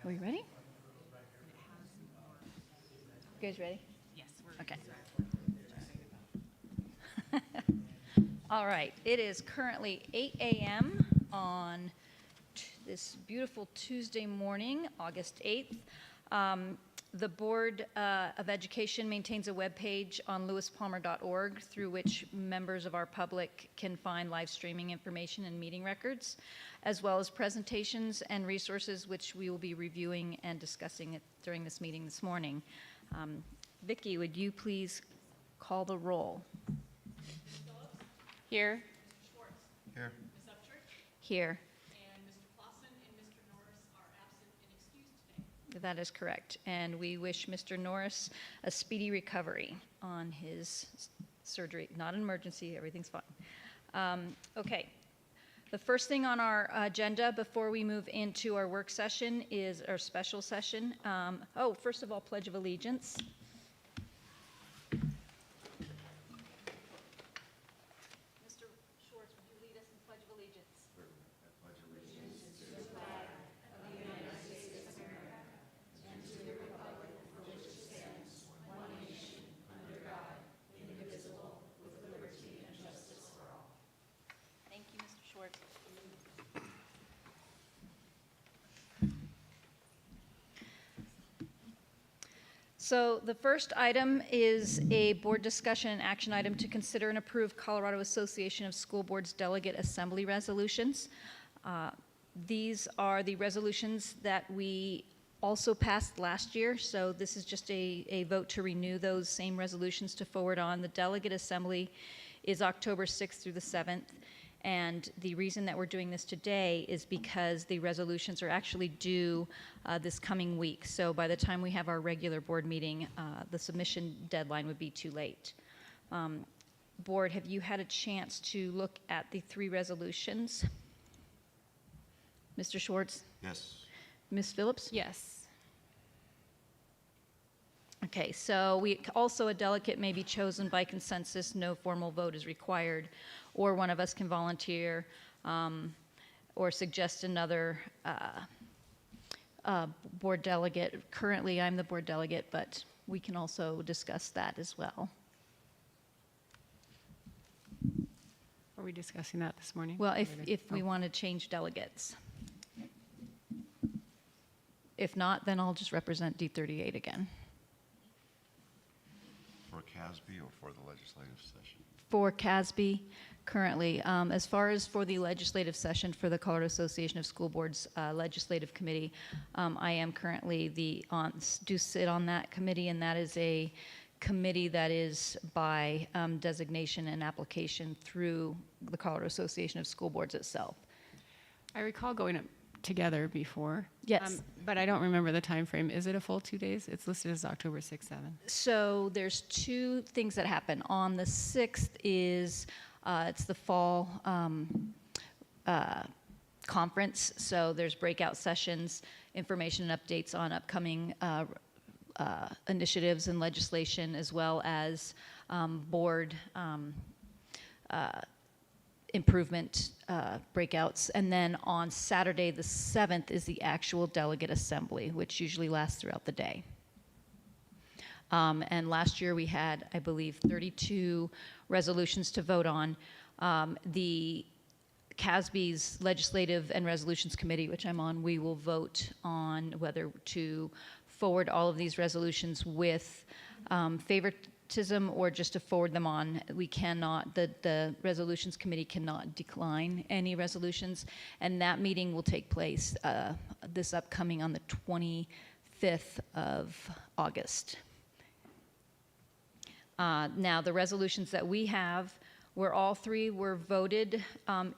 Are we ready? You guys ready? Yes, we're Okay. All right. It is currently 8 a.m. on this beautiful Tuesday morning, August 8th. The Board of Education maintains a webpage on lewispalmer.org through which members of our public can find live streaming information and meeting records, as well as presentations and resources which we will be reviewing and discussing during this meeting this morning. Vicki, would you please call the roll? here. Here. Ms. Upchurch? Here. And Mr. Clausen and Mr. Norris are absent and excused today. That is correct. And we wish Mr. Norris a speedy recovery on his surgery. Not an emergency, everything's fine. Okay. The first thing on our agenda before we move into our work session is our special session. First of all, Pledge of Allegiance. Mr. Schwartz, would you lead us in Pledge of Allegiance? Thank you, Mr. Schwartz. So the first item is a board discussion and action item to consider and approve Colorado Association of School Boards Delegate Assembly resolutions. These are the resolutions that we also passed last year, so this is just a vote to renew those same resolutions to forward on. The Delegate Assembly is October 6th through the 7th. And the reason that we're doing this today is because the resolutions are actually due this coming week. So by the time we have our regular board meeting, the submission deadline would be too late. Board, have you had a chance to look at the three resolutions? Mr. Schwartz? Yes. Ms. Phillips? Yes. Okay, so also a delegate may be chosen by consensus. No formal vote is required, or one of us can volunteer or suggest another board delegate. Currently, I'm the board delegate, but we can also discuss that as well. Are we discussing that this morning? Well, if we want to change delegates. If not, then I'll just represent D38 again. For CASB or for the legislative session? For CASB, currently. As far as for the legislative session for the Colorado Association of School Boards Legislative Committee, I am currently do sit on that committee, and that is a committee that is by designation and application through the Colorado Association of School Boards itself. I recall going up together before. Yes. But I don't remember the time frame. Is it a full 2 days? It's listed as October 6th, 7th. So there's two things that happen. On the 6th is it's the fall conference, so there's breakout sessions, information and updates on upcoming initiatives and legislation, as well as board improvement breakouts. And then on Saturday the 7th is the actual delegate assembly, which usually lasts throughout the day. And last year we had, I believe, 32 resolutions to vote on. The CASB's Legislative and Resolutions Committee, which I'm on, we will vote on whether to forward all of these resolutions with favoritism or just to forward them on. We cannot, the Resolutions Committee cannot decline any resolutions, and that meeting will take place this upcoming on the 25th of August. Now, the resolutions that we have, all three were voted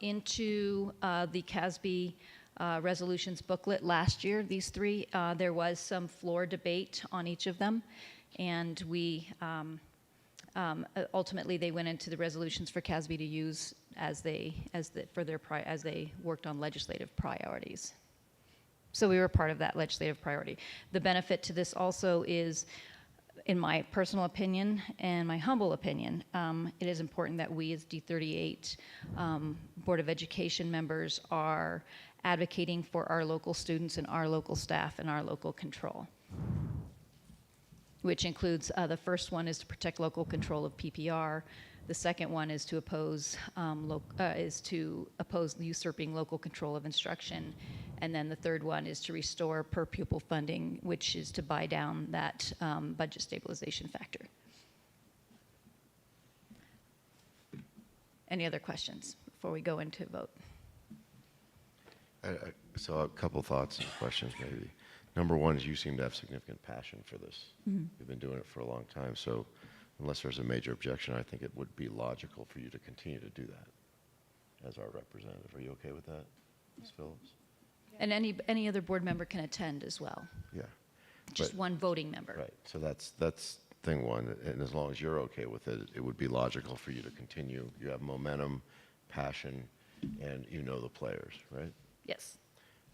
into the CASB resolutions booklet last year, these three. There was some floor debate on each of them, and we ultimately they went into the resolutions for CASB to use as they worked on legislative priorities. So we were part of that legislative priority. The benefit to this also is, in my personal opinion and my humble opinion, it is important that we as D38 Board of Education members are advocating for our local students and our local staff and our local control, which includes the first one is to protect local control of PPR. The second one is to oppose usurping local control of instruction, and then the third one is to restore per pupil funding, which is to buy down that budget stabilization factor. Any other questions before we go into vote? So a couple thoughts and questions maybe. Number one is you seem to have significant passion for this. You've been doing it for a long time, so unless there's a major objection, I think it would be logical for you to continue to do that as our representative. Are you okay with that, Ms. Phillips? And any other board member can attend as well, Yeah. just But- one voting member. Right, so that's thing one, and as long as you're okay with it, it would be logical for you to continue. You have momentum, passion, and you know the players, right? Yes.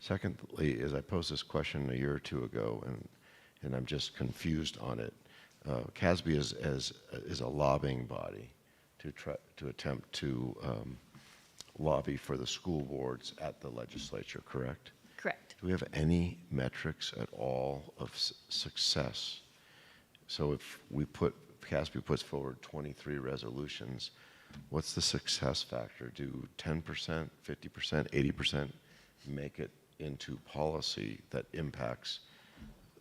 Secondly, is I posed this question a year or two ago, and I'm just confused on it. CASB is a lobbying body to attempt to lobby for the school boards at the legislature, correct? Correct. Do we have any metrics at all of success? So if CASB puts forward 23 resolutions, what's the success factor? Do 10%, 50%, 80% make it into policy that impacts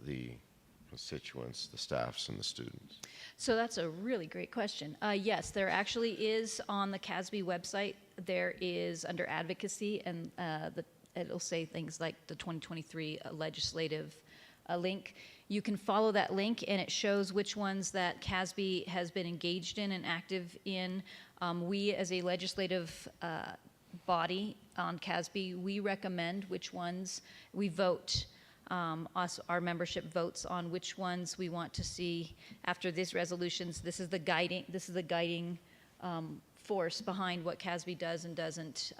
the constituents, the staffs, and the students? So that's a really great question. Yes, there actually is on the CASB website, there is under advocacy, and it'll say things like the 2023 legislative link. You can follow that link, and it shows which ones that CASB has been engaged in and active in. We, as a legislative body on CASB, we recommend which ones we vote. Our membership votes on which ones we want to see after these resolutions. This is the guiding force behind what CASB does and doesn't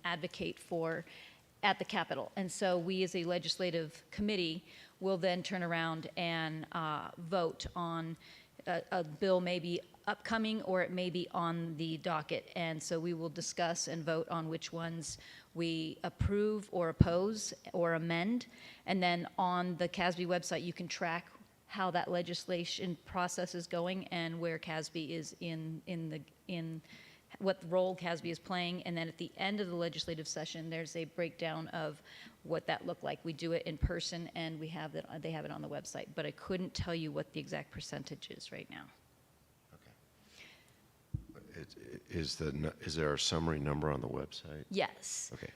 advocate for at the Capitol. And so we, as a legislative committee, will then turn around and vote on a bill may be upcoming or it may be on the docket. And so we will discuss and vote on which ones we approve or oppose or amend. And then on the CASB website, you can track how that legislation process is going and where CASB is in what role CASB is playing. And then at the end of the legislative session, there's a breakdown of what that looked like. We do it in person, and they have it on the website. But I couldn't tell you what the exact percentage is right now. Is there a summary number on the website? Yes. Okay,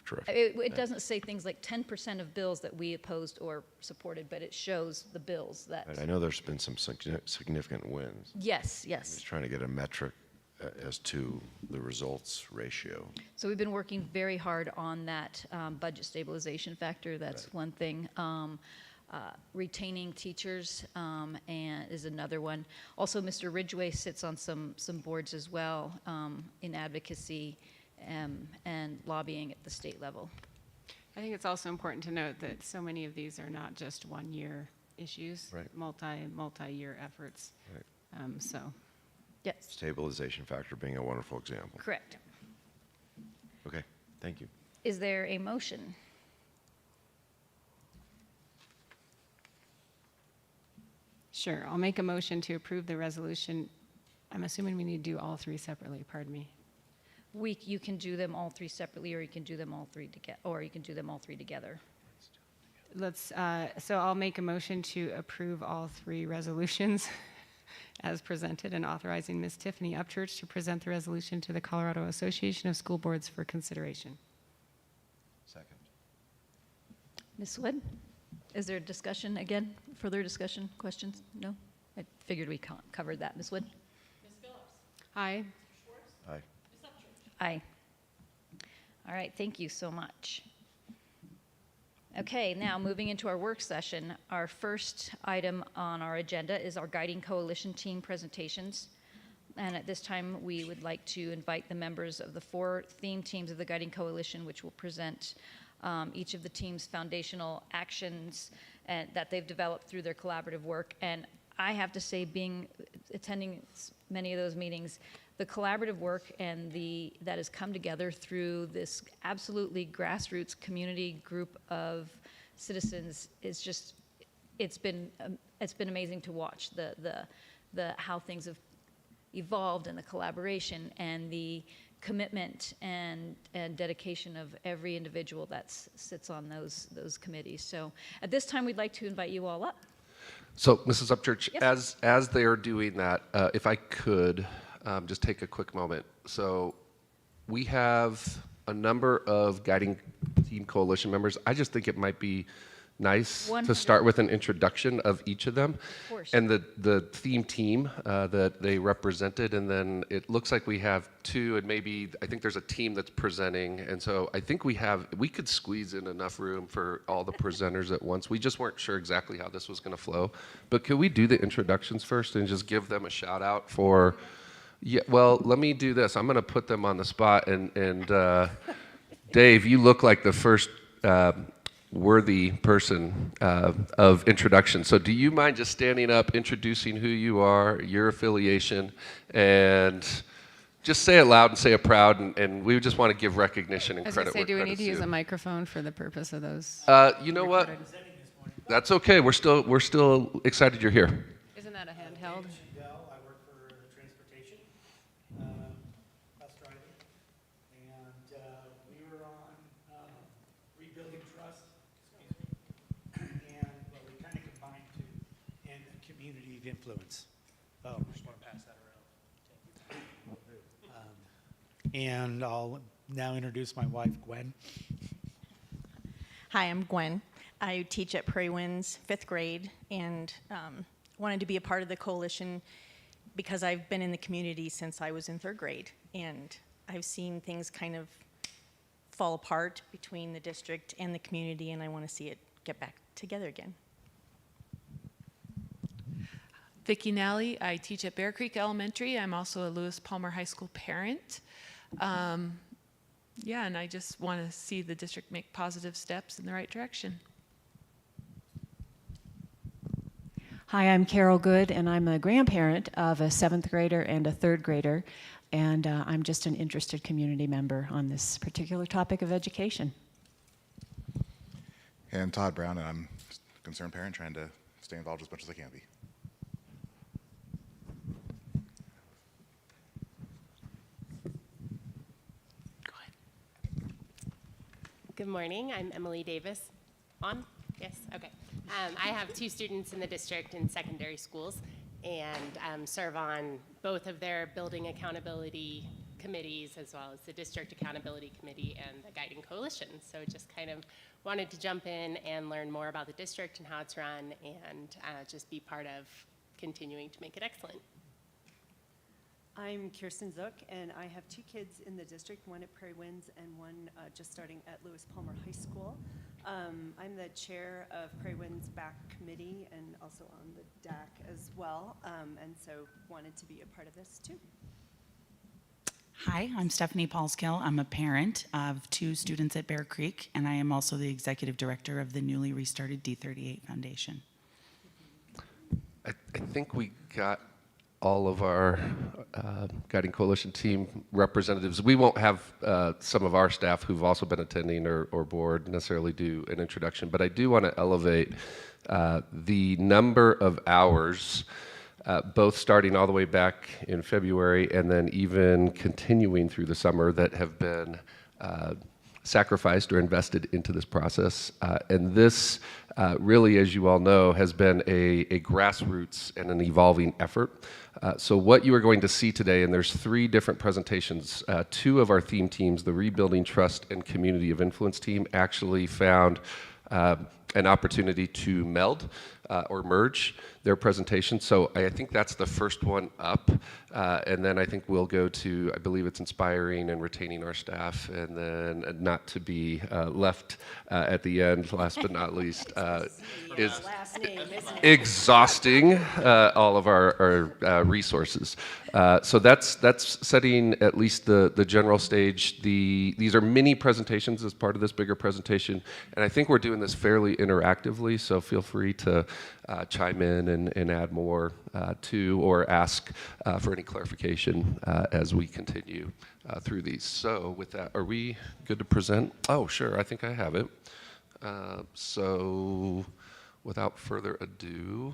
terrific. It doesn't say things like 10% of bills that we opposed or supported, but it shows the bills that. Right, I know there's been some significant wins. Yes, I'm yes. just trying to get a metric as to the results ratio. So we've been working very hard on that budget stabilization factor. That's Right. one thing. Retaining teachers and is another one. Also, Mr. Ridgway sits on some boards as well in advocacy and lobbying at the state level. I think it's also important to note that so many of these are not just one-year issues, Right. multi-year efforts. Right. So, Yes, Stabilization factor being a wonderful example. correct. Okay, thank you. Is there a motion? sure, I'll make a motion to approve the resolution. I'm assuming we need to do all three separately, pardon me. You can do them all three separately, or you can do them all three together, or you can do them all three together. So I'll make a motion to approve all three resolutions as presented and authorizing Ms. Tiffany Upchurch to present the resolution to the Colorado Association of School Boards for consideration. Second. Ms. Wood, is there discussion again? Further discussion, questions? No? I figured we covered that. Ms. Wood? Ms. Phillips? Aye. Mr. Schwartz? Aye. Ms. Upchurch? Aye. All right, thank you so much. Okay, now moving into our work session, our first item on our agenda is our Guiding Coalition team presentations. And at this time, we would like to invite the members of the 4 theme teams of the Guiding Coalition, which will present each of the team's foundational actions that they've developed through their collaborative work. And I have to say, attending many of those meetings, the collaborative work and that has come together through this absolutely grassroots community group of citizens is just, it's been amazing to watch the how things have evolved and the collaboration and the commitment and dedication of every individual that sits on those committees. So at this time, we'd like to invite you all up. So, Mrs. Upchurch, Yes. as they are doing that, if I could just take a quick moment. So, we have a number of guiding team coalition members. I just think it might be nice to 100. start with an introduction of each of them, Of course. and the theme team that they represented, and then it looks like we have two, and maybe I think there's a team that's presenting, and so I think we could squeeze in enough room for all the presenters at once. We just weren't sure exactly how this was going to flow, but could we do the introductions first and just give them a shout out for? Yeah, well, let me do this. I'm going to put them on the spot, and Dave, you look like the first worthy person of introduction. So do you mind just standing up, introducing who you are, your affiliation, and just say it loud and say it proud, and we just want to give recognition and I was going credit to say, where do we need credit's to use due. a microphone for the purpose of those? You know what? That's okay. We're still excited you're here. Isn't that a handheld? I work for transportation, bus driving, and we were on rebuilding trust, and but we kind of combined two, and a community of influence. Oh, just want to pass that around. And I'll now introduce my wife, Gwen. Hi, I'm Gwen. I teach at Prairie Winds 5th grade and wanted to be a part of the coalition because I've been in the community since I was in 3rd grade, and I've seen things kind of fall apart between the district and the community, and I want to see it get back together again. Vicki Nally, I teach at Bear Creek Elementary. I'm also a Lewis Palmer High School parent. Yeah, and I just want to see the district make positive steps in the right direction. Hi, I'm Carol Good, and I'm a grandparent of a 7th grader and a 3rd grader, and I'm just an interested community member on this particular topic of education. And Todd Brown, and I'm a concerned parent trying to stay involved as much as I can be. Go ahead. Good morning. I'm Emily Davis. On? Yes? Okay. I have 2 students in the district in secondary schools and serve on both of their building accountability committees as well as the district accountability committee and the guiding coalition. So just kind of wanted to jump in and learn more about the district and how it's run and just be part of continuing to make it excellent. I'm Kirsten Zook, and I have 2 kids in the district, one at Prairie Winds and one just starting at Lewis Palmer High School. I'm the chair of Prairie Winds BAC committee and also on the DAC as well, and so wanted to be a part of this too. Hi, I'm Stephanie Paulskill. I'm a parent of 2 students at Bear Creek, and I am also the executive director of the newly restarted D38 Foundation. I think we got all of our guiding coalition team representatives. We won't have some of our staff who've also been attending or board necessarily do an introduction, but I do want to elevate the number of hours, both starting all the way back in February and then even continuing through the summer, that have been sacrificed or invested into this process. And this really, as you all know, has been a grassroots and an evolving effort. So what you are going to see today, and there's 3 different presentations, 2 of our theme teams, the Rebuilding Trust and Community of Influence team, actually found an opportunity to meld or merge their presentation. So I think that's the first one up. And then I think we'll go to, I believe it's inspiring and retaining our staff, and then not to be left at the end, last but not least, is exhausting all of our resources. So that's setting at least the general stage. These are mini presentations as part of this bigger presentation, and I think we're doing this fairly interactively, so feel free to chime in and add more to, or ask for any clarification as we continue through these. So with that, are we good to present? Oh, sure, I think I have it. So without further ado,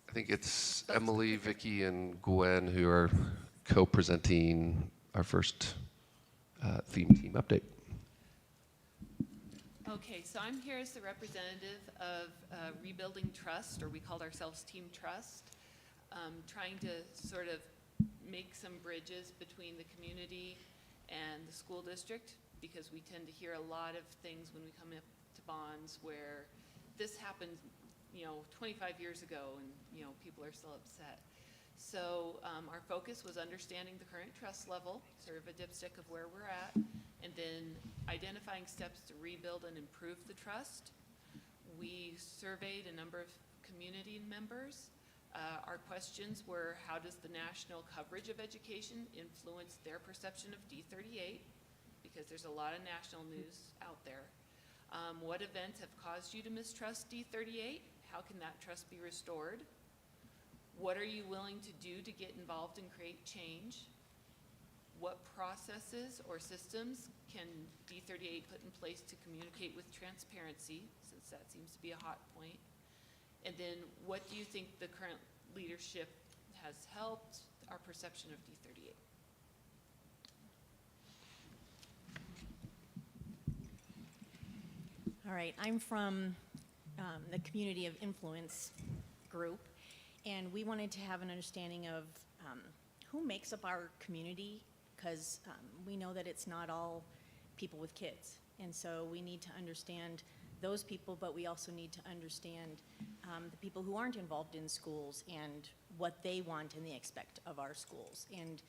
I think it's Emily, Vicky, and Gwen who are co-presenting our first theme team update. Okay, so I'm here as the representative of Rebuilding Trust, or we called ourselves Team Trust, trying to sort of make some bridges between the community and the school district, because we tend to hear a lot of things when we come up to bonds where this happened, 25 years ago, and people are still upset. So our focus was understanding the current trust level, sort of a dipstick of where we're at, and then identifying steps to rebuild and improve the trust. We surveyed a number of community members. Our questions were, how does the national coverage of education influence their perception of D38? Because there's a lot of national news out there. What events have caused you to mistrust D38? How can that trust be restored? What are you willing to do to get involved and create change? What processes or systems can D38 put in place to communicate with transparency, since that seems to be a hot point? And then what do you think the current leadership has helped our perception of D38? All right, I'm from the Community of Influence group, and we wanted to have an understanding of who makes up our community, because we know that it's not all people with kids. And so we need to understand those people, but we also need to understand the people who aren't involved in schools and what they want and they expect of our schools. And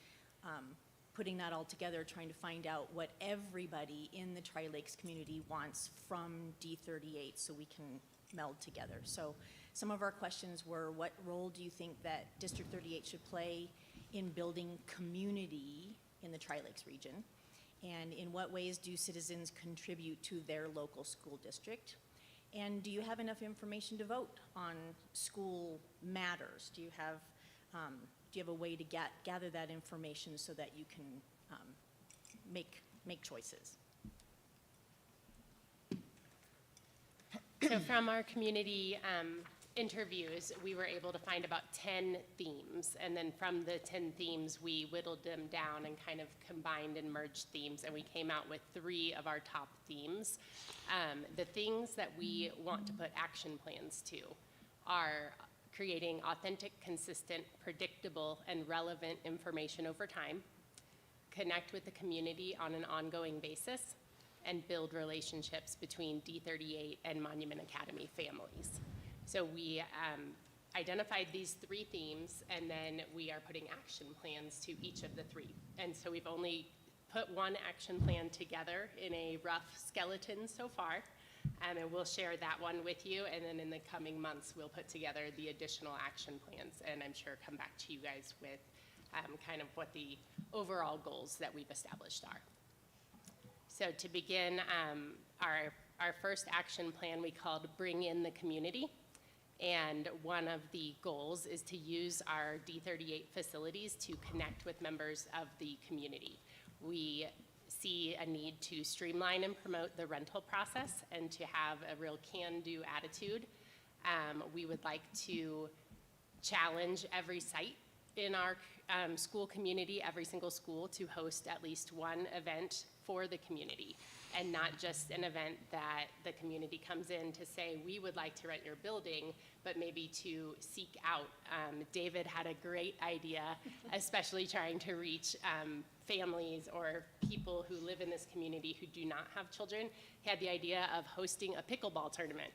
putting that all together, trying to find out what everybody in the Tri-Lakes community wants from D38 so we can meld together. So some of our questions were, what role do you think that District 38 should play in building community in the Tri-Lakes region? And in what ways do citizens contribute to their local school district? And do you have enough information to vote on school matters? Do you have a way to gather that information so that you can make choices? So from our community interviews, we were able to find about 10 themes, and then from the 10 themes, we whittled them down and kind of combined and merged themes, and we came out with 3 of our top themes. The things that we want to put action plans to are creating authentic, consistent, predictable, and relevant information over time, connect with the community on an ongoing basis, and build relationships between D38 and Monument Academy families. So we identified these 3 themes, and then we are putting action plans to each of the 3. And so we've only put one action plan together in a rough skeleton so far, and we'll share that one with you, and then in the coming months, we'll put together the additional action plans, and I'm sure come back to you guys with kind of what the overall goals that we've established are. So to begin, our first action plan we called Bring in the Community. And one of the goals is to use our D38 facilities to connect with members of the community. We see a need to streamline and promote the rental process and to have a real can-do attitude. We would like to challenge every site in our school community, every single school, to host at least one event for the community, and not just an event that the community comes in to say, we would like to rent your building, but maybe to seek out. David had a great idea, especially trying to reach families or people who live in this community who do not have children. He had the idea of hosting a pickleball tournament.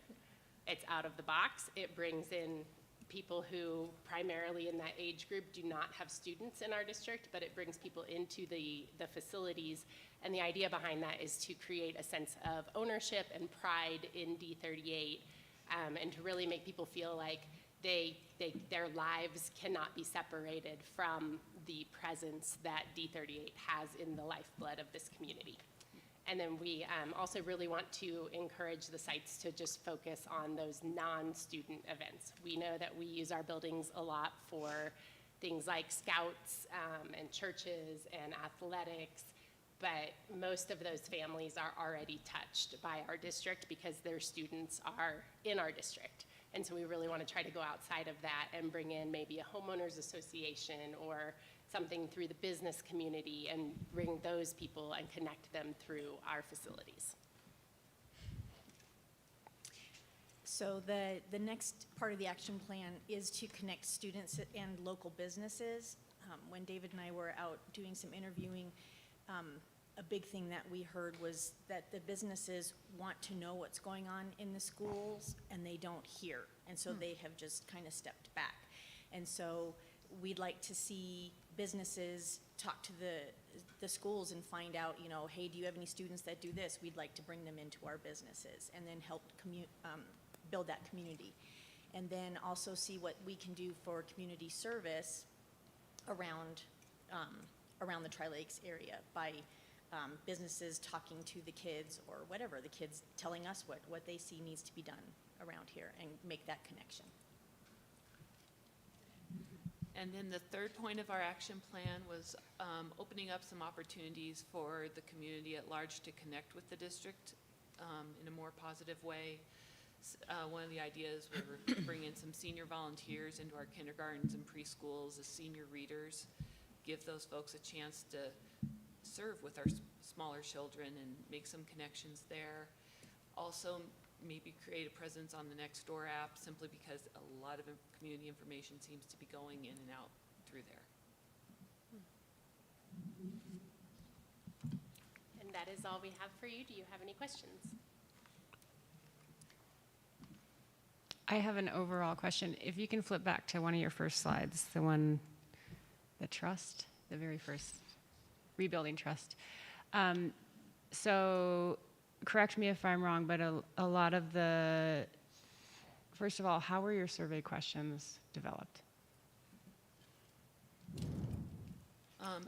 It's out of the box. It brings in people who primarily in that age group do not have students in our district, but it brings people into the facilities. And the idea behind that is to create a sense of ownership and pride in D38, and to really make people feel like their lives cannot be separated from the presence that D38 has in the lifeblood of this community. And then we also really want to encourage the sites to just focus on those non-student events. We know that we use our buildings a lot for things like scouts and churches and athletics, but most of those families are already touched by our district because their students are in our district. And so we really want to try to go outside of that and bring in maybe a homeowners association or something through the business community and bring those people and connect them through our facilities. So the next part of the action plan is to connect students and local businesses. When David and I were out doing some interviewing, a big thing that we heard was that the businesses want to know what's going on in the schools and they don't hear. And so they have just kind of stepped back. And so we'd like to see businesses talk to the schools and find out, you know, hey, do you have any students that do this? We'd like to bring them into our businesses and then help build that community. And then also see what we can do for community service around the Tri-Lakes area by businesses talking to the kids or whatever, the kids telling us what they see needs to be done around here and make that connection. And then the third point of our action plan was opening up some opportunities for the community at large to connect with the district in a more positive way. One of the ideas we were bring in some senior volunteers into our kindergartens and preschools as senior readers, give those folks a chance to serve with our smaller children and make some connections there. Also, maybe create a presence on the Nextdoor app simply because a lot of community information seems to be going in and out through there. And that is all we have for you. Do you have any questions? I have an overall question. If you can flip back to one of your first slides, the trust, the very first, rebuilding trust. So correct me if I'm wrong, but a lot of first of all, how were your survey questions developed?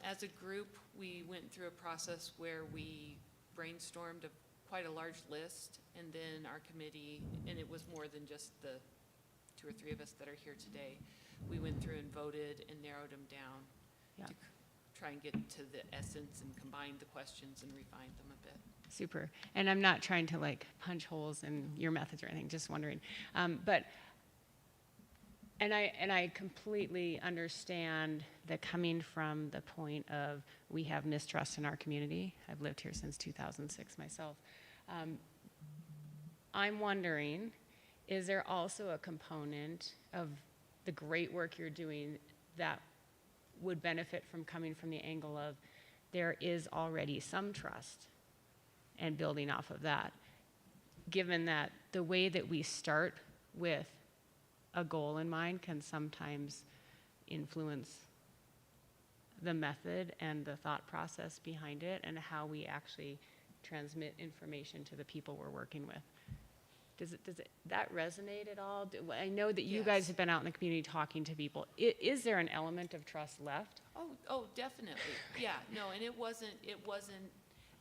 As a group, we went through a process where we brainstormed quite a large list, and then our committee, and it was more than just the 2 or 3 of us that are here today, we went through and voted and narrowed them down to try and get to the essence and combine the questions and refine them a bit. Super. And I'm not trying to like punch holes in your methods or anything, just wondering. And I completely understand that coming from the point of we have mistrust in our community. I've lived here since 2006 myself. I'm wondering, is there also a component of the great work you're doing that would benefit from coming from the angle of there is already some trust and building off of that, given that the way that we start with a goal in mind can sometimes influence the method and the thought process behind it and how we actually transmit information to the people we're working with. Does that resonate at all? I know that you guys have been out in the community talking to people. Is there an element of trust left? Oh, definitely. Yeah, no, and it wasn't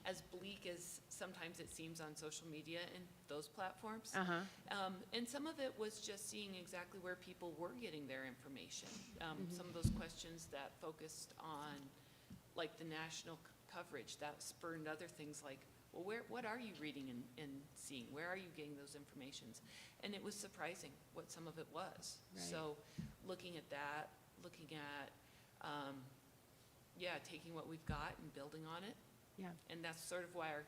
as bleak as sometimes it seems on social media and those platforms. And some of it was just seeing exactly where people were getting their information. Some of those questions that focused on like the national coverage, that spurred other things like, well, what are you reading and seeing? Where are you getting those informations? And it was surprising what some of it was. Right. So looking at that, looking at, taking what we've got and building on it. Yeah. And that's sort of why our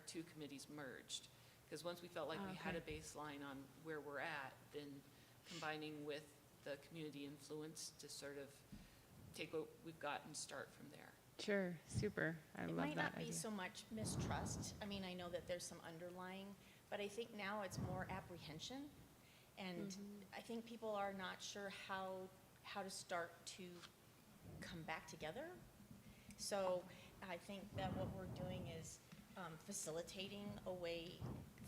two committees merged. Because once we felt like we had a baseline on where we're at, then combining with the community influence to sort of take what we've got and start from there. Sure, super. I love that idea. It might not be so much mistrust. I mean, I know that there's some underlying, but I think now it's more apprehension. And I think people are not sure how to start to come back together. So I think that what we're doing is facilitating a way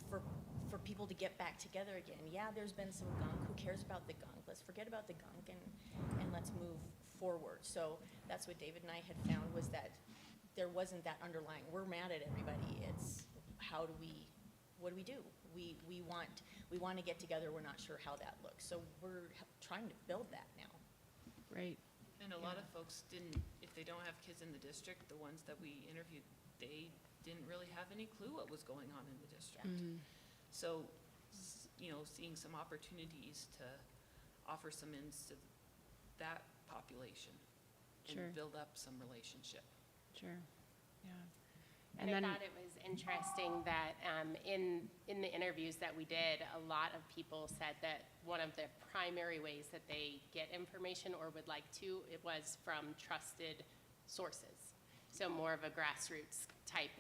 for people to get back together again. Yeah, there's been some gunk. Who cares about the gunk? Let's forget about the gunk and let's move forward. So that's what David and I had found was that there wasn't that underlying, we're mad at everybody. It's what do we do? We want to get together, we're not sure how that looks. So we're trying to build that now. Right. And a lot of folks didn't, if they don't have kids in the district, the ones that we interviewed, they didn't really have any clue what was going on in the district. So, seeing some opportunities to offer some ends to that population and Sure. build up some relationship. Sure. Yeah. And I thought it was interesting that in the interviews that we did, a lot of people said that one of the primary ways that they get information or would like to, it was from trusted sources. So more of a grassroots type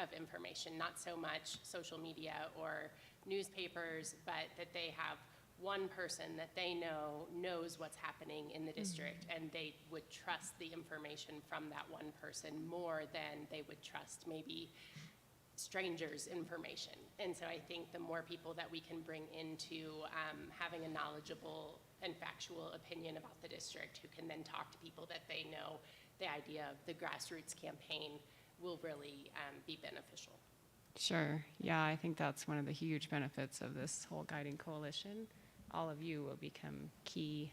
of information, not so much social media or newspapers, but that they have one person that they know knows what's happening in the district, and they would trust the information from that one person more than they would trust maybe strangers' information. And so I think the more people that we can bring into having a knowledgeable and factual opinion about the district, who can then talk to people that they know, the idea of the grassroots campaign will really be beneficial. Sure. Yeah, I think that's one of the huge benefits of this whole guiding coalition. All of you will become key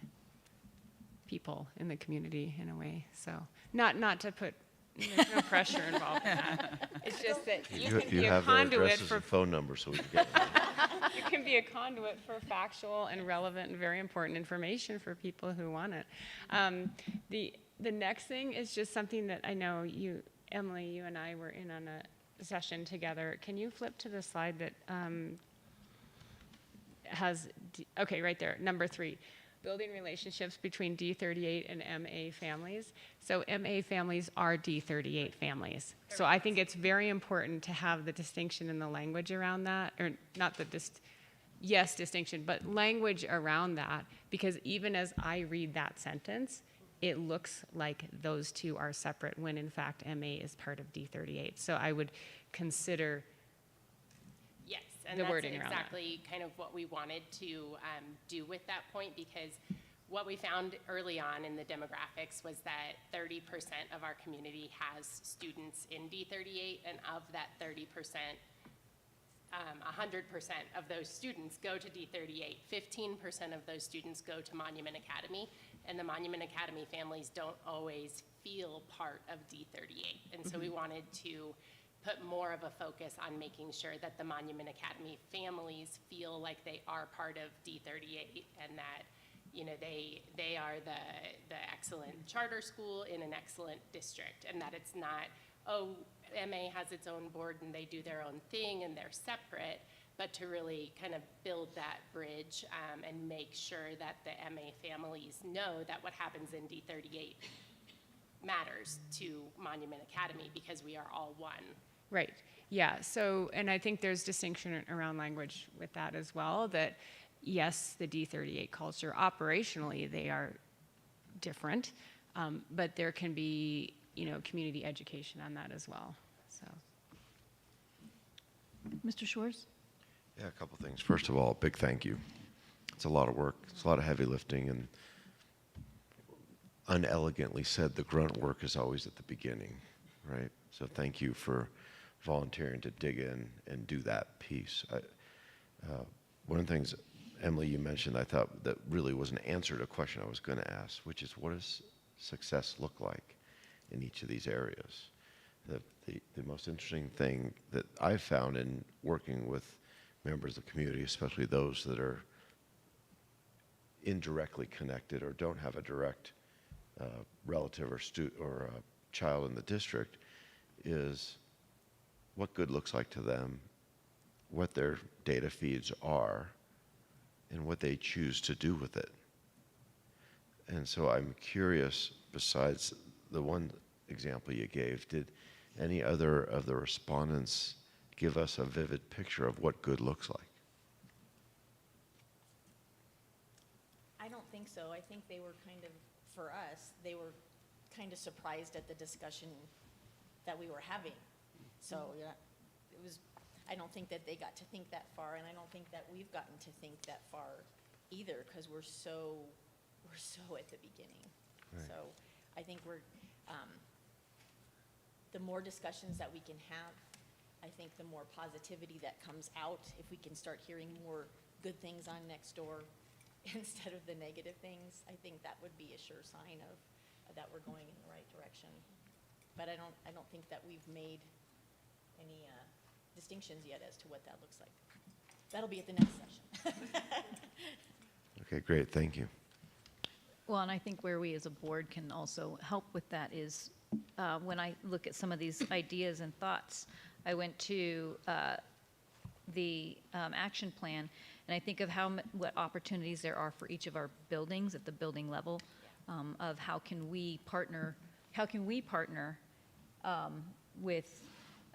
people in the community in a way. So not to put, there's no pressure involved in that. It's just that you can be a have their conduit addresses for and phone numbers so we can get them. you can be a conduit for factual and relevant and very important information for people who want it. The next thing is just something that I know you, Emily, you and I were in on a session together. Can you flip to the slide that has, okay, right there, number 3, building relationships between D38 and MA families. So MA families are D38 families. So I think it's very important to have the distinction in the language around that, or not the distinction, but language around that, because even as I read that sentence, it looks like those two are separate when in fact MA is part of D38. So I would consider Yes, and the that's wording around that. exactly kind of what we wanted to do with that point, because what we found early on in the demographics was that 30% of our community has students in D38, and of that 30%, 100% of those students go to D38. 15% of those students go to Monument Academy, and the Monument Academy families don't always feel part of D38. And so we wanted to put more of a focus on making sure that the Monument Academy families feel like they are part of D38, and that they are the excellent charter school in an excellent district, and that it's not, MA has its own board and they do their own thing and they're separate, but to really kind of build that bridge and make sure that the MA families know that what happens in D38 matters to Monument Academy, because we are all one. Right. Yeah. So, and I think there's distinction around language with that as well, that yes, the D38 culture, operationally, they are different, but there can be, community education on that as well. So, Mr. Shores? Yeah, a couple things. First of all, big thank you. It's a lot of work. It's a lot of heavy lifting, and unelegantly said, the grunt work is always at the beginning, right? So thank you for volunteering to dig in and do that piece. One of the things, Emily, you mentioned, I thought that really was an answer to a question I was going to ask, which is, what does success look like in each of these areas? The most interesting thing that I've found in working with members of the community, especially those that are indirectly connected or don't have a direct relative or a child in the district, is what good looks like to them, what their data feeds are, and what they choose to do with it. And so I'm curious, besides the one example you gave, did any other of the respondents give us a vivid picture of what good looks like? I don't think so. I think they were kind of, for us, they were kind of surprised at the discussion that we were having. So yeah, it was, I don't think that they got to think that far, and I don't think that we've gotten to think that far either, because we're so at the beginning. Right. So I think we're, the more discussions that we can have, I think the more positivity that comes out. If we can start hearing more good things on Nextdoor instead of the negative things, I think that would be a sure sign of that we're going in the right direction. But I don't think that we've made any distinctions yet as to what that looks like. That'll be at the next session. Okay, great, thank you. Well, and I think where we as a board can also help with that is when I look at some of these ideas and thoughts, I went to the action plan, and I think of what opportunities there are for each of our buildings at the building level, of how can we partner with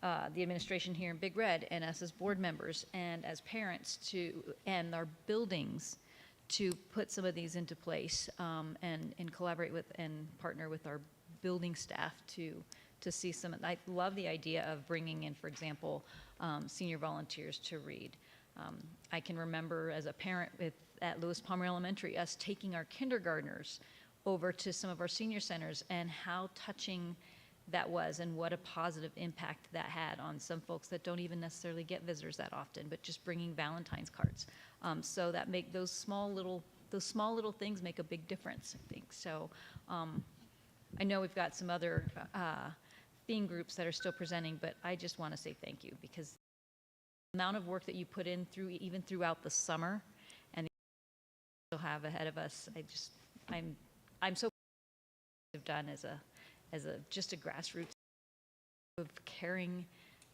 the administration here in Big Red and us as board members and as parents and our buildings to put some of these into place and collaborate with and partner with our building staff to see some. I love the idea of bringing in, for example, senior volunteers to read. I can remember as a parent at Lewis Palmer Elementary, us taking our kindergartners over to some of our senior centers and how touching that was and what a positive impact that had on some folks that don't even necessarily get visitors that often, but just bringing Valentine's cards. So that make those small little things make a big difference, I think. So I know we've got some other theme groups that are still presenting, but I just want to say thank you, because the amount of work that you put in even throughout the summer and the we'll have ahead of us, I'm so proud of done as just a grassroots of caring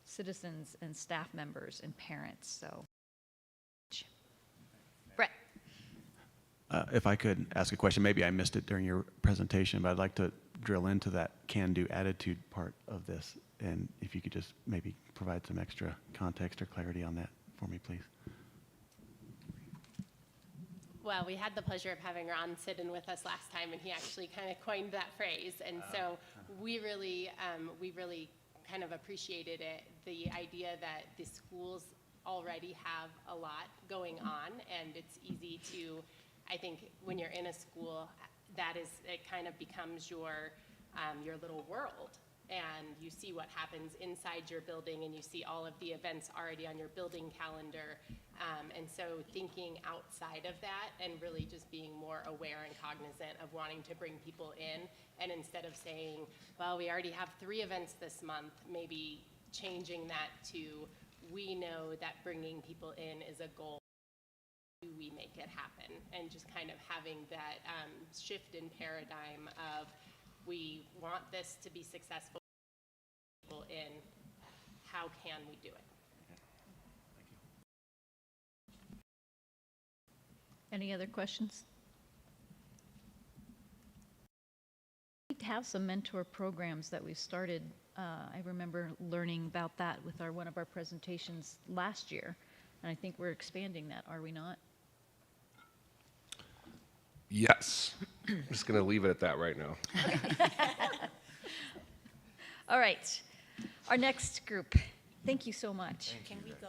citizens and staff members and parents. So, Brett. If I could ask a question, maybe I missed it during your presentation, but I'd like to drill into that can-do attitude part of this, and if you could just maybe provide some extra context or clarity on that for me, please. Well, we had the pleasure of having Ron sit in with us last time, and he actually kind of coined that phrase. And so we really kind of appreciated it, the idea that the schools already have a lot going on, and it's easy to, I think, when you're in a school, it kind of becomes your little world. And you see what happens inside your building, and you see all of the events already on your building calendar. And so thinking outside of that and really just being more aware and cognizant of wanting to bring people in, and instead of saying, well, we already have 3 events this month, maybe changing that to, we know that bringing people in is a goal. Do we make it happen? And just kind of having that shift in paradigm of, we want this to be successful in, how can we do it? Any other questions? We have some mentor programs that we've started. I remember learning about that with one of our presentations last year, and I think we're expanding that, are we not? Yes. I'm just going to leave it at that right now. All right. Our next group. Thank you so much. Can we go?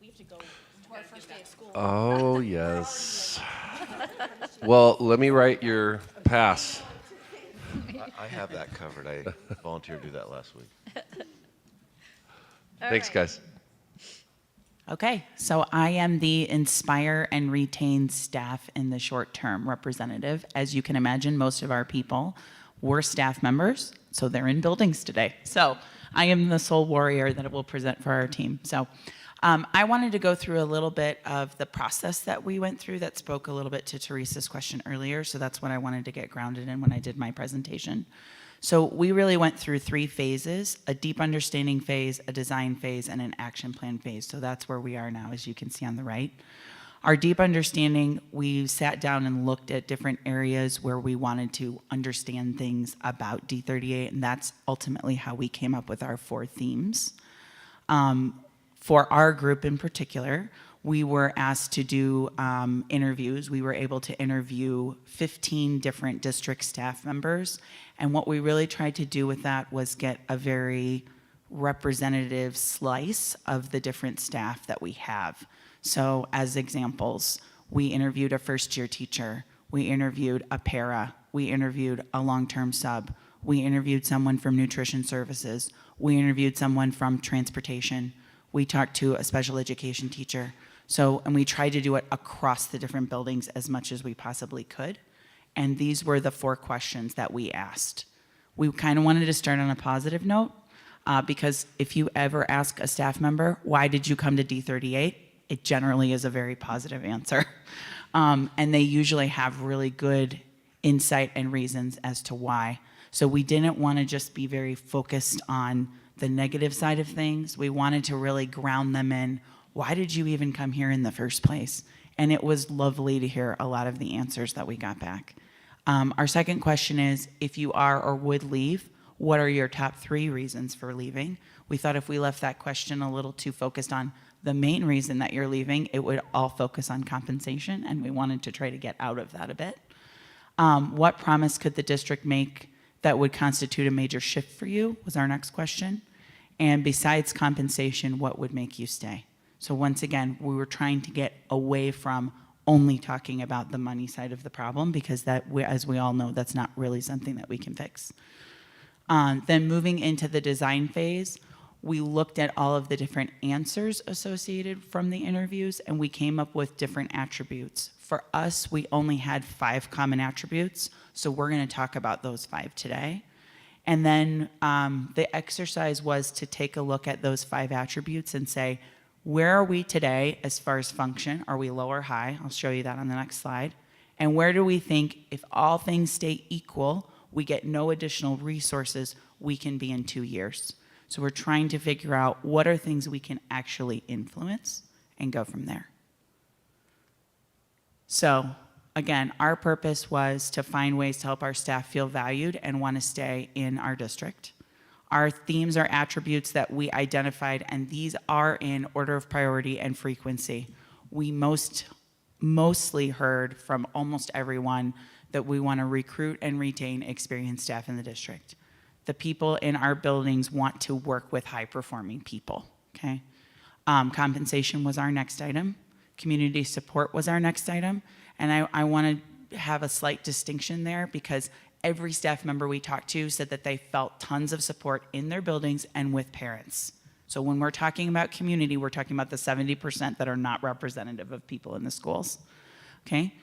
We have to go to our first day of school. Oh, yes. Well, let me write your pass. I have that covered. I volunteered to do that last week. Thanks, guys. Okay, so I am the Inspire and Retain Staff in the Short-Term representative. As you can imagine, most of our people were staff members, so they're in buildings today. So I am the sole warrior that will present for our team. So I wanted to go through a little bit of the process that we went through that spoke a little bit to Teresa's question earlier. So that's what I wanted to get grounded in when I did my presentation. So we really went through 3 phases: a deep understanding phase, a design phase, and an action plan phase. So that's where we are now, as you can see on the right. Our deep understanding, we sat down and looked at different areas where we wanted to understand things about D38, and that's ultimately how we came up with our 4 themes. For our group in particular, we were asked to do interviews. We were able to interview 15 different district staff members, and what we really tried to do with that was get a very representative slice of the different staff that we have. So as examples, we interviewed a first-year teacher, we interviewed a para, we interviewed a long-term sub, We interviewed someone from nutrition services. We interviewed someone from transportation. We talked to a special education teacher. So, and we tried to do it across the different buildings as much as we possibly could. And these were the 4 questions that we asked. We kind of wanted to start on a positive note, because if you ever ask a staff member, why did you come to D38? It generally is a very positive answer. And they usually have really good insight and reasons as to why. So we didn't want to just be very focused on the negative side of things. We wanted to really ground them in, why did you even come here in the first place? And it was lovely to hear a lot of the answers that we got back. Our second question is, if you are or would leave, what are your top 3 reasons for leaving? We thought if we left that question a little too focused on the main reason that you're leaving, it would all focus on compensation, and we wanted to try to get out of that a bit. What promise could the district make that would constitute a major shift for you, was our next question. And besides compensation, what would make you stay? So once again, we were trying to get away from only talking about the money side of the problem, because that, as we all know, that's not really something that we can fix. Then moving into the design phase, we looked at all of the different answers associated from the interviews, and we came up with different attributes. For us, we only had 5 common attributes, so we're going to talk about those 5 today. And then the exercise was to take a look at those 5 attributes and say, where are we today as far as function? Are we low or high? I'll show you that on the next slide. And where do we think, if all things stay equal, we get no additional resources, we can be in 2 years? So we're trying to figure out what are things we can actually influence and go from there. So again, our purpose was to find ways to help our staff feel valued and want to stay in our district. Our themes are attributes that we identified, and these are in order of priority and frequency. We mostly heard from almost everyone that we want to recruit and retain experienced staff in the district. The people in our buildings want to work with high-performing people, okay? Compensation was our next item. Community support was our next item. And I want to have a slight distinction there, because every staff member we talked to said that they felt tons of support in their buildings and with parents. So when we're talking about community, we're talking about the 70% that are not representative of people in the schools, okay?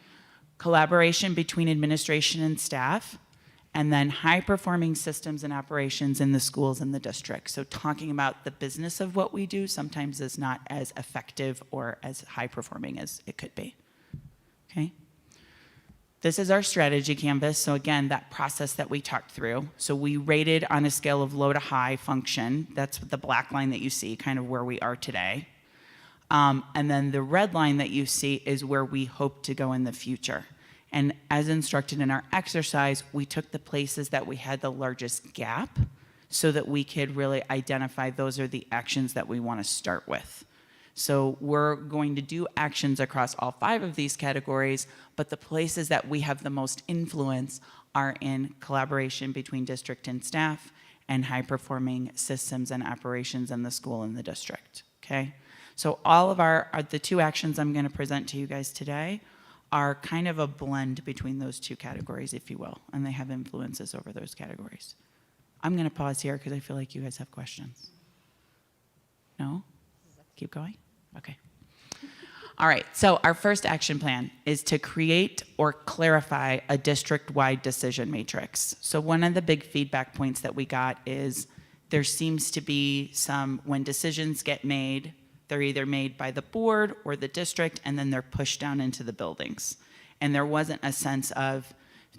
Collaboration between administration and staff, and then high-performing systems and operations in the schools and the district. So talking about the business of what we do sometimes is not as effective or as high-performing as it could be, okay? This is our strategy canvas. So again, that process that we talked through. So we rated on a scale of low to high function. That's the black line that you see, kind of where we are today. And then the red line that you see is where we hope to go in the future. And as instructed in our exercise, we took the places that we had the largest gap so that we could really identify those are the actions that we want to start with. So we're going to do actions across all 5 of these categories, but the places that we have the most influence are in collaboration between district and staff and high-performing systems and operations in the school and the district, okay? So all of the 2 actions I'm going to present to you guys today are kind of a blend between those 2 categories, if you will, and they have influences over those categories. I'm going to pause here because I feel like you guys have questions. No? Keep going? Okay. All right, so our first action plan is to create or clarify a district-wide decision matrix. So one of the big feedback points that we got is there seems to be when decisions get made, they're either made by the board or the district, and then they're pushed down into the buildings. And there wasn't a sense of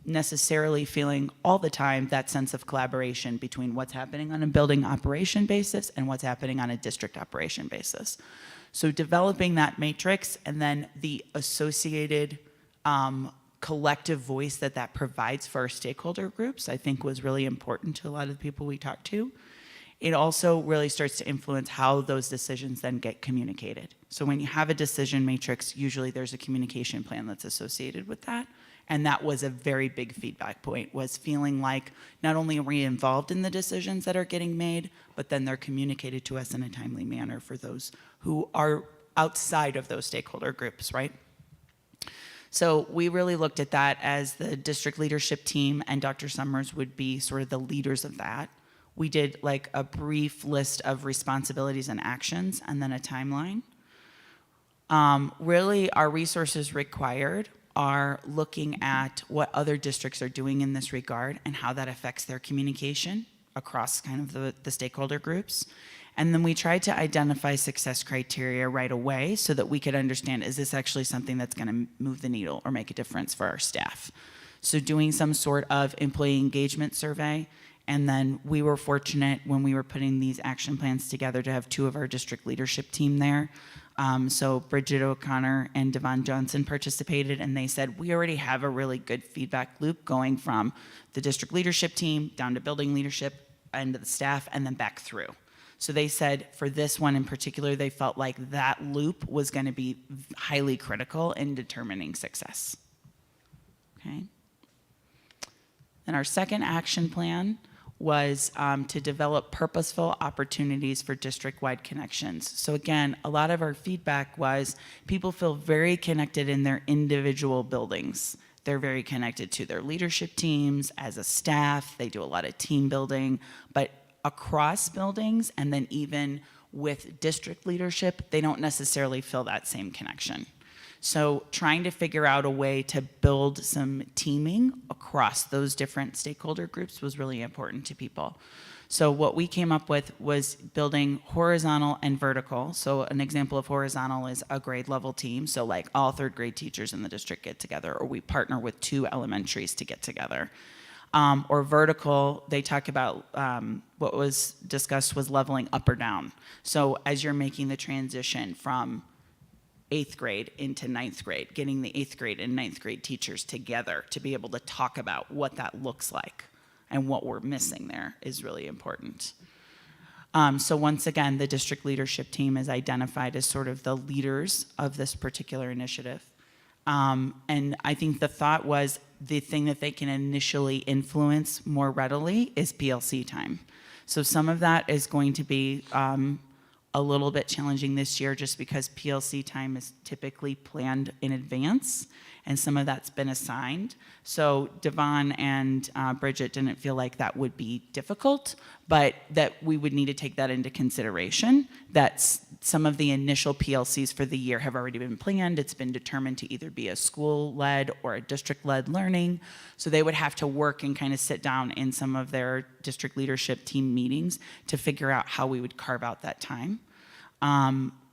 necessarily feeling all the time that sense of collaboration between what's happening on a building operation basis and what's happening on a district operation basis. So developing that matrix and then the associated collective voice that provides for our stakeholder groups, I think was really important to a lot of the people we talked to. It also really starts to influence how those decisions then get communicated. So when you have a decision matrix, usually there's a communication plan that's associated with that. And that was a very big feedback point, was feeling like not only are we involved in the decisions that are getting made, but then they're communicated to us in a timely manner for those who are outside of those stakeholder groups, right? So we really looked at that as the district leadership team, and Dr. Summers would be sort of the leaders of that. We did like a brief list of responsibilities and actions and then a timeline. Really, our resources required are looking at what other districts are doing in this regard and how that affects their communication across kind of the stakeholder groups. And then we tried to identify success criteria right away so that we could understand, is this actually something that's going to move the needle or make a difference for our staff? So doing some sort of employee engagement survey. And then we were fortunate when we were putting these action plans together to have 2 of our district leadership team there. So Bridget O'Connor and Devon Johnson participated, and they said, we already have a really good feedback loop going from the district leadership team down to building leadership and to the staff and then back through. So they said for this one in particular, they felt like that loop was going to be highly critical in determining success. Okay. And our second action plan was to develop purposeful opportunities for district-wide connections. So again, a lot of our feedback was people feel very connected in their individual buildings. They're very connected to their leadership teams, as a staff, they do a lot of team building, but across buildings and then even with district leadership, they don't necessarily feel that same connection. So trying to figure out a way to build some teaming across those different stakeholder groups was really important to people. So what we came up with was building horizontal and vertical. So an example of horizontal is a grade level team. So like all 3rd grade teachers in the district get together, or we partner with 2 elementaries to get together. Or vertical, they talk about what was discussed was leveling up or down. So as you're making the transition from 8th grade into 9th grade, getting the 8th grade and 9th grade teachers together to be able to talk about what that looks like and what we're missing there is really important. So once again, the district leadership team is identified as sort of the leaders of this particular initiative. And I think the thought was the thing that they can initially influence more readily is PLC time. So some of that is going to be a little bit challenging this year just because PLC time is typically planned in advance and some of that's been assigned. So Devon and Bridget didn't feel like that would be difficult, but that we would need to take that into consideration, that some of the initial PLCs for the year have already been planned. It's been determined to either be a school-led or a district-led learning. So they would have to work and kind of sit down in some of their district leadership team meetings to figure out how we would carve out that time.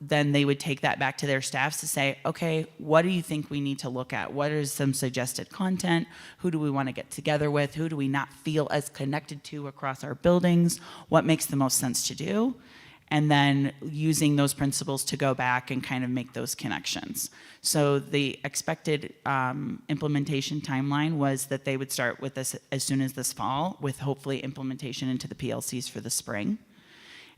Then they would take that back to their staffs to say, okay, what do you think we need to look at? What is some suggested content? Who do we want to get together with? Who do we not feel as connected to across our buildings? What makes the most sense to do? And then using those principles to go back and kind of make those connections. So the expected implementation timeline was that they would start with this as soon as this fall, with hopefully implementation into the PLCs for the spring.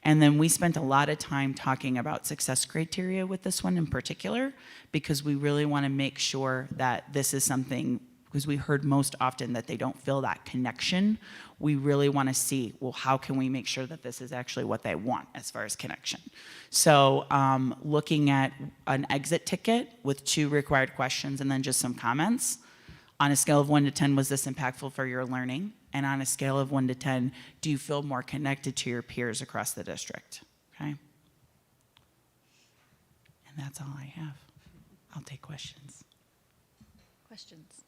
And then we spent a lot of time talking about success criteria with this one in particular, because we really want to make sure that this is something, because we heard most often that they don't feel that connection. We really want to see, well, how can we make sure that this is actually what they want as far as connection? So looking at an exit ticket with 2 required questions and then just some comments. On a scale of 1 to 10, was this impactful for your learning? And on a scale of 1 to 10, do you feel more connected to your peers across the district? Okay? And that's all I have. I'll take questions. Questions?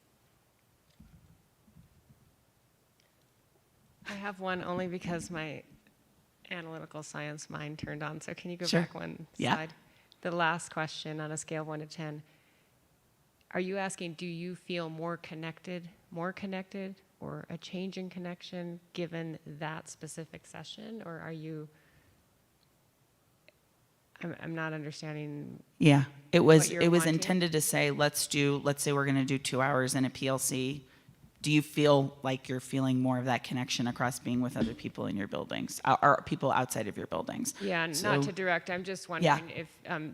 I have one only because my analytical science mind turned on. So can you go Sure. back one Yeah. slide? The last question on a scale of 1 to 10. Are you asking, do you feel more connected, or a change in connection given that specific session? Or are you, I'm not understanding. Yeah, it was what you're wanting. intended to say, let's say we're going to do 2 hours in a PLC. Do you feel like you're feeling more of that connection across being with other people in your buildings, or people outside of your buildings? Yeah, So- not to direct. I'm just wondering if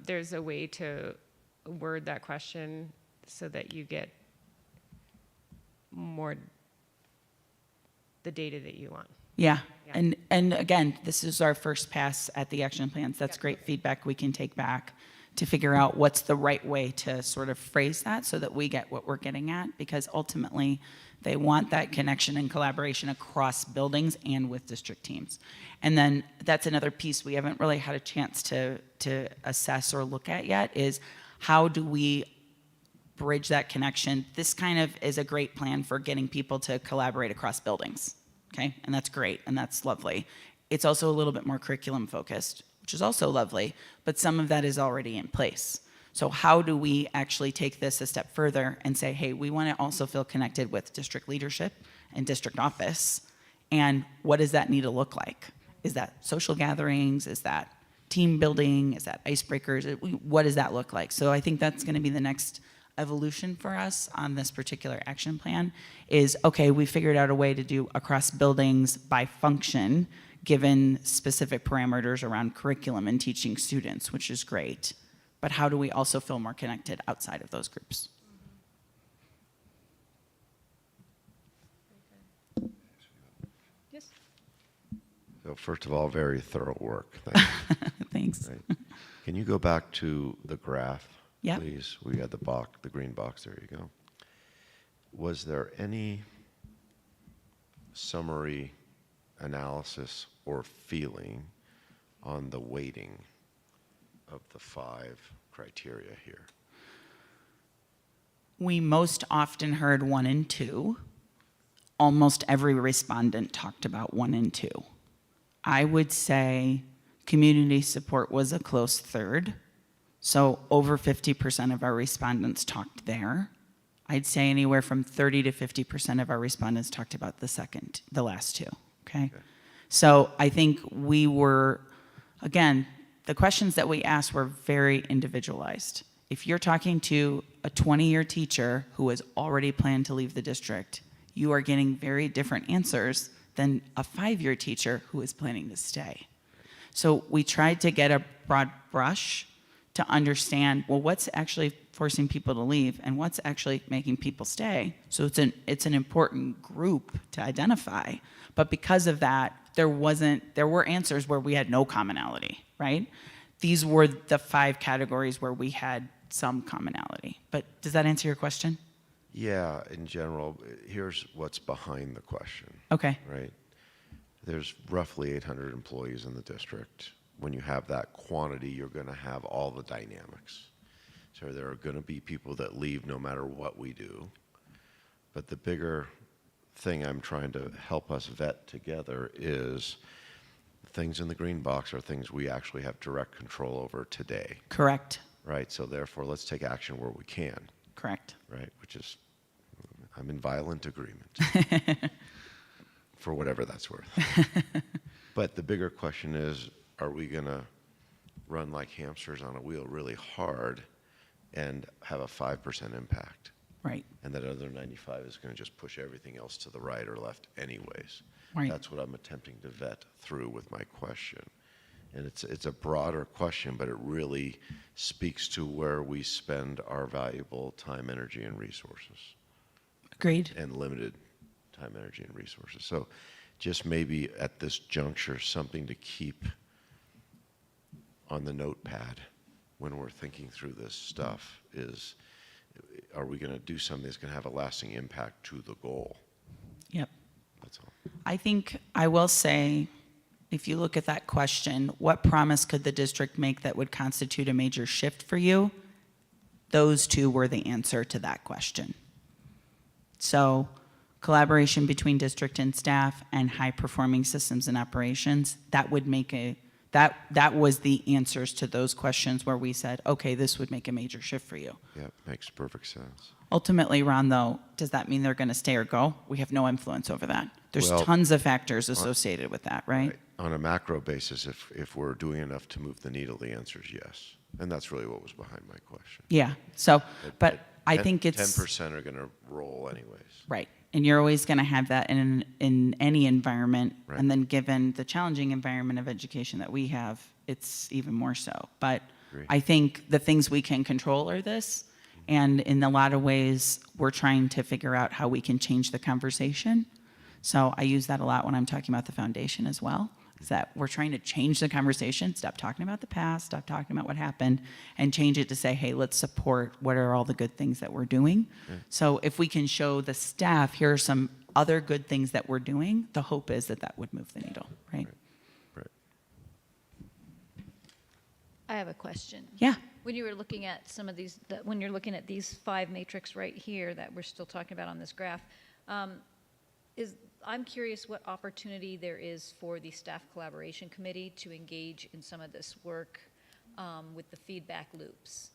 there's a way to word that question so that you get more the data that you want. Yeah. Yeah. And again, this is our first pass at the action plans. That's Yep. great feedback we can take back to figure out what's the right way to sort of phrase that so that we get what we're getting at, because ultimately they want that connection and collaboration across buildings and with district teams. And then that's another piece we haven't really had a chance to assess or look at yet, is how do we bridge that connection? This kind of is a great plan for getting people to collaborate across buildings, okay? And that's great, and that's lovely. It's also a little bit more curriculum focused, which is also lovely, but some of that is already in place. So how do we actually take this a step further and say, hey, we want to also feel connected with district leadership and district office, and what does that need to look like? Is that social gatherings? Is that team building? Is that icebreakers? What does that look like? So I think that's going to be the next evolution for us on this particular action plan is, okay, we figured out a way to do across buildings by function, given specific parameters around curriculum and teaching students, which is great. But how do we also feel more connected outside of those groups? Yes. So first of all, very thorough work. Thank you. Thanks. Right. Can you go back to the graph, Yep. please? We had the green box. There you go. Was there any summary analysis or feeling on the weighting of the 5 criteria here? We most often heard 1 and 2. Almost every respondent talked about 1 and 2. I would say community support was a close third. So over 50% of our respondents talked there. I'd say anywhere from 30 to 50% of our respondents talked about the last 2, okay? So I think we were, again, the questions that we asked were very individualized. If you're talking to a 20-year teacher who has already planned to leave the district, you are getting very different answers than a 5-year teacher who is planning to stay. So we tried to get a broad brush to understand, well, what's actually forcing people to leave and what's actually making people stay. So it's an important group to identify. But because of that, there were answers where we had no commonality, right? These were the 5 categories where we had some commonality. But does that answer your question? Yeah, in general, here's what's behind the question. Okay. Right? There's roughly 800 employees in the district. When you have that quantity, you're going to have all the dynamics. So there are going to be people that leave no matter what we do. But the bigger thing I'm trying to help us vet together is things in the green box are things we actually have direct control over today. Correct. Right? So therefore, let's take action where we can. Correct. Right? Which is, I'm in violent agreement. For whatever that's worth. But the bigger question is, are we going to run like hamsters on a wheel really hard and have a 5% impact? Right. And that other 95 is going to just push everything else to the right or left anyways. Right. That's what I'm attempting to vet through with my question. And it's a broader question, but it really speaks to where we spend our valuable time, energy, and resources. Agreed. And limited time, energy, and resources. So just maybe at this juncture, something to keep on the notepad when we're thinking through this stuff is, are we going to do something that's going to have a lasting impact to the goal? Yep. That's all. I think I will say, if you look at that question, what promise could the district make that would constitute a major shift for you? Those 2 were the answer to that question. So collaboration between district and staff and high-performing systems and operations, that would make that was the answers to those questions where we said, okay, this would make a major shift for you. Yeah, makes perfect sense. Ultimately, Ron, though, does that mean they're going to stay or go? We have no influence over that. There's Well, tons of factors associated with that, right? On a macro basis, if we're doing enough to move the needle, the answer is yes. And that's really what was behind my question. Yeah. So, but I think it's 10% are going to roll anyways. right. And you're always going to have that in any environment. Right. And then given the challenging environment of education that we have, it's even more so. But Agree. I think the things we can control are this. And in a lot of ways, we're trying to figure out how we can change the conversation. So I use that a lot when I'm talking about the foundation as well. is that we're trying to change the conversation, stop talking about the past, stop talking about what happened, and change it to say, hey, let's support what are all the good things that we're doing. So if we can show the staff, here are some other good things that we're doing, the hope is that that would move the needle, right? I have a question. Yeah. When you were looking at some of these, when you're looking at these 5 matrix right here that we're still talking about on this graph, I'm curious what opportunity there is for the staff collaboration committee to engage in some of this work with the feedback loops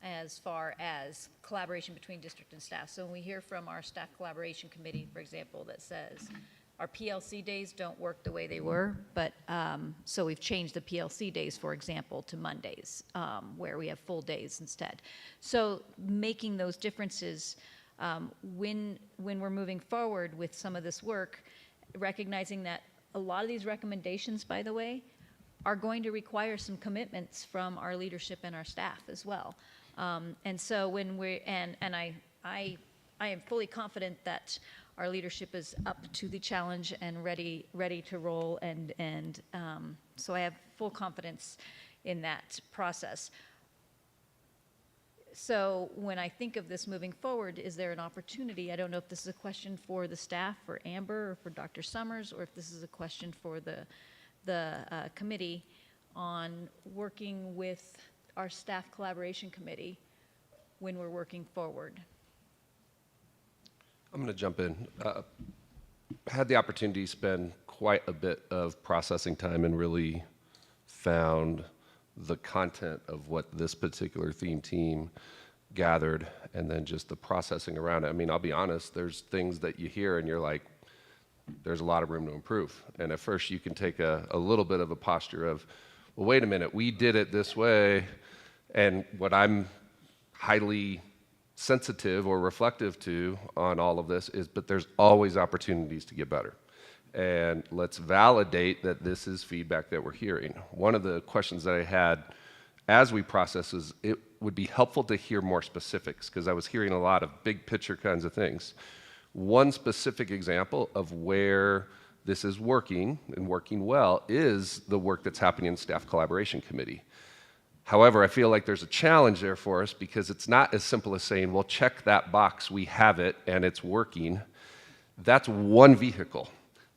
as far as collaboration between district and staff. So when we hear from our staff collaboration committee, for example, that says our PLC days don't work the way they were, but so we've changed the PLC days, for example, to Mondays, where we have full days instead. So making those differences when we're moving forward with some of this work, recognizing that a lot of these recommendations, by the way, are going to require some commitments from our leadership and our staff as well. And so when we I am fully confident that our leadership is up to the challenge and ready to roll, and so I have full confidence in that process. So when I think of this moving forward, is there an opportunity? I don't know if this is a question for the staff, for Amber, or for Dr. Summers, or if this is a question for the committee on working with our staff collaboration committee when we're working forward. I'm going to jump in. Had the opportunity to spend quite a bit of processing time and really found the content of what this particular theme team gathered, and then just the processing around it. I mean, I'll be honest, there's things that you hear and you're like, there's a lot of room to improve. And at first you can take a little bit of a posture of, well, wait a minute, we did it this way. And what I'm highly sensitive or reflective to on all of this is, but there's always opportunities to get better. And let's validate that this is feedback that we're hearing. One of the questions that I had as we process is, it would be helpful to hear more specifics, because I was hearing a lot of big picture kinds of things. One specific example of where this is working and working well is the work that's happening in staff collaboration committee. However, I feel like there's a challenge there for us, because it's not as simple as saying, well, check that box, we have it, and it's working. That's one vehicle.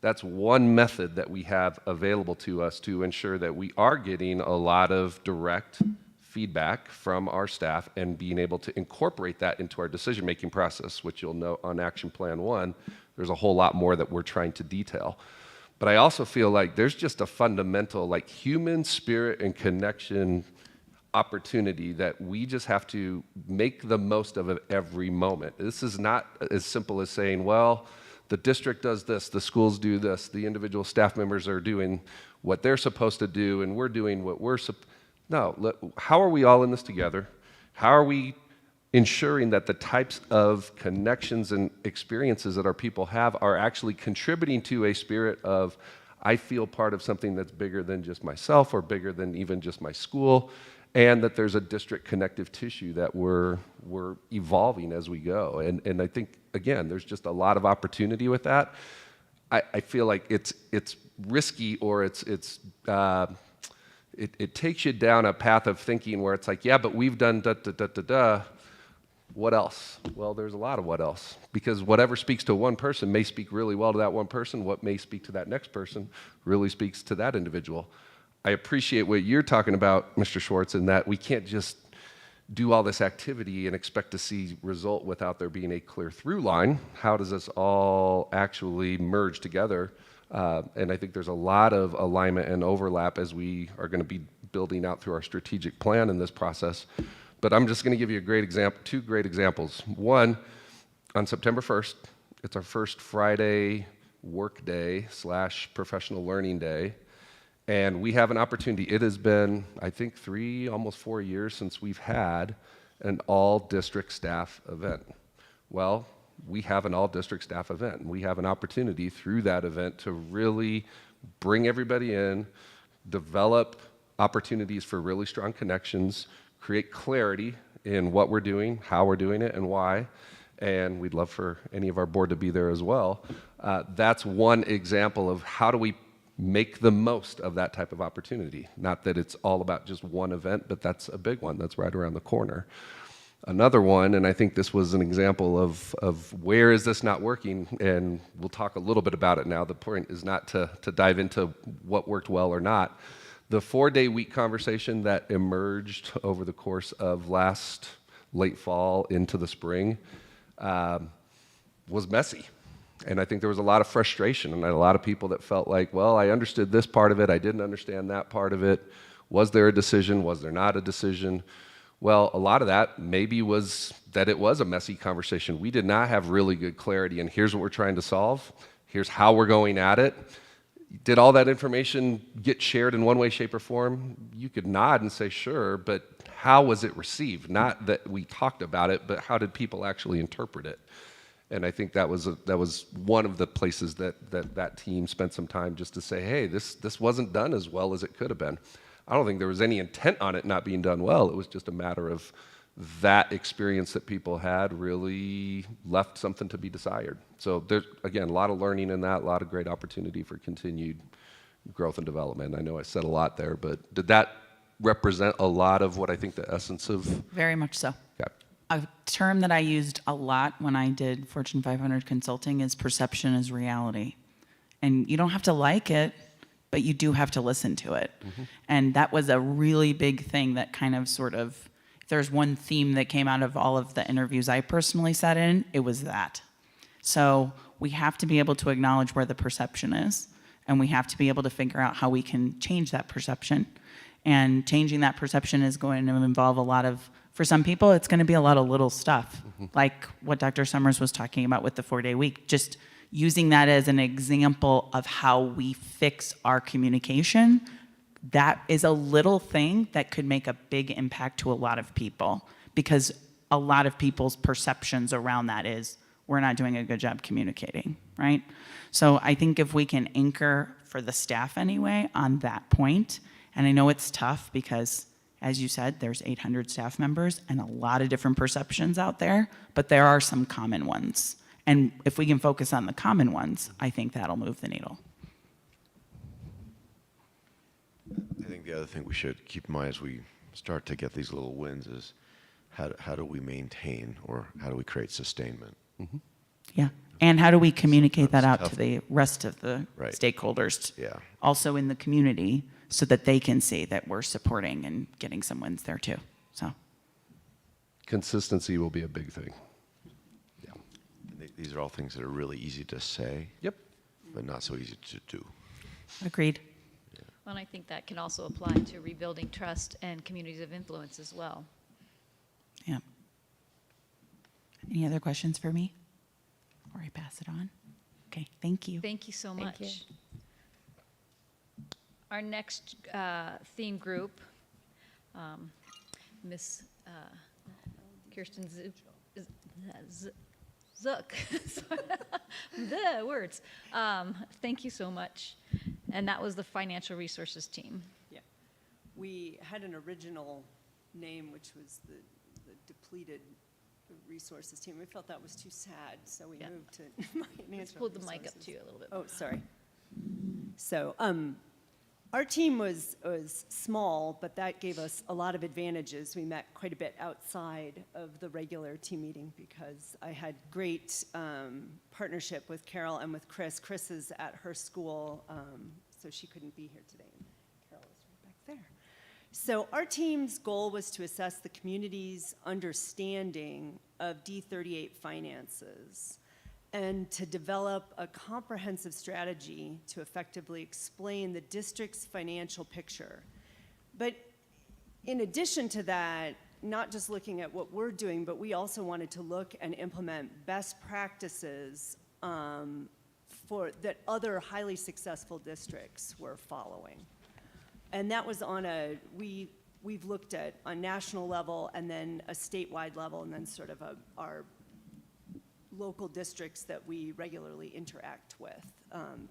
That's one method that we have available to us to ensure that we are getting a lot of direct feedback from our staff and being able to incorporate that into our decision-making process, which you'll note on Action Plan 1, there's a whole lot more that we're trying to detail. But I also feel like there's just a fundamental, like, human spirit and connection opportunity that we just have to make the most of it every moment. This is not as simple as saying, well, the district does this, the schools do this, the individual staff members are doing what they're supposed to do, and we're doing what we're supposed to. No, how are we all in this together? How are we ensuring that the types of connections and experiences that our people have are actually contributing to a spirit of, I feel part of something that's bigger than just myself or bigger than even just my school, and that there's a district connective tissue that we're evolving as we go. And I think, again, there's just a lot of opportunity with that. I feel like it's risky, or it takes you down a path of thinking where it's like, yeah, but we've done da-da-da-da-da. What else? Well, there's a lot of what else. Because whatever speaks to one person may speak really well to that one person. What may speak to that next person really speaks to that individual. I appreciate what you're talking about, Mr. Schwartz, in that we can't just do all this activity and expect to see result without there being a clear through line. How does this all actually merge together? And I think there's a lot of alignment and overlap as we are going to be building out through our strategic plan in this process. But I'm just going to give you a great example, 2 great examples. One, on September 1st, it's our first Friday work day / professional learning day. And we have an opportunity. It has been, I think, 3, almost 4 years since we've had an all-district staff event. Well, we have an all-district staff event. We have an opportunity through that event to really bring everybody in, develop opportunities for really strong connections, create clarity in what we're doing, how we're doing it, and why. And we'd love for any of our board to be there as well. That's one example of how do we make the most of that type of opportunity. Not that it's all about just one event, but that's a big one that's right around the corner. Another one, and I think this was an example of where is this not working, and we'll talk a little bit about it now. The point is not to dive into what worked well or not. The 4-day week conversation that emerged over the course of last late fall into the spring was messy. And I think there was a lot of frustration and a lot of people that felt like, well, I understood this part of it, I didn't understand that part of it. Was there a decision? Was there not a decision? Well, a lot of that maybe was that it was a messy conversation. We did not have really good clarity, and here's what we're trying to solve. Here's how we're going at it. Did all that information get shared in one way, shape, or form? You could nod and say, sure, but how was it received? Not that we talked about it, but how did people actually interpret it? And I think that was one of the places that team spent some time just to say, hey, this wasn't done as well as it could have been. I don't think there was any intent on it not being done well. It was just a matter of that experience that people had really left something to be desired. So there's, again, a lot of learning in that, a lot of great opportunity for continued growth and development. I know I said a lot there, but did that represent a lot of what I think the essence of? Very much so. Okay. A term that I used a lot when I did Fortune 500 consulting is perception is reality. And you don't have to like it, but you do have to listen to it. Mm-hmm. And that was a really big thing that kind of sort of, if there's one theme that came out of all of the interviews I personally sat in, it was that. So we have to be able to acknowledge where the perception is, and we have to be able to figure out how we can change that perception. And changing that perception is going to involve a lot of, for some people, it's going to be a lot of little stuff, like what Dr. Summers was talking about with the 4-day week, just using that as an example of how we fix our communication. That is a little thing that could make a big impact to a lot of people, because a lot of people's perceptions around that is we're not doing a good job communicating, right? So I think if we can anchor, for the staff anyway, on that point, and I know it's tough because, as you said, there's 800 staff members and a lot of different perceptions out there, but there are some common ones. And if we can focus on the common ones, I think that'll move the needle. I think the other thing we should keep in mind as we start to get these little wins is how do we maintain, or how do we create sustainment? Mm-hmm. Yeah. And how do we communicate that out tough. to the rest of the stakeholders, also in the community, so that they can see that we're supporting and getting some wins there too. So consistency will be a big thing. These are all things that are really easy to say, but not so easy to do. Agreed. Well, and I think that can also apply to rebuilding trust and communities of influence as well. Yeah. Any other questions for me before I pass it on? Okay, thank you. Thank you so much. you. Our next theme group, Miss Kirsten Zook. The words. Thank you so much. And that was the financial resources team. Yeah. We had an original name, which was the depleted resources team. We felt that was too sad, so we moved to Let's pull the mic up to you a little bit. Oh, sorry. So our team was small, but that gave us a lot of advantages. We met quite a bit outside of the regular team meeting because I had great partnership with Carol and with Chris. Chris is at her school, so she couldn't be here today. Carol is right back there. So our team's goal was to assess the community's understanding of D38 finances and to develop a comprehensive strategy to effectively explain the district's financial picture. But in addition to that, not just looking at what we're doing, but we also wanted to look and implement best practices for that other highly successful districts were following. And that was on we've looked at a national level and then a statewide level and then sort of our local districts that we regularly interact with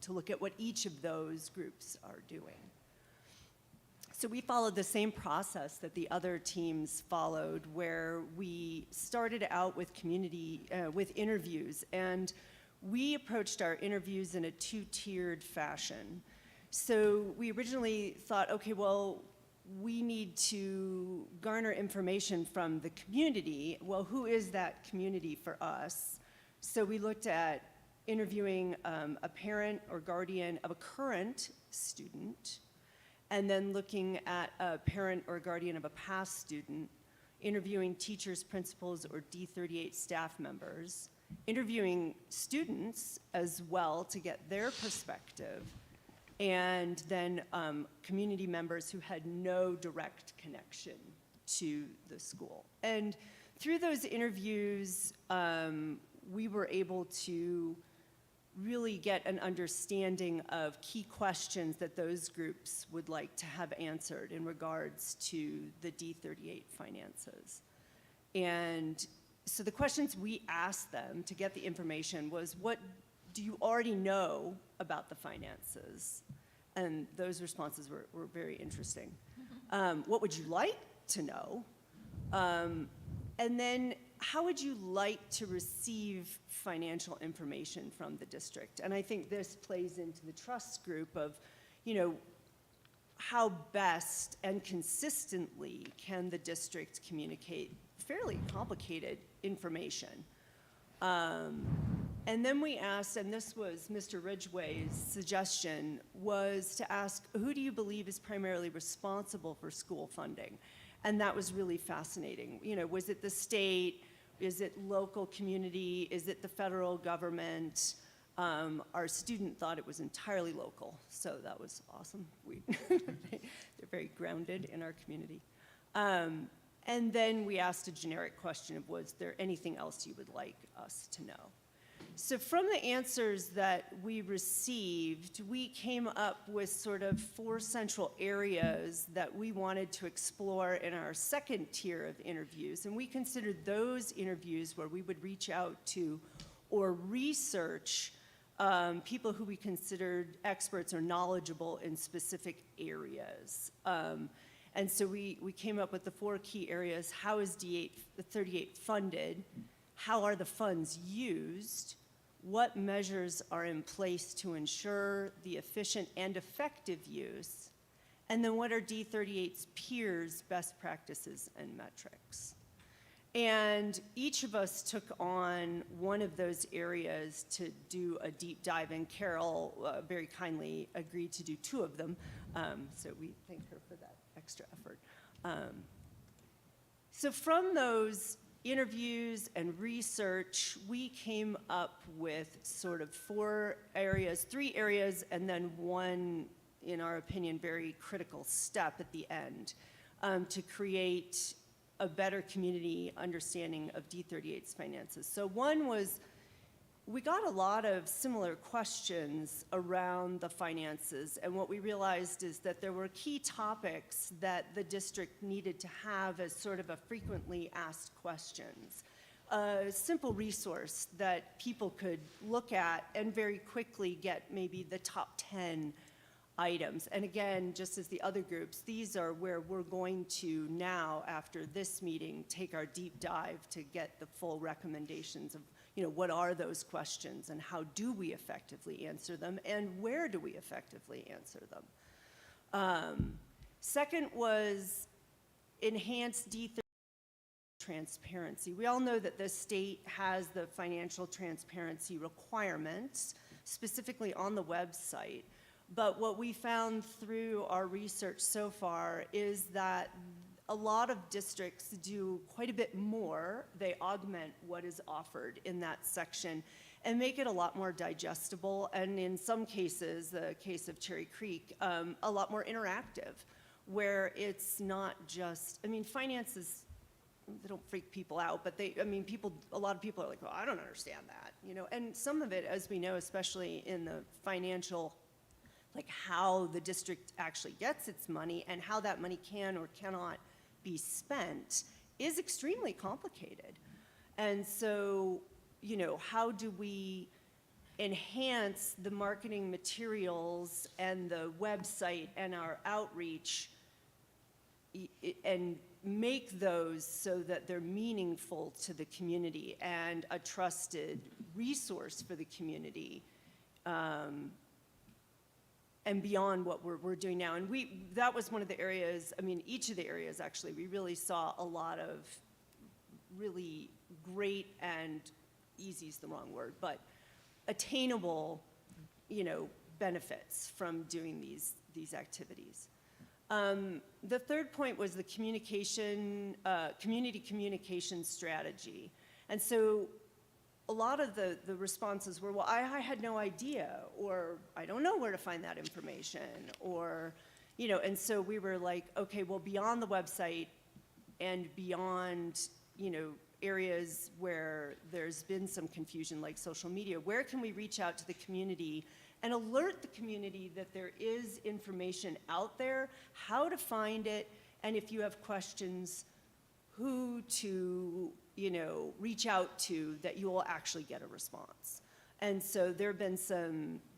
to look at what each of those groups are doing. So we followed the same process that the other teams followed, where we started out with with interviews, and we approached our interviews in a 2-tiered fashion. So we originally thought, okay, well, we need to garner information from the community. Well, who is that community for us? So we looked at interviewing a parent or guardian of a current student, and then looking at a parent or guardian of a past student, interviewing teachers, principals, or D38 staff members, interviewing students as well to get their perspective, and then community members who had no direct connection to the school. And through those interviews, we were able to really get an understanding of key questions that those groups would like to have answered in regards to the D38 finances. And so the questions we asked them to get the information was, what do you already know about the finances? And those responses were very interesting. What would you like to know? And then how would you like to receive financial information from the district? And I think this plays into the trust group of, you know, how best and consistently can the district communicate fairly complicated information? And then we asked, and this was Mr. Ridgway's suggestion, was to ask, who do you believe is primarily responsible for school funding? And that was really fascinating. You know, was it the state? Is it local community? Is it the federal government? Our student thought it was entirely local, so that was awesome. They're very grounded in our community. And then we asked a generic question of, was there anything else you would like us to know? So from the answers that we received, we came up with sort of 4 central areas that we wanted to explore in our second tier of interviews. And we considered those interviews where we would reach out to or research people who we considered experts or knowledgeable in specific areas. And so we came up with the 4 key areas. How is D38 funded? How are the funds used? What measures are in place to ensure the efficient and effective use? And then what are D38's peers' best practices and metrics? And each of us took on one of those areas to do a deep dive, and Carol very kindly agreed to do 2 of them. So we thank her for that extra effort. So from those interviews and research, we came up with sort of 4 areas, 3 areas, and then one, in our opinion, very critical step at the end to create a better community understanding of D38's finances. So one was, we got a lot of similar questions around the finances, and what we realized is that there were key topics that the district needed to have as sort of a frequently asked questions. A simple resource that people could look at and very quickly get maybe the top 10 items. And again, just as the other groups, these are where we're going to now, after this meeting, take our deep dive to get the full recommendations of, you know, what are those questions and how do we effectively answer them and where do we effectively answer them. Second was enhanced D38 transparency. We all know that the state has the financial transparency requirements, specifically on the website. But what we found through our research so far is that a lot of districts do quite a bit more. They augment what is offered in that section and make it a lot more digestible, and in some cases, the case of Cherry Creek, a lot more interactive, where it's not just, I mean, finances, they don't freak people out, but a lot of people are like, well, I don't understand that, you know, and some of it, as we know, especially in the financial, like how the district actually gets its money and how that money can or cannot be spent is extremely complicated. And so, you know, how do we enhance the marketing materials and the website and our outreach and make those so that they're meaningful to the community and a trusted resource for the community and beyond what we're doing now. And that was one of the areas, I mean, each of the areas actually, we really saw a lot of really great, and easy is the wrong word, but attainable, benefits from doing these activities. The third point was the communication, community communication strategy. And so a lot of the responses were, well, I had no idea, or I don't know where to find that information, or, and so we were like, okay, well, beyond the website and beyond, areas where there's been some confusion like social media, where can we reach out to the community and alert the community that there is information out there, how to find it, and if you have questions, who to, reach out to that you will actually get a response. And so there have been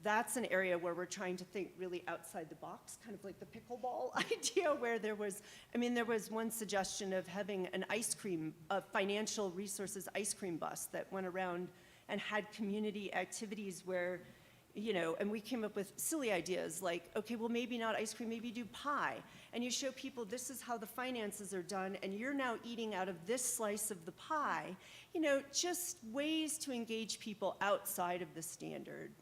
that's an area where we're trying to think really outside the box, kind of like the pickleball idea, where there was one suggestion of having a financial resources ice cream bus that went around and had community activities where, and we came up with silly ideas like, okay, well, maybe not ice cream, maybe do pie. And you show people this is how the finances are done, and you're now eating out of this slice of the pie. Just ways to engage people outside of the standard,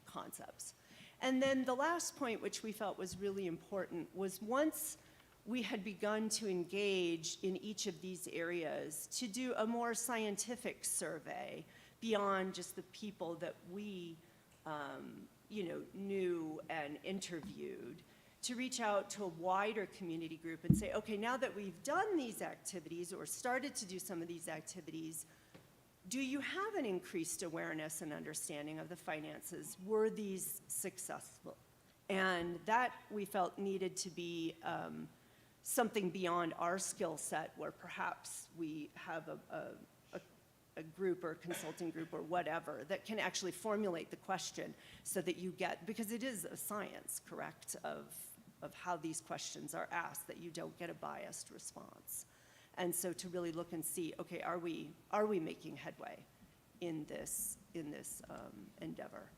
concepts. And then the last point, which we felt was really important, was once we had begun to engage in each of these areas, to do a more scientific survey beyond just the people that we knew and interviewed, to reach out to a wider community group and say, okay, now that we've done these activities or started to do some of these activities, do you have an increased awareness and understanding of the finances? Were these successful? And that we felt needed to be something beyond our skill set, where perhaps we have a group or a consulting group or whatever that can actually formulate the question so that you get, because it is a science, correct, of how these questions are asked, that you don't get a biased response. And so to really look and see, okay, are we making headway in this endeavor?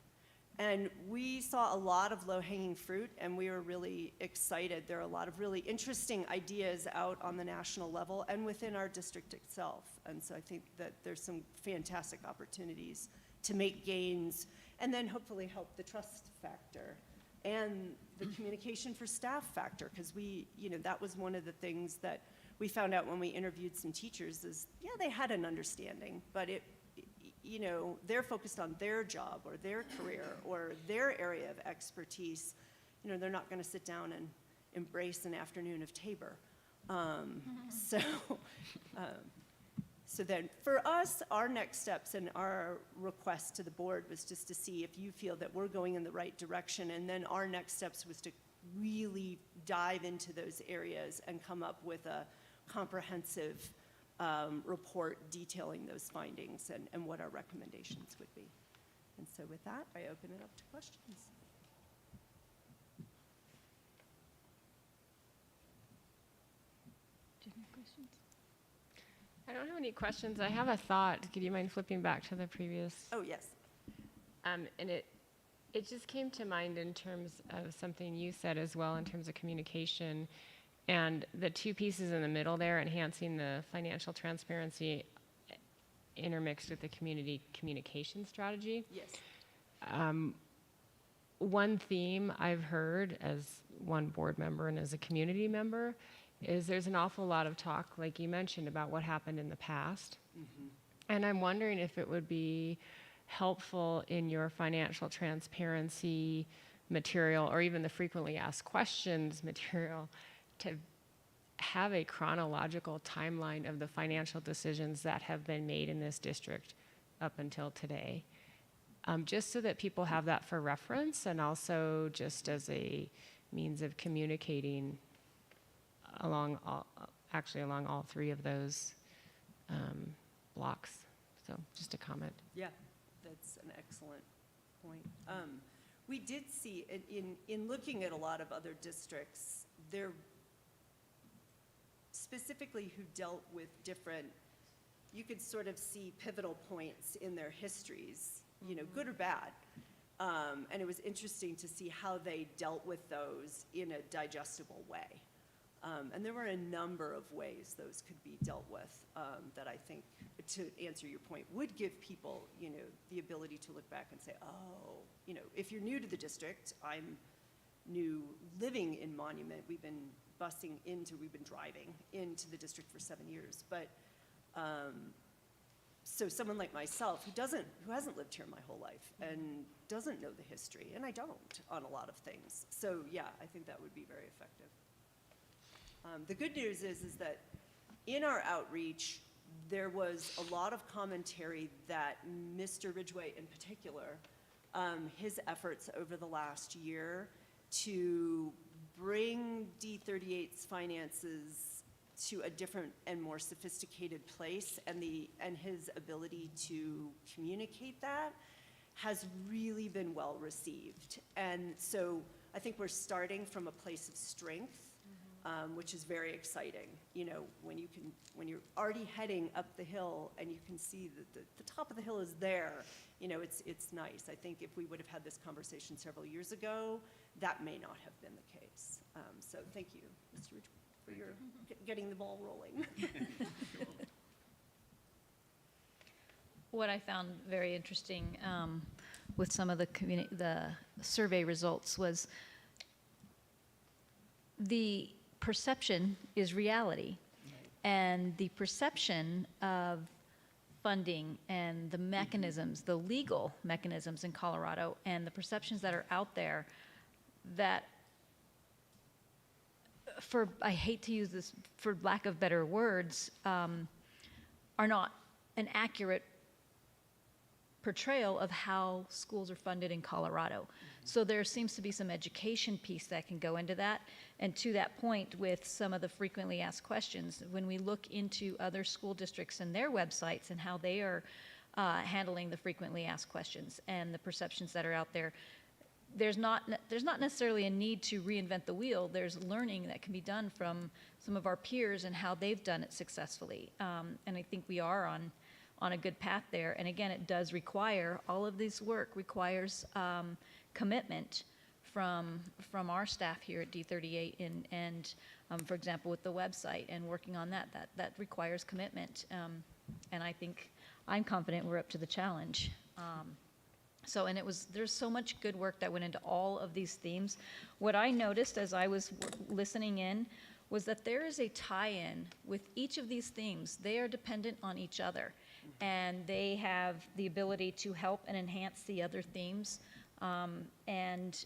And we saw a lot of low-hanging fruit, and we were really excited. There are a lot of really interesting ideas out on the national level and within our district itself. And so I think that there's some fantastic opportunities to make gains and then hopefully help the trust factor and the communication for staff factor, because that was one of the things that we found out when we interviewed some teachers is, yeah, they had an understanding, but they're focused on their job or their career or their area of expertise. They're not going to sit down and embrace an afternoon of Tabor. So then for us, our next steps and our request to the board was just to see if you feel that we're going in the right direction. And then our next steps was to really dive into those areas and come up with a comprehensive report detailing those findings and what our recommendations would be. And so with that, I open it up to questions. Do you have any questions? I don't have any questions. I have a thought. Do you mind flipping back to the previous? Oh, yes. And it just came to mind in terms of something you said as well, in terms of communication and the two pieces in the middle there, enhancing the financial transparency intermixed with the community communication strategy. Yes. One theme I've heard as one board member and as a community member is there's an awful lot of talk, like you mentioned, about what happened in the past. Mm-hmm. And I'm wondering if it would be helpful in your financial transparency material, or even the frequently asked questions material, to have a chronological timeline of the financial decisions that have been made in this district up until today. Just so that people have that for reference, and also just as a means of communicating along all three of those blocks. So just a comment. Yeah, that's an excellent point. We did see, in looking at a lot of other districts, there specifically who dealt with different, you could sort of see pivotal points in their histories, good or bad, And it was interesting to see how they dealt with those in a digestible way. And there were a number of ways those could be dealt with that I think, to answer your point, would give people, the ability to look back and say, oh, if you're new to the district, I'm new living in Monument. We've been driving into the district for 7 years. But so someone like myself who hasn't lived here my whole life and doesn't know the history, and I don't on a lot of things. So yeah, I think that would be very effective. The good news is that in our outreach, there was a lot of commentary that Mr. Ridgway in particular, his efforts over the last year to bring D38's finances to a different and more sophisticated place, and his ability to communicate that has really been well received. And so I think we're starting from a place of strength, which is very exciting. When you're already heading up the hill and you can see that the top of the hill is there, it's nice. I think if we would have had this conversation several years ago, that may not have been the case. So thank you, Mr. Ridgway, for your getting the ball rolling. What I found very interesting with some of the survey results was the perception is reality, and the perception of funding and the mechanisms, the legal mechanisms in Colorado, and the perceptions that are out there that, I hate to use this, for lack of better words, are not an accurate portrayal of how schools are funded in Colorado. So there seems to be some education piece that can go into that. And to that point, with some of the frequently asked questions, when we look into other school districts and their websites and how they are handling the frequently asked questions and the perceptions that are out there, there's not necessarily a need to reinvent the wheel. There's learning that can be done from some of our peers and how they've done it successfully. And I think we are on a good path there. And again, it does require, all of this work requires commitment from our staff here at D38 and for example, with the website and working on that requires commitment. And I'm confident we're up to the challenge. There's so much good work that went into all of these themes. What I noticed as I was listening in was that there is a tie-in with each of these themes. They are dependent on each other, and they have the ability to help and enhance the other themes and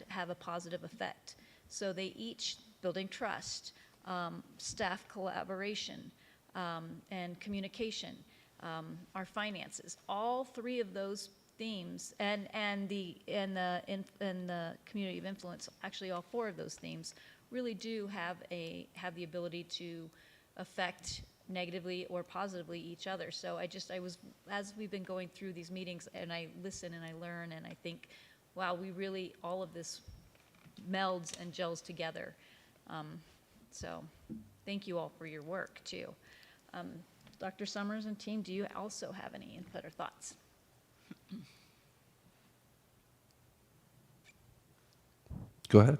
have a positive effect. So they each, building trust, staff collaboration, and communication, our finances, all three of those themes, and the community of influence, actually all four of those themes really do have the ability to affect negatively or positively each other. So as we've been going through these meetings, and I listen and I learn, and I think, wow, all of this melds and gels together. So thank you all for your work too. Dr. Summers and team, do you also have any input or thoughts? Go ahead.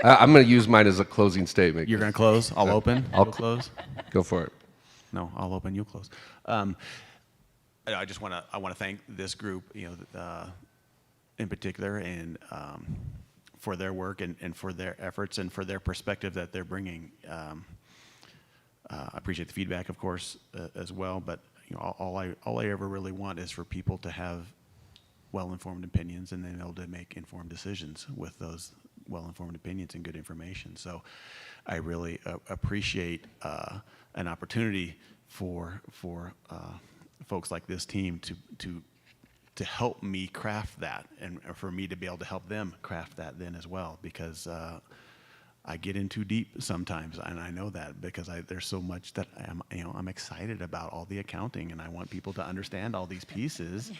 I'm going to use mine as a closing statement. You're going to close? I'll open? You'll close? Go for it. No, I'll open, you'll close. I want to thank this group, in particular, and for their work and for their efforts and for their perspective that they're bringing. I appreciate the feedback, of course, as well. But all I ever really want is for people to have well-informed opinions and then able to make informed decisions with those well-informed opinions and good information. So I really appreciate an opportunity for folks like this team to help me craft that, and for me to be able to help them craft that then as well, because I get in too deep sometimes, and I know that because there's so much that I'm excited about all the accounting, and I want people to understand all these pieces,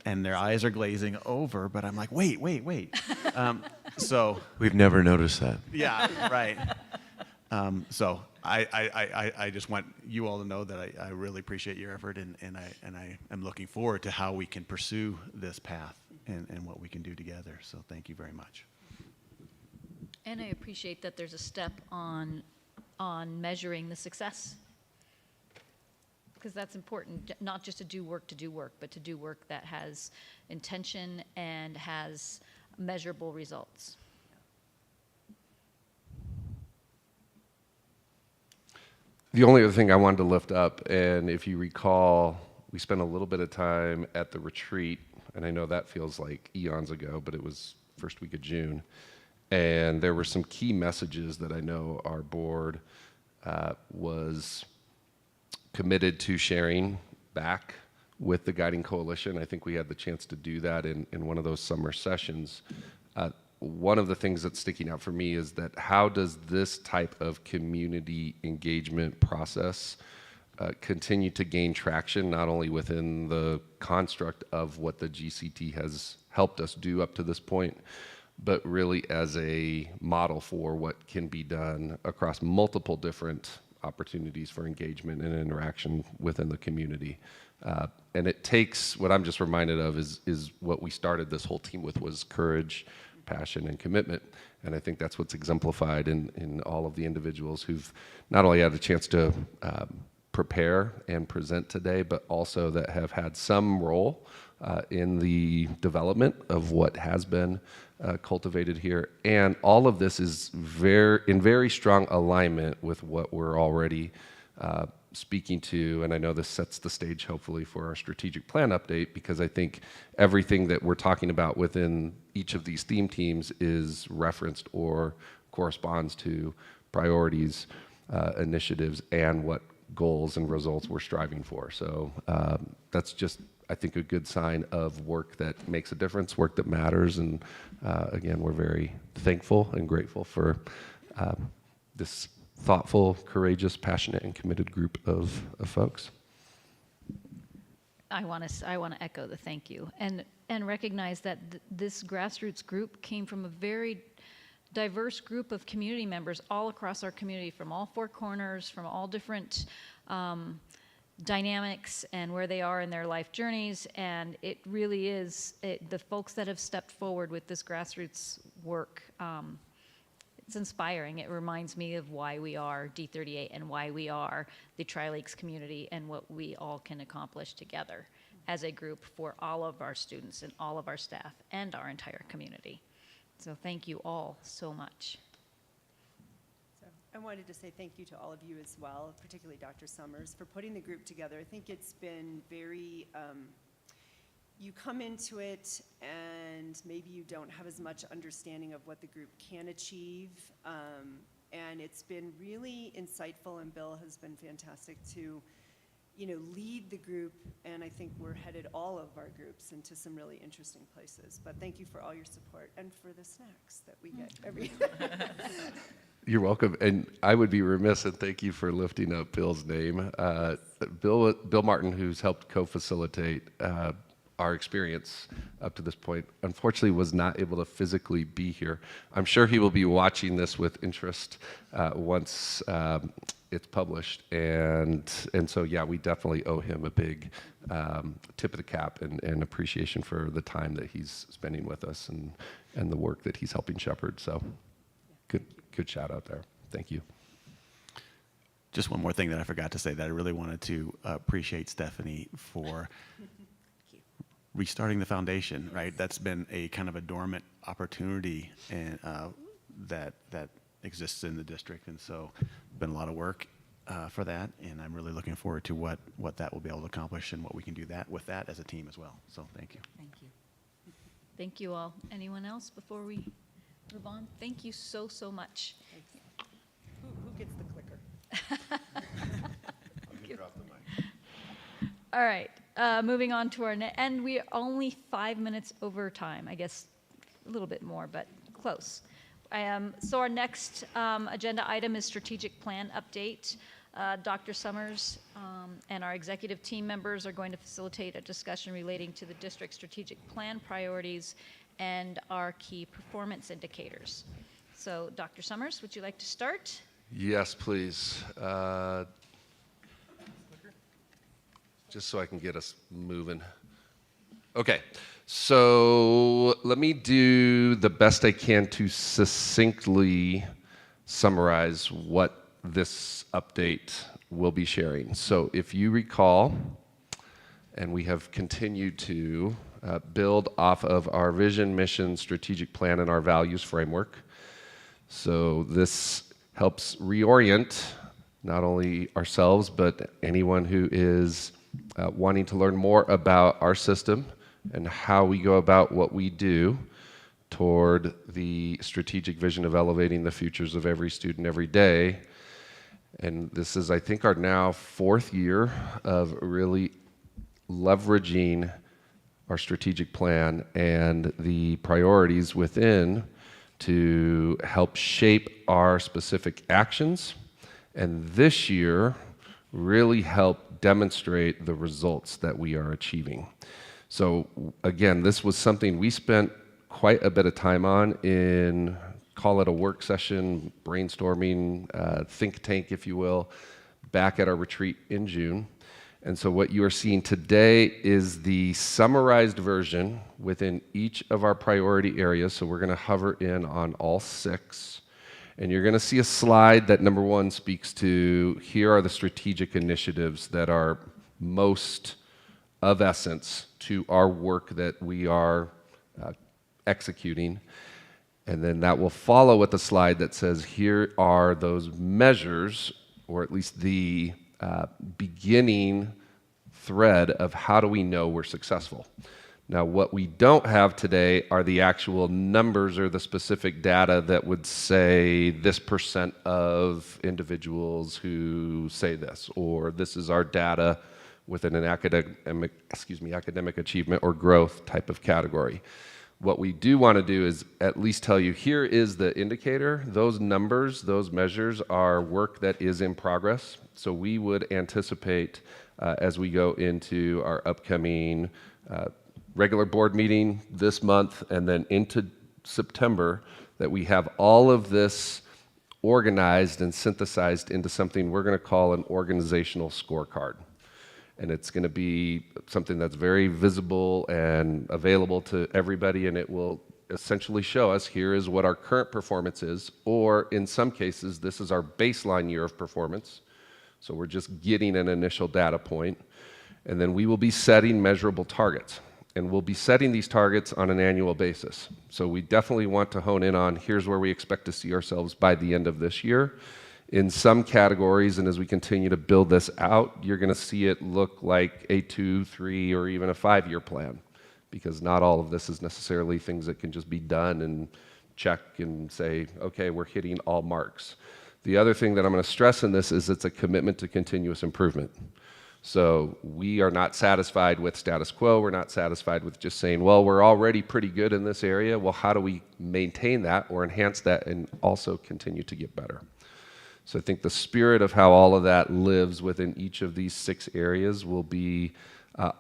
and their eyes are glazing over. But I'm like, wait. So we've never noticed that. Yeah, right. So I just want you all to know that I really appreciate your effort, and I am looking forward to how we can pursue this path and what we can do together. So thank you very much. And I appreciate that there's a step on measuring the success, because that's important, not just to do work, but to do work that has intention and has measurable results. The only other thing I wanted to lift up, and if you recall, we spent a little bit of time at the retreat, and I know that feels like eons ago, but it was first week of June, and there were some key messages that I know our board was committed to sharing back with the Guiding Coalition. I think we had the chance to do that in one of those summer sessions. One of the things that's sticking out for me is that how does this type of community engagement process continue to gain traction, not only within the construct of what the GCT has helped us do up to this point, but really as a model for what can be done across multiple different opportunities for engagement and interaction within the community. And it takes, what I'm just reminded of is what we started this whole team with was courage, passion, and commitment. And I think that's what's exemplified in all of the individuals who've not only had the chance to prepare and present today, but also that have had some role in the development of what has been cultivated here. And all of this is in very strong alignment with what we're already speaking to, and I know this sets the stage hopefully for our strategic plan update, because I think everything that we're talking about within each of these theme teams is referenced or corresponds to priorities, initiatives, and what goals and results we're striving for. So that's just, I think, a good sign of work that makes a difference, work that matters, and again, we're very thankful and grateful for this thoughtful, courageous, passionate, and committed group of folks. I want to echo the thank you and recognize that this grassroots group came from a very diverse group of community members all across our community, from all four corners, from all different dynamics and where they are in their life journeys. And it really is the folks that have stepped forward with this grassroots work. It's inspiring. It reminds me of why we are D38 and why we are the Tri-Lakes community and what we all can accomplish together as a group for all of our students and all of our staff and our entire community. So thank you all so much. So I wanted to say thank you to all of you as well, particularly Dr. Summers, for putting the group together. I think it's been very, you come into it and maybe you don't have as much understanding of what the group can achieve, and it's been really insightful, and Bill has been fantastic to lead the group, and I think we're headed all of our groups into some really interesting places. But thank you for all your support and for the snacks that we get every You're welcome, and I would be remiss, and thank you for lifting up Bill's name. Bill Martin, who's helped co-facilitate our experience up to this point, unfortunately was not able to physically be here. I'm sure he will be watching this with interest once it's published, and so yeah, we definitely owe him a big tip of the cap and appreciation for the time that he's spending with us and the work that he's helping shepherd. So good shout out there. Thank you. Just one more thing that I forgot to say that I really wanted to appreciate Stephanie for restarting the foundation, right? That's been a kind of a dormant opportunity and that exists in the district, and so been a lot of work for that, and I'm really looking forward to what that will be able to accomplish and what we can do with that as a team as well. So thank you. Thank you. Thank you all. Anyone else before we move on? Thank you so much. Who gets the clicker? All right, moving on to our and we are only 5 minutes over time. I guess a little bit more, but close. So our next agenda item is strategic plan update. Dr. Summers and our executive team members are going to facilitate a discussion relating to the district strategic plan priorities and our key performance indicators. So Dr. Summers, would you like to start? Yes, please. Just so I can get us moving. Okay, so let me do the best I can to succinctly summarize what this update will be sharing. So if you recall, and we have continued to build off of our vision, mission, strategic plan, and our values framework. So this helps reorient not only ourselves, but anyone who is wanting to learn more about our system and how we go about what we do toward the strategic vision of elevating the futures of every student every day. And this is, I think, our now 4th year of really leveraging our strategic plan and the priorities within to help shape our specific actions, and this year really help demonstrate the results that we are achieving. So again, this was something we spent quite a bit of time on in, call it a work session, brainstorming, think tank, if you will, back at our retreat in June. And so what you are seeing today is the summarized version within each of our priority areas. So we're going to hover in on all 6. And you're going to see a slide that, number 1, speaks to, here are the strategic initiatives that are most of essence to our work that we are executing. And then that will follow with a slide that says, here are those measures, or at least the beginning thread of how do we know we're successful. Now, what we don't have today are the actual numbers or the specific data that would say this % of individuals who say this, or this is our data within an academic achievement or growth type of category. What we do want to do is at least tell you, here is the indicator. Those numbers, those measures are work that is in progress. So we would anticipate as we go into our upcoming regular board meeting this month and then into September, that we have all of this organized and synthesized into something we're going to call an organizational scorecard. And it's going to be something that's very visible and available to everybody, and it will essentially show us, here is what our current performance is, or in some cases, this is our baseline year of performance. So we're just getting an initial data point. And then we will be setting measurable targets. And we'll be setting these targets on an annual basis. So we definitely want to hone in on, here's where we expect to see ourselves by the end of this year. In some categories, and as we continue to build this out, you're going to see it look like a 2, 3, or even a 5-year plan, because not all of this is necessarily things that can just be done and check and say, okay, we're hitting all marks. The other thing that I'm going to stress in this is it's a commitment to continuous improvement. So we are not satisfied with status quo. We're not satisfied with just saying, well, we're already pretty good in this area. Well, how do we maintain that or enhance that and also continue to get better? So I think the spirit of how all of that lives within each of these 6 areas will be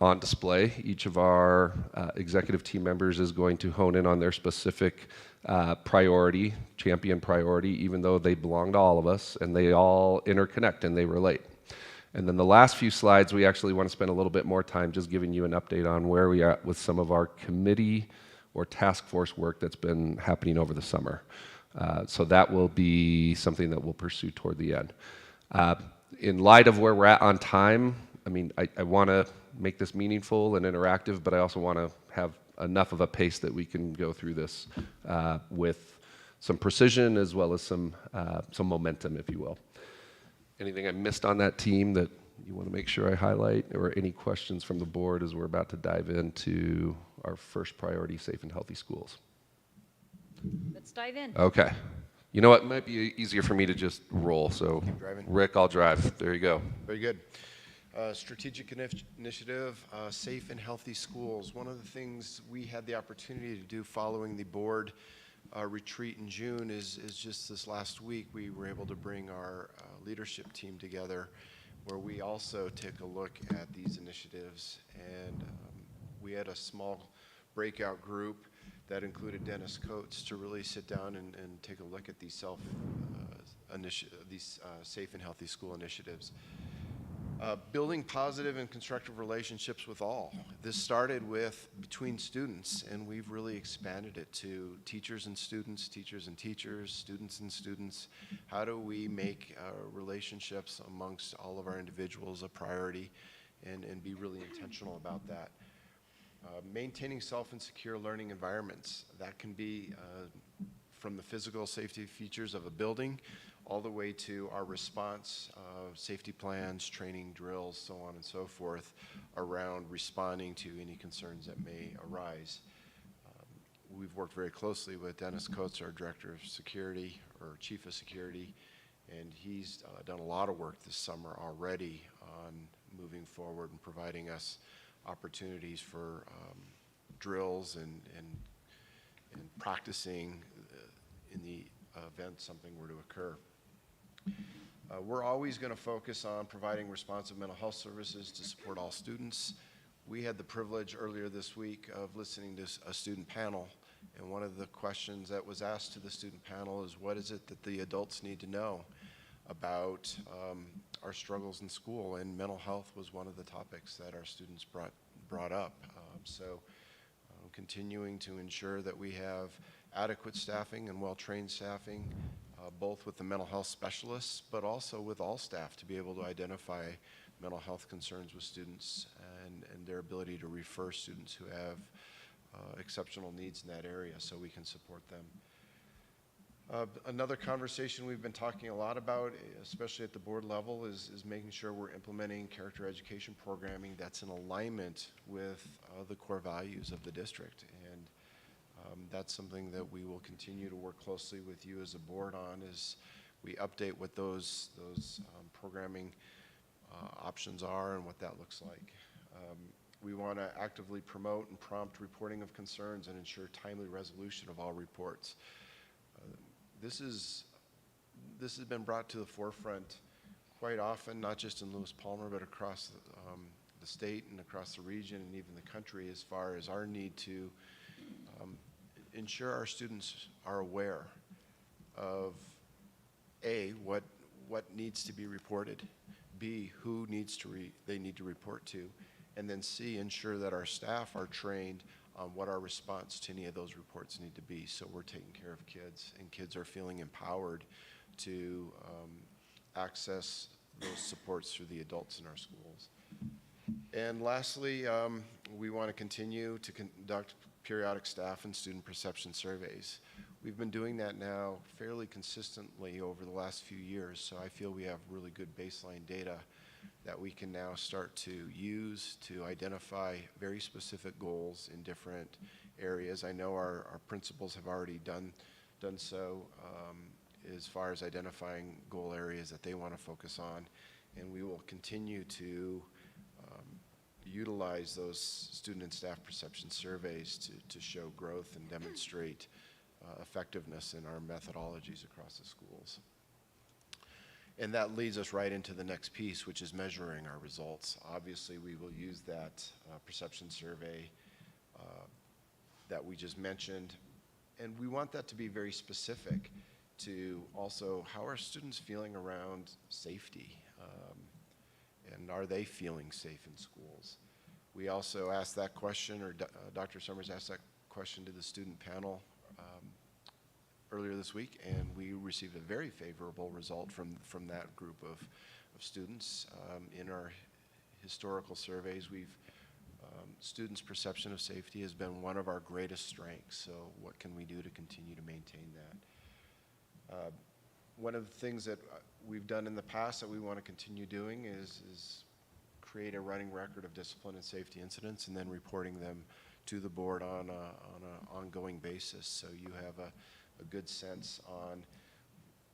on display. Each of our executive team members is going to hone in on their specific priority, champion priority, even though they belong to all of us, and they all interconnect and they relate. And then the last few slides, we actually want to spend a little bit more time just giving you an update on where we are at with some of our committee or task force work that's been happening over the summer. So that will be something that we'll pursue toward the end. In light of where we're at on time, I mean, I want to make this meaningful and interactive, but I also want to have enough of a pace that we can go through this with some precision as well as some momentum, if you will. Anything I missed on that team that you want to make sure I highlight, or any questions from the board as we're about to dive into our first priority, safe and healthy schools? Let's dive in. Okay. You know what? It might be easier for me to just roll. So, Rick, I'll drive. There you go. Very good. Strategic initiative, safe and healthy schools. One of the things we had the opportunity to do following the board retreat in June is just this last week we were able to bring our leadership team together, where we also take a look at these initiatives. And we had a small breakout group that included Dennis Coates to really sit down and take a look at these safe and healthy school initiatives. Building positive and constructive relationships with all. This started with between students, and we've really expanded it to teachers and students, teachers and teachers, students and students. How do we make relationships amongst all of our individuals a priority and be really intentional about that? Maintaining safe and secure learning environments. That can be from the physical safety features of a building all the way to our response, safety plans, training drills, so on and so forth, around responding to any concerns that may arise. We've worked very closely with Dennis Coates, our Director of Security, or Chief of Security, and he's done a lot of work this summer already on moving forward and providing us opportunities for drills and practicing in the event something were to occur. We're always going to focus on providing responsive mental health services to support all students. We had the privilege earlier this week of listening to a student panel, and one of the questions that was asked to the student panel is, what is it that the adults need to know about our struggles in school? And mental health was one of the topics that our students brought up. Continuing to ensure that we have adequate staffing and well-trained staffing, both with the mental health specialists, but also with all staff to be able to identify mental health concerns with students and their ability to refer students who have exceptional needs in that area so we can support them. Another conversation we've been talking a lot about, especially at the board level, is making sure we're implementing character education programming that's in alignment with the core values of the district. And that's something that we will continue to work closely with you as a board on as we update what those programming options are and what that looks like. We want to actively promote and prompt reporting of concerns and ensure timely resolution of all reports. This has been brought to the forefront quite often, not just in Lewis Palmer, but across the state and across the region and even the country, as far as our need to ensure our students are aware of A, what needs to be reported, B, who they need to report to, and then C, ensure that our staff are trained on what our response to any of those reports need to be, so we're taking care of kids and kids are feeling empowered to access those supports through the adults in our schools. And lastly, we want to continue to conduct periodic staff and student perception surveys. We've been doing that now fairly consistently over the last few years, so I feel we have really good baseline data that we can now start to use to identify very specific goals in different areas. I know our principals have already done so as far as identifying goal areas that they want to focus on, and we will continue to utilize those student and staff perception surveys to show growth and demonstrate effectiveness in our methodologies across the schools. And that leads us right into the next piece, which is measuring our results. Obviously, we will use that perception survey that we just mentioned, and we want that to be very specific to also how are students feeling around safety, and are they feeling safe in schools? We also asked that question, or Dr. Summers asked that question to the student panel earlier this week, and we received a very favorable result from that group of students. In our historical surveys, students' perception of safety has been one of our greatest strengths, so what can we do to continue to maintain that? One of the things that we've done in the past that we want to continue doing is create a running record of discipline and safety incidents and then reporting them to the board on an ongoing basis, so you have a good sense on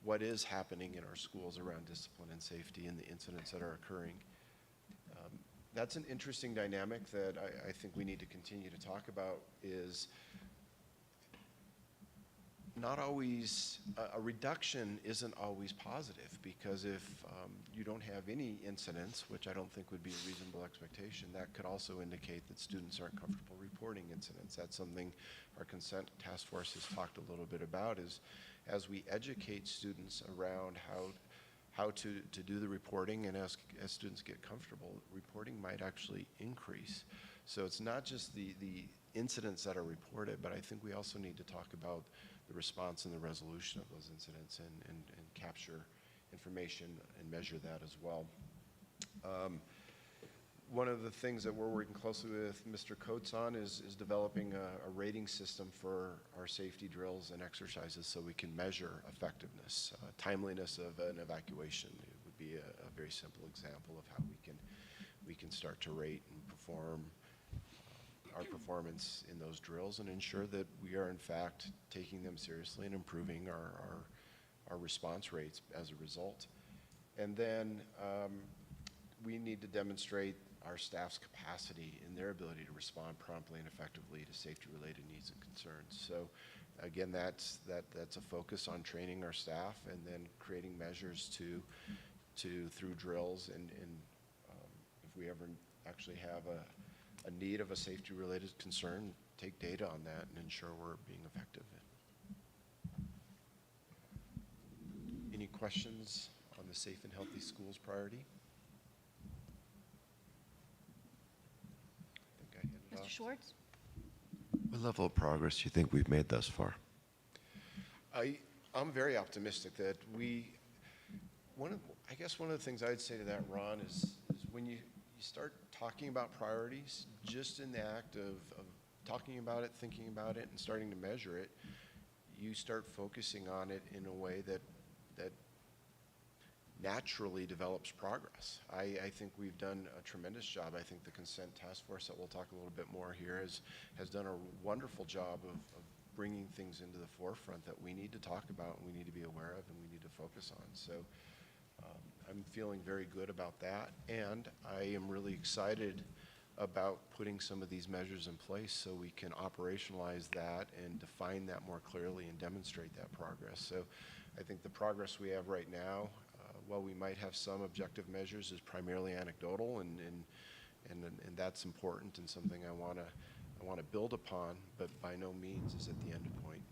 what is happening in our schools around discipline and safety and the incidents that are occurring. That's an interesting dynamic that I think we need to continue to talk about, is not always, a reduction isn't always positive, because if you don't have any incidents, which I don't think would be a reasonable expectation, that could also indicate that students aren't comfortable reporting incidents. That's something our consent task force has talked a little bit about, is as we educate students around how to do the reporting, and as students get comfortable, reporting might actually increase. So it's not just the incidents that are reported, but I think we also need to talk about the response and the resolution of those incidents, and capture information and measure that as well. One of the things that we're working closely with Mr. Coates on is developing a rating system for our safety drills and exercises, so we can measure effectiveness. Timeliness of an evacuation, it would be a very simple example of how we can start to rate and perform our performance in those drills, and ensure that we are in fact taking them seriously and improving our response rates as a result. And then we need to demonstrate our staff's capacity in their ability to respond promptly and effectively to safety-related needs and concerns. So again, that's a focus on training our staff, and then creating measures to through drills, and if we ever actually have a need of a safety-related concern, take data on that and ensure we're being effective. Any questions on the Safe and Healthy Schools priority? I think I handed Mr. off. Schwartz? What level of progress do you think we've made thus far? I'm very optimistic that I guess one of the things I'd say to that, Ron, is when you start talking about priorities, just in the act of talking about it, thinking about it, and starting to measure it, you start focusing on it in a way that naturally develops progress. I think we've done a tremendous job. I think the consent task force that we'll talk a little bit more here has done a wonderful job of bringing things into the forefront that we need to talk about, and we need to be aware of, and we need to focus on. So I'm feeling very good about that, and I am really excited about putting some of these measures in place so we can operationalize that and define that more clearly and demonstrate that progress. So I think the progress we have right now, while we might have some objective measures, is primarily anecdotal, and that's important and something I want to build upon, but by no means is it the end point.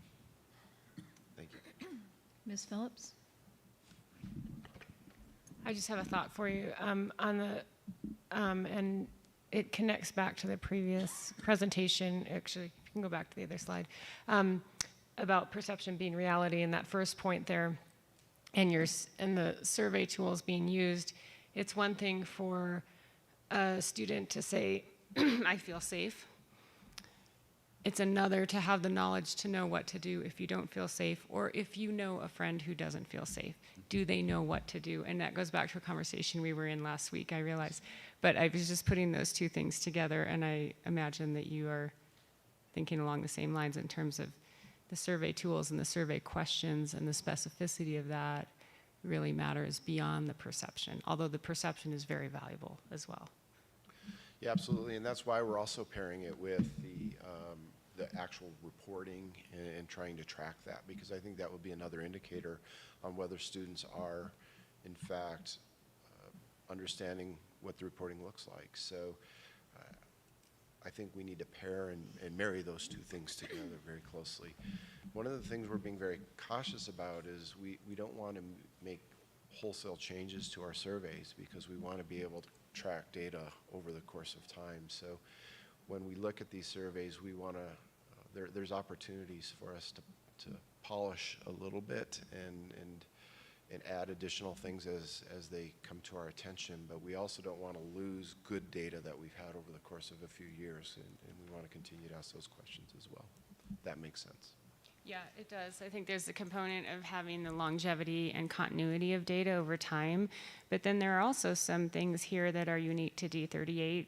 Thank you. Ms. Phillips? I just have a thought for you and it connects back to the previous presentation. Actually, you can go back to the other slide, about perception being reality, and that first point there, and the survey tools being used. It's one thing for a student to say, I feel safe. It's another to have the knowledge to know what to do if you don't feel safe, or if you know a friend who doesn't feel safe. Do they know what to do? And that goes back to a conversation we were in last week, I realize. But I was just putting those two things together, and I imagine that you are thinking along the same lines in terms of the survey tools and the survey questions, and the specificity of that really matters beyond the perception, although the perception is very valuable as well. Yeah, absolutely, and that's why we're also pairing it with the actual reporting and trying to track that, because I think that would be another indicator on whether students are, in fact, understanding what the reporting looks like. So I think we need to pair and marry those two things together very closely. One of the things we're being very cautious about is we don't want to make wholesale changes to our surveys, because we want to be able to track data over the course of time. So when we look at these surveys, we want to, there's opportunities for us to polish a little bit and add additional things as they come to our attention, but we also don't want to lose good data that we've had over the course of a few years, and we want to continue to ask those questions as well. That makes sense. Yeah, it does. I think there's the component of having the longevity and continuity of data over time, but then there are also some things here that are unique to D38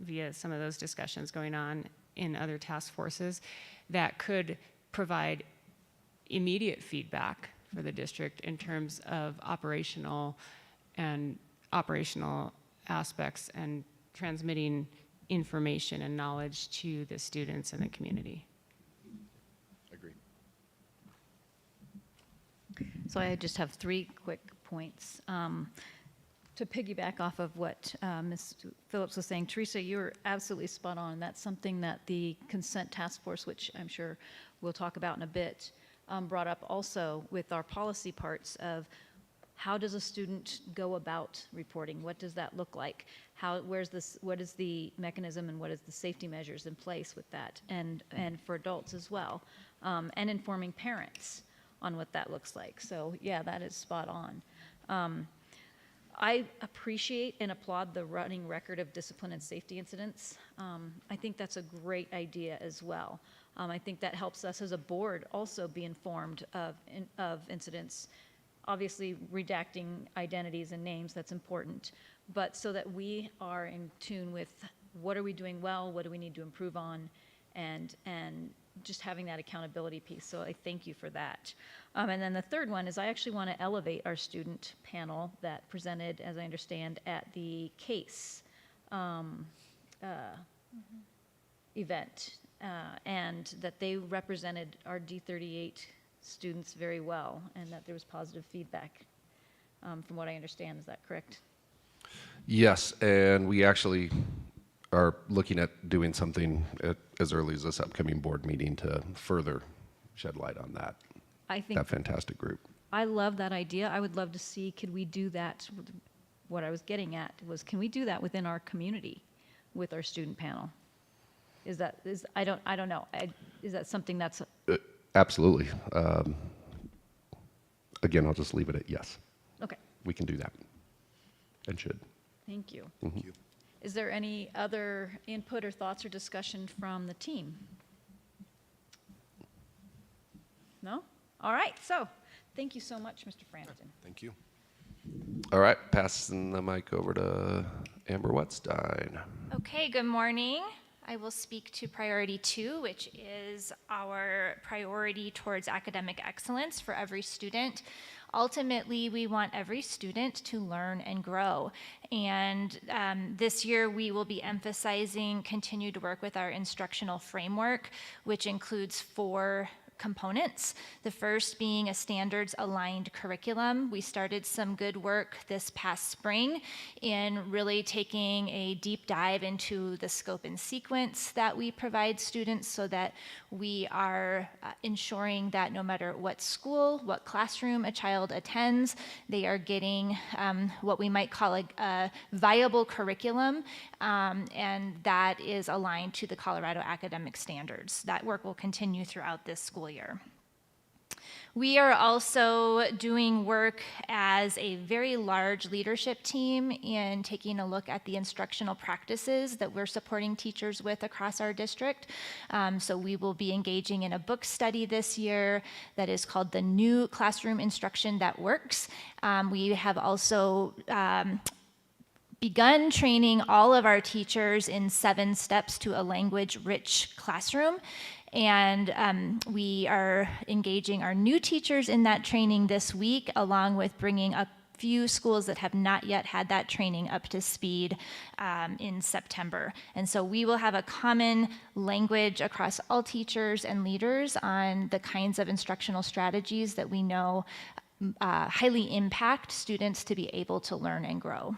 via some of those discussions going on in other task forces that could provide immediate feedback for the district in terms of operational aspects and transmitting information and knowledge to the students and the community. Agreed. So I just have 3 quick points. To piggyback off of what Ms. Phillips was saying, Teresa, you're absolutely spot on. That's something that the consent task force, which I'm sure we'll talk about in a bit, brought up also with our policy parts of how does a student go about reporting? What does that look like? What is the mechanism and what is the safety measures in place with that? And for adults as well, and informing parents on what that looks like. So yeah, that is spot on. I appreciate and applaud the running record of discipline and safety incidents. I think that's a great idea as well. I think that helps us as a board also be informed of incidents. Obviously, redacting identities and names, that's important, but so that we are in tune with what are we doing well, what do we need to improve on, and just having that accountability piece. So I thank you for that. And then the third one is I actually want to elevate our student panel that presented, as I understand, at the CASE event, and that they represented our D38 students very well, and that there was positive feedback from what I understand. Is that correct? Yes, and we actually are looking at doing something as early as this upcoming board meeting to further shed light on that. I think that fantastic group. I love that idea. I would love to see, could we do that? What I was getting at was, can we do that within our community with our student panel? I don't know. Is that something that's Absolutely. Again, I'll just leave it at yes. okay? We can do that and should. Thank you. Thank you. Is there any other input or thoughts or discussion from the team? No? All right, so thank you so much, Mr. Frampton. Thank you. All right, passing the mic over to Amber Wetstein. Okay, good morning. I will speak to priority 2, which is our priority towards academic excellence for every student. Ultimately, we want every student to learn and grow. And this year, we will be emphasizing continued work with our instructional framework, which includes 4 components. The first being a standards-aligned curriculum. We started some good work this past spring in really taking a deep dive into the scope and sequence that we provide students so that we are ensuring that no matter what school, what classroom a child attends, they are getting what we might call a viable curriculum, and that is aligned to the Colorado academic standards. That work will continue throughout this school year. We are also doing work as a very large leadership team in taking a look at the instructional practices that we're supporting teachers with across our district. So we will be engaging in a book study this year that is called The New Classroom Instruction That Works. We have also begun training all of our teachers in 7 steps to a language-rich classroom. And we are engaging our new teachers in that training this week, along with bringing a few schools that have not yet had that training up to speed in September. And so we will have a common language across all teachers and leaders on the kinds of instructional strategies that we know highly impact students to be able to learn and grow.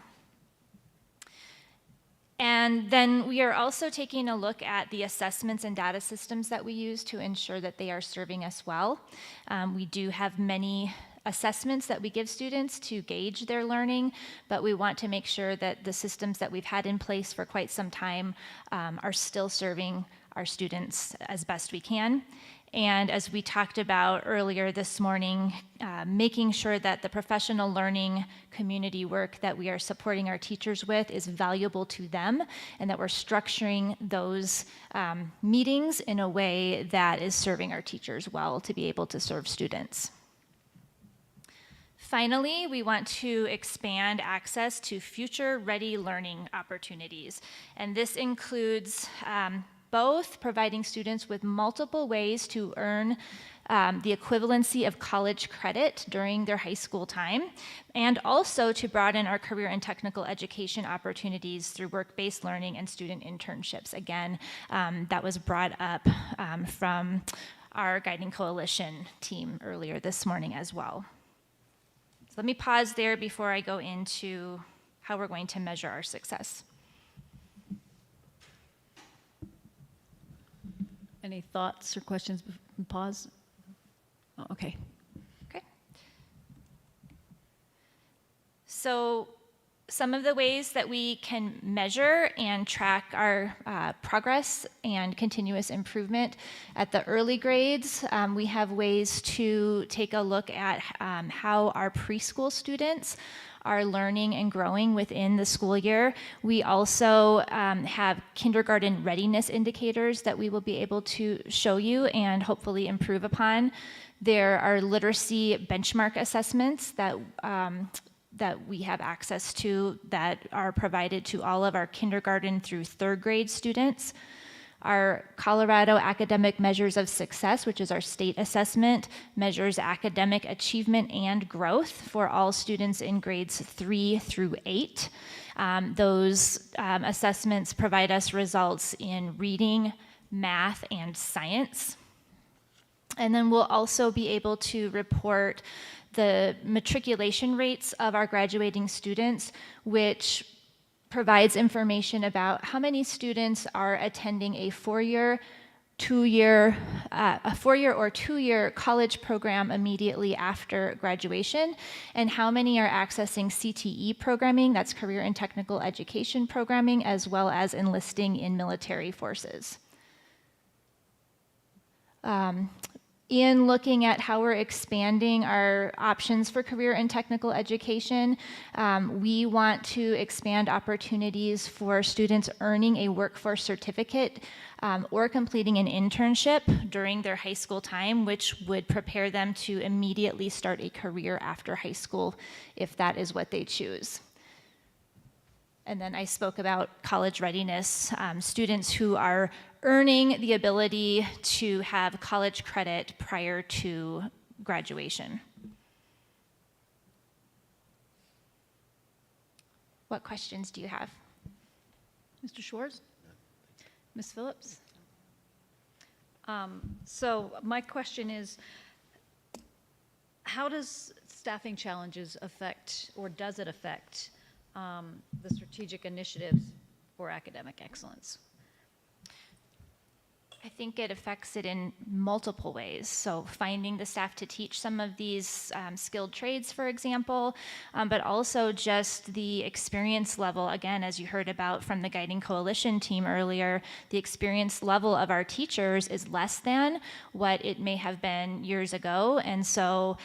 And then we are also taking a look at the assessments and data systems that we use to ensure that they are serving us well. We do have many assessments that we give students to gauge their learning, but we want to make sure that the systems that we've had in place for quite some time are still serving our students as best we can. And as we talked about earlier this morning, making sure that the professional learning community work that we are supporting our teachers with is valuable to them, and that we're structuring those meetings in a way that is serving our teachers well to be able to serve students. Finally, we want to expand access to future-ready learning opportunities, and this includes both providing students with multiple ways to earn the equivalency of college credit during their high school time, and also to broaden our career and technical education opportunities through work-based learning and student internships. Again, that was brought up from our Guiding Coalition team earlier this morning as well. So let me pause there before I go into how we're going to measure our success. Any thoughts or questions? Pause. Oh, okay. Okay. So some of the ways that we can measure and track our progress and continuous improvement at the early grades, we have ways to take a look at how our preschool students are learning and growing within the school year. We also have kindergarten readiness indicators that we will be able to show you and hopefully improve upon. There are literacy benchmark assessments that we have access to that are provided to all of our kindergarten through third grade students. Our Colorado Academic Measures of Success, which is our state assessment, measures academic achievement and growth for all students in grades 3 through 8. Those assessments provide us results in reading, math, and science. And then we'll also be able to report the matriculation rates of our graduating students, which provides information about how many students are attending a four-year or two-year college program immediately after graduation, and how many are accessing CTE programming, that's career and technical education programming, as well as enlisting in military forces. In looking at how we're expanding our options for career and technical education, we want to expand opportunities for students earning a workforce certificate or completing an internship during their high school time, which would prepare them to immediately start a career after high school if that is what they choose. And then I spoke about college readiness, students who are earning the ability to have college credit prior to graduation. What questions do you have? Mr. Schwartz? Ms. Phillips? So my question is, how does staffing challenges affect, or does it affect, the strategic initiatives for academic excellence? I think it affects it in multiple ways. So finding the staff to teach some of these skilled trades, for example, but also just the experience level. Again, as you heard about from the Guiding Coalition team earlier, the experience level of our teachers is less than what it may have been years ago. And so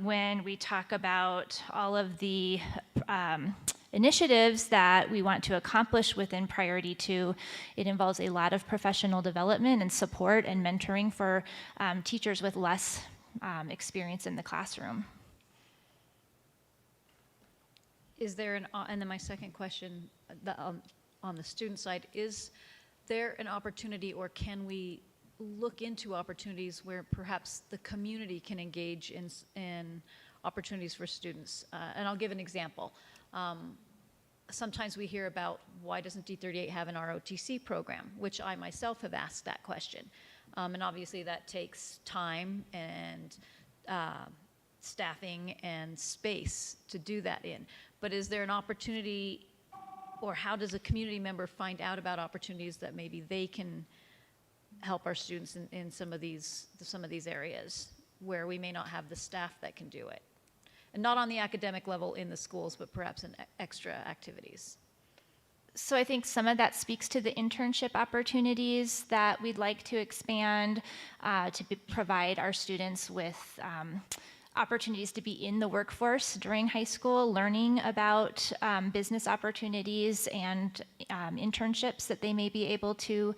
when we talk about all of the initiatives that we want to accomplish within Priority 2, it involves a lot of professional development and support and mentoring for teachers with less experience in the classroom. Is there and then my second question on the student side, is there an opportunity, or can we look into opportunities where perhaps the community can engage in opportunities for students? And I'll give an example. Sometimes we hear about, why doesn't D38 have an ROTC program, which I myself have asked that question. And obviously that takes time and staffing and space to do that in. But is there an opportunity, or how does a community member find out about opportunities that maybe they can help our students in some of these areas where we may not have the staff that can do it? And not on the academic level in the schools, but perhaps in extra activities. So I think some of that speaks to the internship opportunities that we'd like to expand to provide our students with opportunities to be in the workforce during high school, learning about business opportunities and internships that they may be able to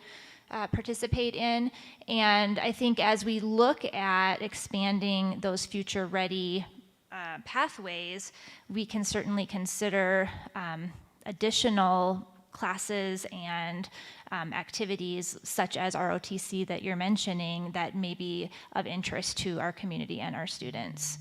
participate in. And I think as we look at expanding those future-ready pathways, we can certainly consider additional classes and activities such as ROTC that you're mentioning that may be of interest to our community and our students.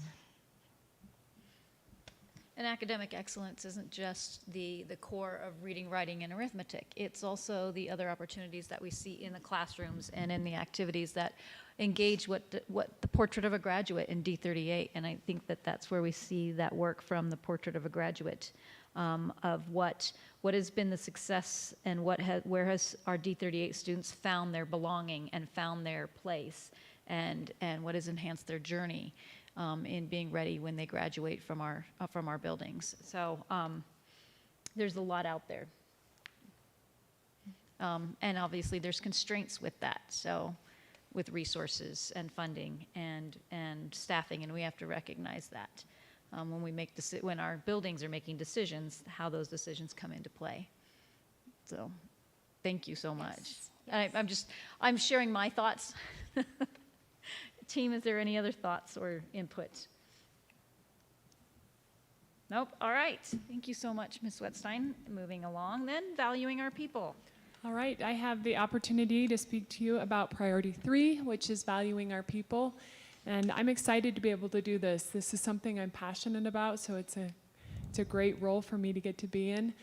And academic excellence isn't just the core of reading, writing, and arithmetic. It's also the other opportunities that we see in the classrooms and in the activities that engage what the portrait of a graduate in D38. And I think that that's where we see that work from the portrait of a graduate, of what has been the success and where has our D38 students found their belonging and found their place, and what has enhanced their journey in being ready when they graduate from our buildings. So there's a lot out there. And obviously there's constraints with that, so with resources and funding and staffing, and we have to recognize that when our buildings are making decisions, how those decisions come into play. So thank you so much. Yes. I'm sharing my thoughts. Team, is there any other thoughts or input? Nope. All right. Thank you so much, Ms. Wetstein. Moving along then, valuing our people. All right, I have the opportunity to speak to you about priority 3, which is valuing our people. And I'm excited to be able to do this. This is something I'm passionate about, so it's a great role for me to get to be in.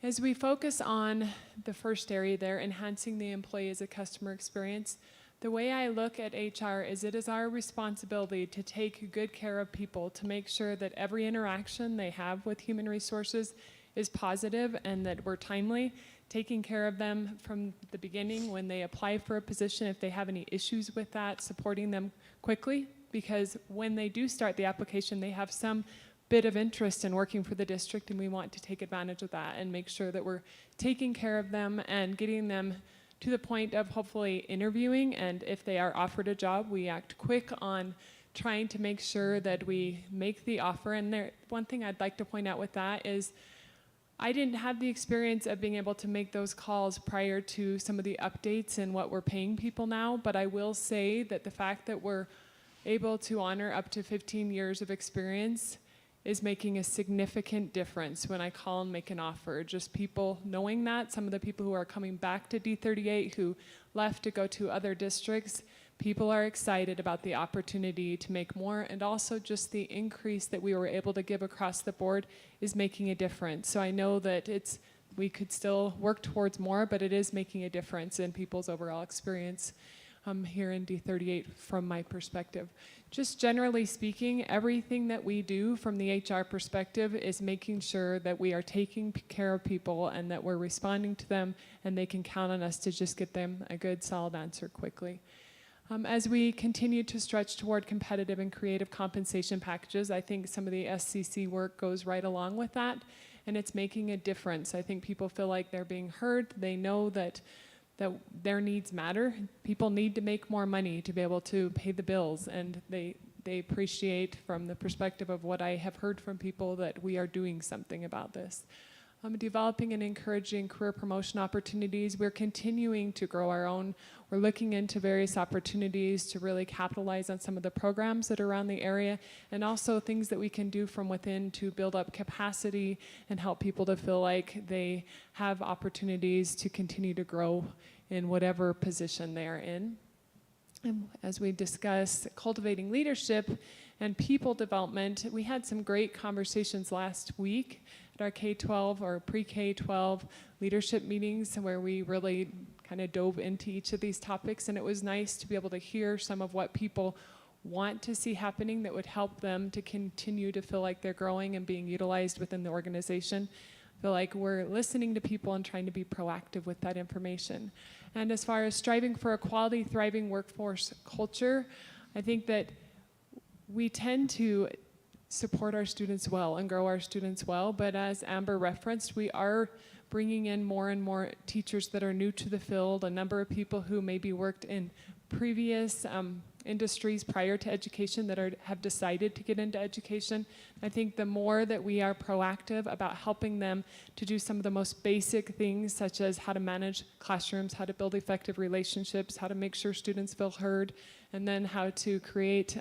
As we focus on the first area there, enhancing the employee as a customer experience, the way I look at HR is it is our responsibility to take good care of people, to make sure that every interaction they have with human resources is positive and that we're timely, taking care of them from the beginning when they apply for a position, if they have any issues with that, supporting them quickly, because when they do start the application, they have some bit of interest in working for the district, and we want to take advantage of that and make sure that we're taking care of them and getting them to the point of hopefully interviewing, and if they are offered a job, we act quick on trying to make sure that we make the offer. And one thing I'd like to point out with that is I didn't have the experience of being able to make those calls prior to some of the updates in what we're paying people now, but I will say that the fact that we're able to honor up to 15 years of experience is making a significant difference when I call and make an offer. Just people knowing that, some of the people who are coming back to D38 who left to go to other districts, people are excited about the opportunity to make more, and also just the increase that we were able to give across the board is making a difference. So I know that we could still work towards more, but it is making a difference in people's overall experience here in D38 from my perspective. Just generally speaking, everything that we do from the HR perspective is making sure that we are taking care of people and that we're responding to them and they can count on us to just get them a good, solid answer quickly. As we continue to stretch toward competitive and creative compensation packages, I think some of the SCC work goes right along with that, and it's making a difference. I think people feel like they're being heard. They know that their needs matter. People need to make more money to be able to pay the bills, and they appreciate from the perspective of what I have heard from people that we are doing something about this. Developing and encouraging career promotion opportunities. We're continuing to grow our own. We're looking into various opportunities to really capitalize on some of the programs that are around the area, and also things that we can do from within to build up capacity and help people to feel like they have opportunities to continue to grow in whatever position they are in. And as we discuss cultivating leadership and people development, we had some great conversations last week at our K-12 or pre-K-12 leadership meetings where we really kind of dove into each of these topics, and it was nice to be able to hear some of what people want to see happening that would help them to continue to feel like they're growing and being utilized within the organization. I feel like we're listening to people and trying to be proactive with that information. And as far as striving for a quality, thriving workforce culture, I think that we tend to support our students well and grow our students well, but as Amber referenced, we are bringing in more and more teachers that are new to the field, a number of people who maybe worked in previous industries prior to education that have decided to get into education. I think the more that we are proactive about helping them to do some of the most basic things, such as how to manage classrooms, how to build effective relationships, how to make sure students feel heard, and then how to create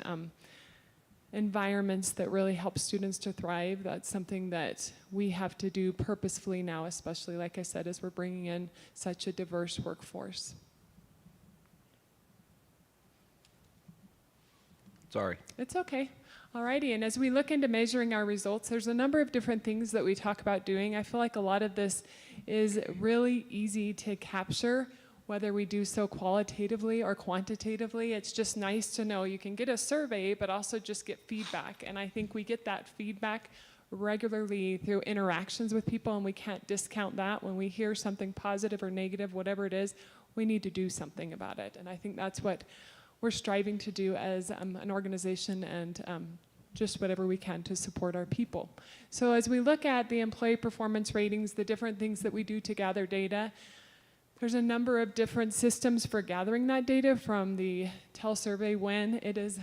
environments that really help students to thrive. That's something that we have to do purposefully now, especially, like I said, as we're bringing in such a diverse workforce. Sorry. It's okay. Alrighty, and as we look into measuring our results, there's a number of different things that we talk about doing. I feel like a lot of this is really easy to capture, whether we do so qualitatively or quantitatively. It's just nice to know you can get a survey, but also just get feedback. And I think we get that feedback regularly through interactions with people, and we can't discount that. When we hear something positive or negative, whatever it is, we need to do something about it. And I think that's what we're striving to do as an organization, and just whatever we can to support our people. So as we look at the employee performance ratings, the different things that we do to gather data, there's a number of different systems for gathering that data, from the TEL survey when it is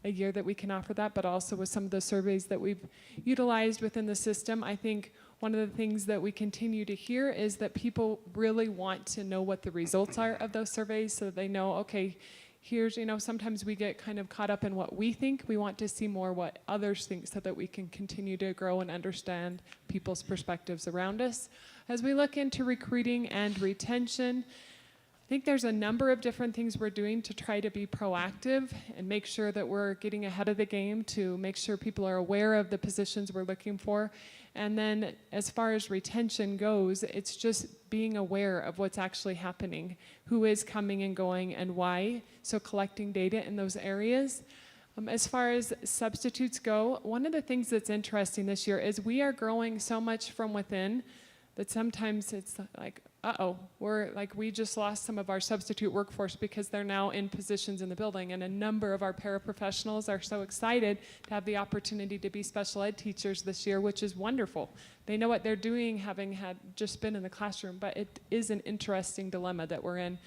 a year that we can offer that, but also with some of the surveys that we've utilized within the system. I think one of the things that we continue to hear is that people really want to know what the results are of those surveys, so they know, okay, here's, sometimes we get kind of caught up in what we think. We want to see more what others think, so that we can continue to grow and understand people's perspectives around us. As we look into recruiting and retention, I think there's a number of different things we're doing to try to be proactive and make sure that we're getting ahead of the game, to make sure people are aware of the positions we're looking for. And then as far as retention goes, it's just being aware of what's actually happening, who is coming and going and why, so collecting data in those areas. As far as substitutes go, one of the things that's interesting this year is we are growing so much from within that sometimes it's like, we just lost some of our substitute workforce because they're now in positions in the building, and a number of our paraprofessionals are so excited to have the opportunity to be special ed teachers this year, which is wonderful. They know what they're doing, having had just been in the classroom, but it is an interesting dilemma that we're in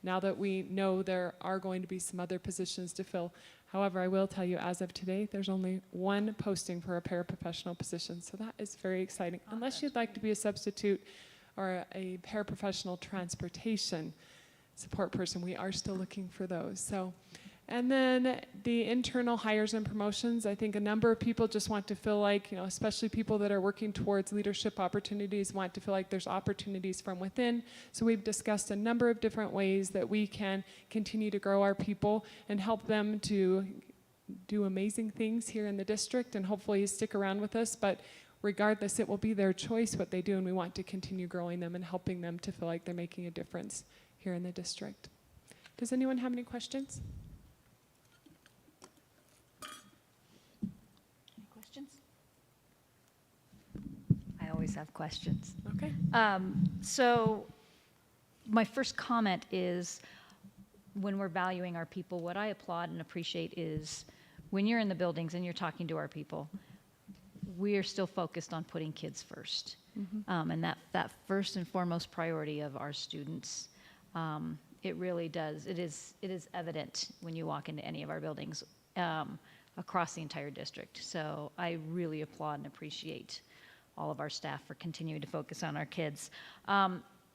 now that we know there are going to be some other positions to fill. However, I will tell you, as of today, there's only one posting for a paraprofessional position, so that is very exciting. Unless you'd like to be a substitute or a paraprofessional transportation support person, we are still looking for those. So, and then the internal hires and promotions, I think a number of people just want to feel like, especially people that are working towards leadership opportunities, want to feel like there's opportunities from within. So we've discussed a number of different ways that we can continue to grow our people and help them to do amazing things here in the district, and hopefully stick around with us. But regardless, it will be their choice what they do, and we want to continue growing them and helping them to feel like they're making a difference here in the district. Does anyone have any questions? Any questions? I always have questions. Okay. So my first comment is, when we're valuing our people, what I applaud and appreciate is when you're in the buildings and you're talking to our people, we are still focused on putting kids first. And that first and foremost priority of our students, it really does. It is evident when you walk into any of our buildings across the entire district. So I really applaud and appreciate all of our staff for continuing to focus on our kids.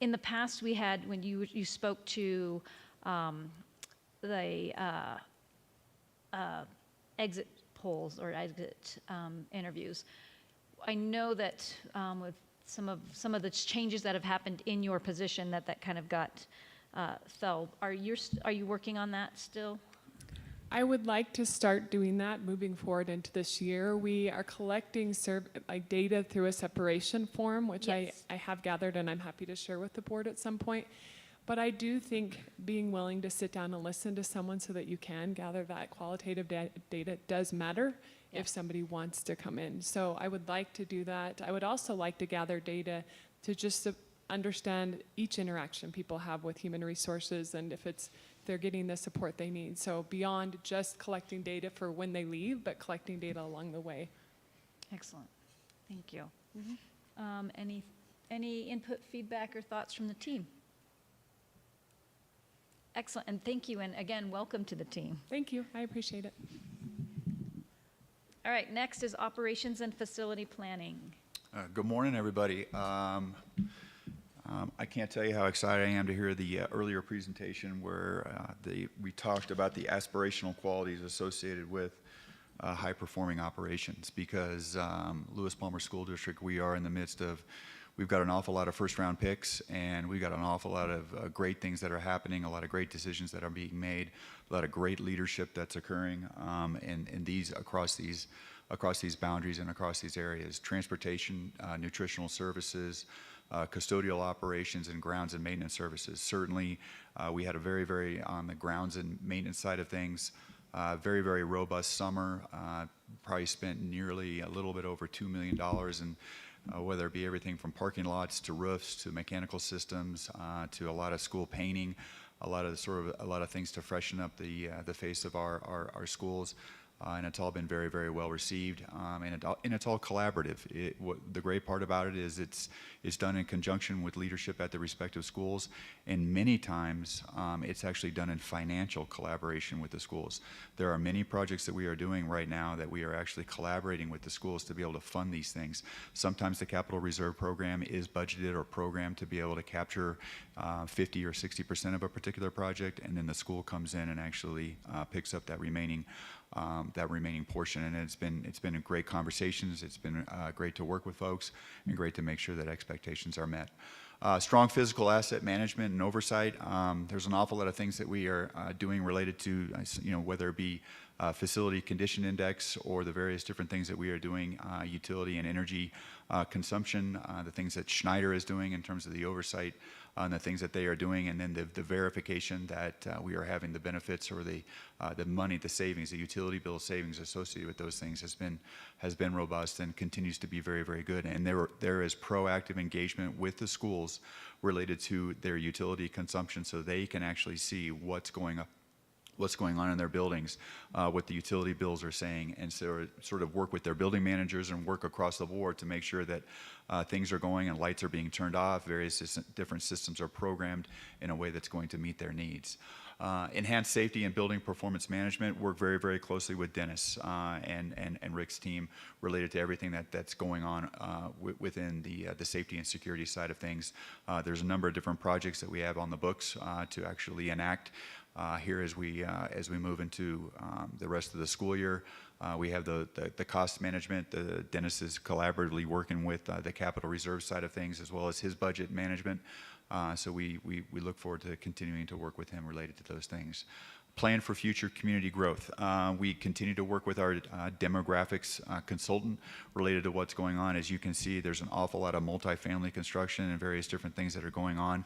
In the past, we had, when you spoke to the exit polls or exit interviews, I know that with some of the changes that have happened in your position, that kind of got fell. Are you working on that still? I would like to start doing that moving forward into this year. We are collecting data through a separation form, which yes. I have gathered, and I'm happy to share with the board at some point. But I do think being willing to sit down and listen to someone so that you can gather that qualitative data does matter if somebody wants to come in. So I would like to do that. I would also like to gather data to just understand each interaction people have with human resources, and if they're getting the support they need. So beyond just collecting data for when they leave, but collecting data along the way. Excellent. Thank you. Any input, feedback, or thoughts from the team? Excellent, and thank you, and again, welcome to the team. Thank you, I appreciate it. All right, next is operations and facility planning. Good morning, everybody. I can't tell you how excited I am to hear the earlier presentation where we talked about the aspirational qualities associated with high-performing operations, because Lewis Palmer School District, we are in the midst of we've got an awful lot of first-round picks, and we've got an awful lot of great things that are happening, a lot of great decisions that are being made, a lot of great leadership that's occurring, and these across these boundaries and across these areas: transportation, nutritional services, custodial operations, and grounds and maintenance services. Certainly, we had a very on the grounds and maintenance side of things, very robust summer. Probably spent nearly a little bit over $2 million, and whether it be everything from parking lots to roofs to mechanical systems to a lot of school painting, a lot of things to freshen up the face of our schools. And it's all been very well received, and it's all collaborative. The great part about it is it's done in conjunction with leadership at the respective schools, and many times it's actually done in financial collaboration with the schools. There are many projects that we are doing right now that we are actually collaborating with the schools to be able to fund these things. Sometimes the Capital Reserve Program is budgeted or programmed to be able to capture 50 or 60% of a particular project, and then the school comes in and actually picks up that remaining portion. And it's been great conversations. It's been great to work with folks and great to make sure that expectations are met. Strong physical asset management and oversight. There's an awful lot of things that we are doing related to, whether it be facility condition index or the various different things that we are doing, utility and energy consumption, the things that Schneider is doing in terms of the oversight on the things that they are doing, and then the verification that we are having the benefits or the money, the savings, the utility bill savings associated with those things has been robust and continues to be very good. And there is proactive engagement with the schools related to their utility consumption, so they can actually see what's going on in their buildings, what the utility bills are saying, and so sort of work with their building managers and work across the board to make sure that things are going and lights are being turned off, various different systems are programmed in a way that's going to meet their needs. Enhanced safety and building performance management, work very closely with Dennis and Rick's team related to everything that's going on within the safety and security side of things. There's a number of different projects that we have on the books to actually enact here as we move into the rest of the school year. We have the cost management. Dennis is collaboratively working with the capital reserve side of things as well as his budget management. So we look forward to continuing to work with him related to those things. Plan for future community growth. We continue to work with our demographics consultant related to what's going on. As you can see, there's an awful lot of multifamily construction and various different things that are going on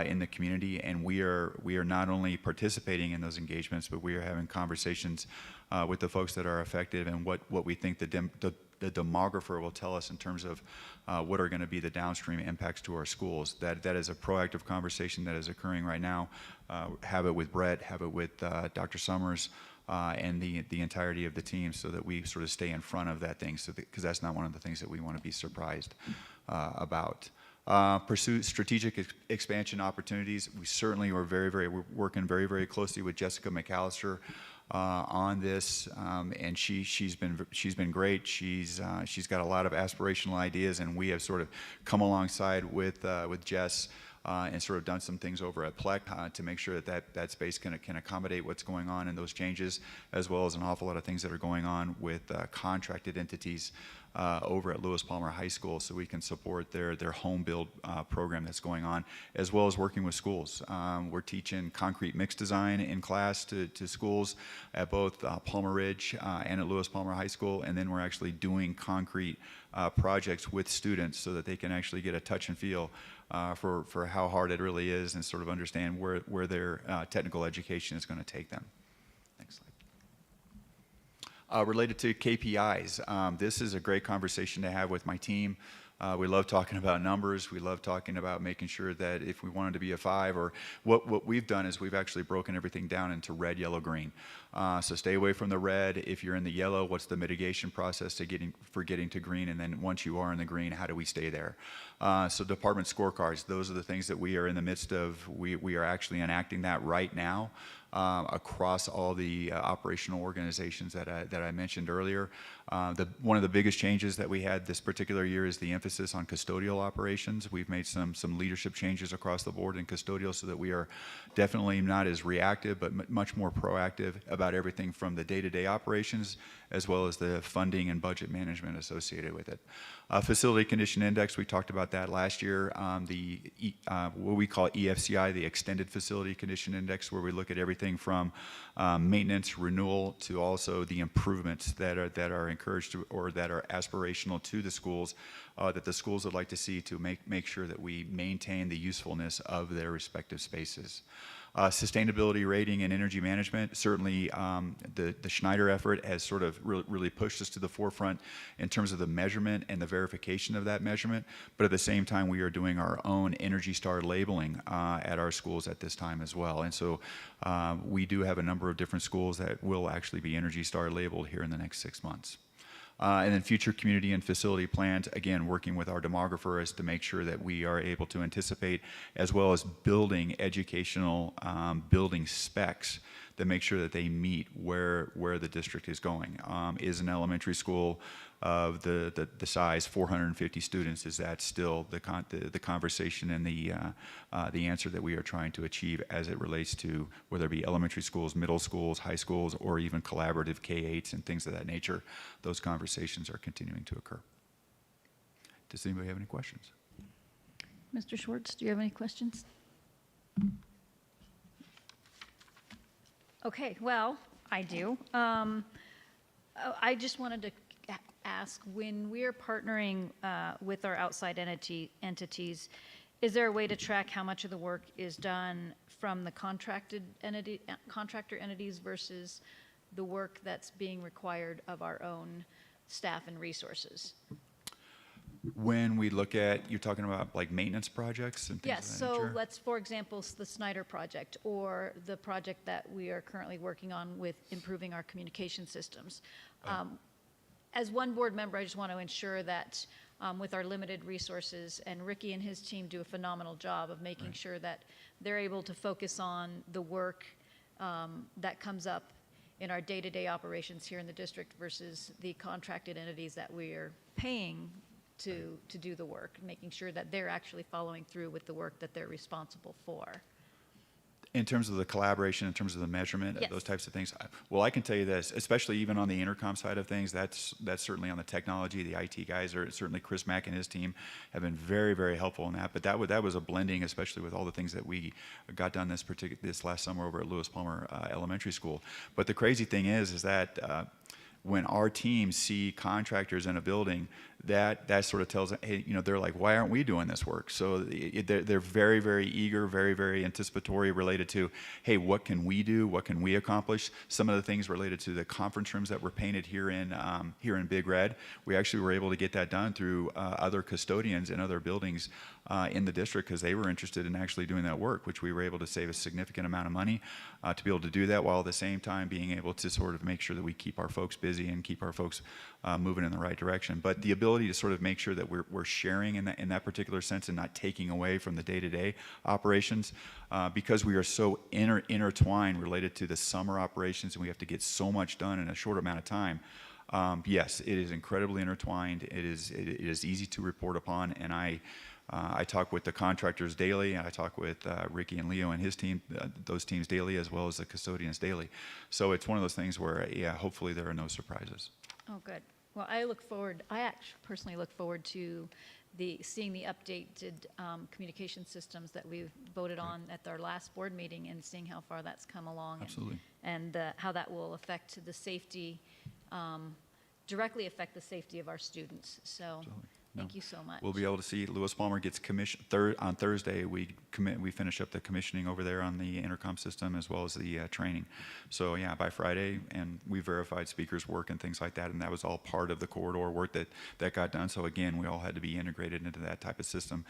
in the community, and we are not only participating in those engagements, but we are having conversations with the folks that are affected and what we think the demographer will tell us in terms of what are going to be the downstream impacts to our schools. That is a proactive conversation that is occurring right now. Have it with Brett, have it with Dr. Summers, and the entirety of the team, so that we sort of stay in front of that thing, because that's not one of the things that we want to be surprised about. Pursue strategic expansion opportunities. We certainly are we're working very closely with Jessica McAllister on this, and she's been great. She's got a lot of aspirational ideas, and we have sort of come alongside with Jess and sort of done some things over at PLEC to make sure that space can accommodate what's going on in those changes, as well as an awful lot of things that are going on with contracted entities over at Lewis Palmer High School, so we can support their home build program that's going on, as well as working with schools. We're teaching concrete mix design in class to schools at both Palmer Ridge and at Lewis Palmer High School, and then we're actually doing concrete projects with students so that they can actually get a touch and feel for how hard it really is, and sort of understand where their technical education is going to take them. Next slide. Related to KPIs, this is a great conversation to have with my team. We love talking about numbers. We love talking about making sure that if we wanted to be a 5, or what we've done is we've actually broken everything down into red, yellow, green. So stay away from the red. If you're in the yellow, what's the mitigation process for getting to green? And then once you are in the green, how do we stay there? So department scorecards, those are the things that we are in the midst of. We are actually enacting that right now. across all the operational organizations that I mentioned earlier. One of the biggest changes that we had this particular year is the emphasis on custodial operations. We've made some leadership changes across the board in custodial so that we are definitely not as reactive, but much more proactive about everything from the day-to-day operations as well as the funding and budget management associated with it. Facility Condition Index, we talked about that last year. What we call EFCI, the Extended Facility Condition Index, where we look at everything from maintenance, renewal, to also the improvements that are encouraged or that are aspirational to the schools, that the schools would like to see to make sure that we maintain the usefulness of their respective spaces. Sustainability rating and energy management, certainly the Schneider effort has sort of really pushed us to the forefront in terms of the measurement and the verification of that measurement, but at the same time we are doing our own Energy Star labeling at our schools at this time as well. And so we do have a number of different schools that will actually be Energy Star labeled here in the next 6 months. And then future community and facility plans, again, working with our demographer as to make sure that we are able to anticipate, as well as building educational building specs that make sure that they meet where the district is going. Is an elementary school of the size 450 students, is that still the conversation and the answer that we are trying to achieve as it relates to whether it be elementary schools, middle schools, high schools, or even collaborative K-8s and things of that nature? Those conversations are continuing to occur. Does anybody have any questions? Mr. Schwartz, do you have any questions? Okay, well, I do. I just wanted to ask, when we're partnering with our outside entities, is there a way to track how much of the work is done from the contractor entities versus the work that's being required of our own staff and resources? When we look at, you're talking about like maintenance projects and things Yes, of that so nature? let's, for example, the Snyder project or the project that we are currently working on with improving our communication systems. As one board member, I just want to ensure that with our limited resources, and Ricky and his team do a phenomenal job of making sure that they're able to focus on the work that comes up in our day-to-day operations here in the district versus the contracted entities that we are paying to do the work, making sure that they're actually following through with the work that they're responsible for. In terms of the collaboration, in terms of the measurement, Yes. those types of things, well, I can tell you this, especially even on the intercom side of things, that's certainly on the technology. The IT guys are, certainly Chris Mack and his team have been very, very helpful in that. But that was a blending, especially with all the things that we got done this last summer over at Lewis Palmer Elementary School. But the crazy thing is that when our teams see contractors in a building, that sort of tells them, hey, they're like, why aren't we doing this work? So they're very, very eager, very, very anticipatory related to, hey, what can we do? What can we accomplish? Some of the things related to the conference rooms that were painted here in Big Red, we actually were able to get that done through other custodians in other buildings in the district because they were interested in actually doing that work, which we were able to save a significant amount of money to be able to do that, while at the same time being able to sort of make sure that we keep our folks busy and keep our folks moving in the right direction. But the ability to sort of make sure that we're sharing in that particular sense and not taking away from the day-to-day operations, because we are so intertwined related to the summer operations and we have to get so much done in a short amount of time. Yes, it is incredibly intertwined. It is easy to report upon, and I talk with the contractors daily, and I talk with Ricky and Leo and his team, those teams daily, as well as the custodians daily. So it's one of those things where, yeah, hopefully there are no surprises. Oh, good. Well, I actually personally look forward to seeing the updated communication systems that we voted on at our last board meeting and seeing how far that's come along. Absolutely. And how that will affect the safety, directly affect the safety of our students. So thank you so much. We'll be able to see Lewis Palmer gets commissioned on Thursday. We finish up the commissioning over there on the intercom system as well as the training. So yeah, by Friday, and we verified speakers' work and things like that, and that was all part of the corridor work that got done. So again, we all had to be integrated into that type of system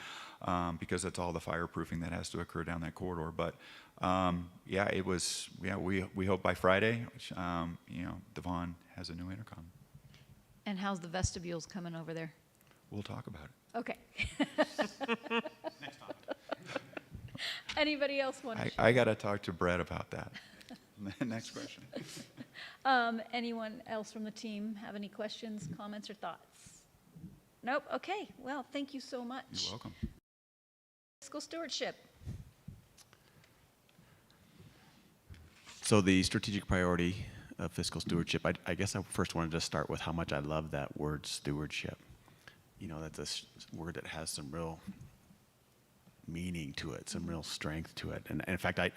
because that's all the fireproofing that has to occur down that corridor. But yeah, it was. Yeah, we hope by Friday, Devon has a new intercom. And how's the vestibules coming over there? We'll talk about it. Okay. Next topic. Anybody else want to share? I got to talk to Brett about that. Next question. Anyone else from the team have any questions, comments, or thoughts? Nope. Okay. Well, thank you so much. You're welcome. Fiscal stewardship. So the strategic priority of fiscal stewardship, I guess I first wanted to start with how much I love that word stewardship. You know, that's a word that has some real meaning to it, some real strength to it. And in fact, I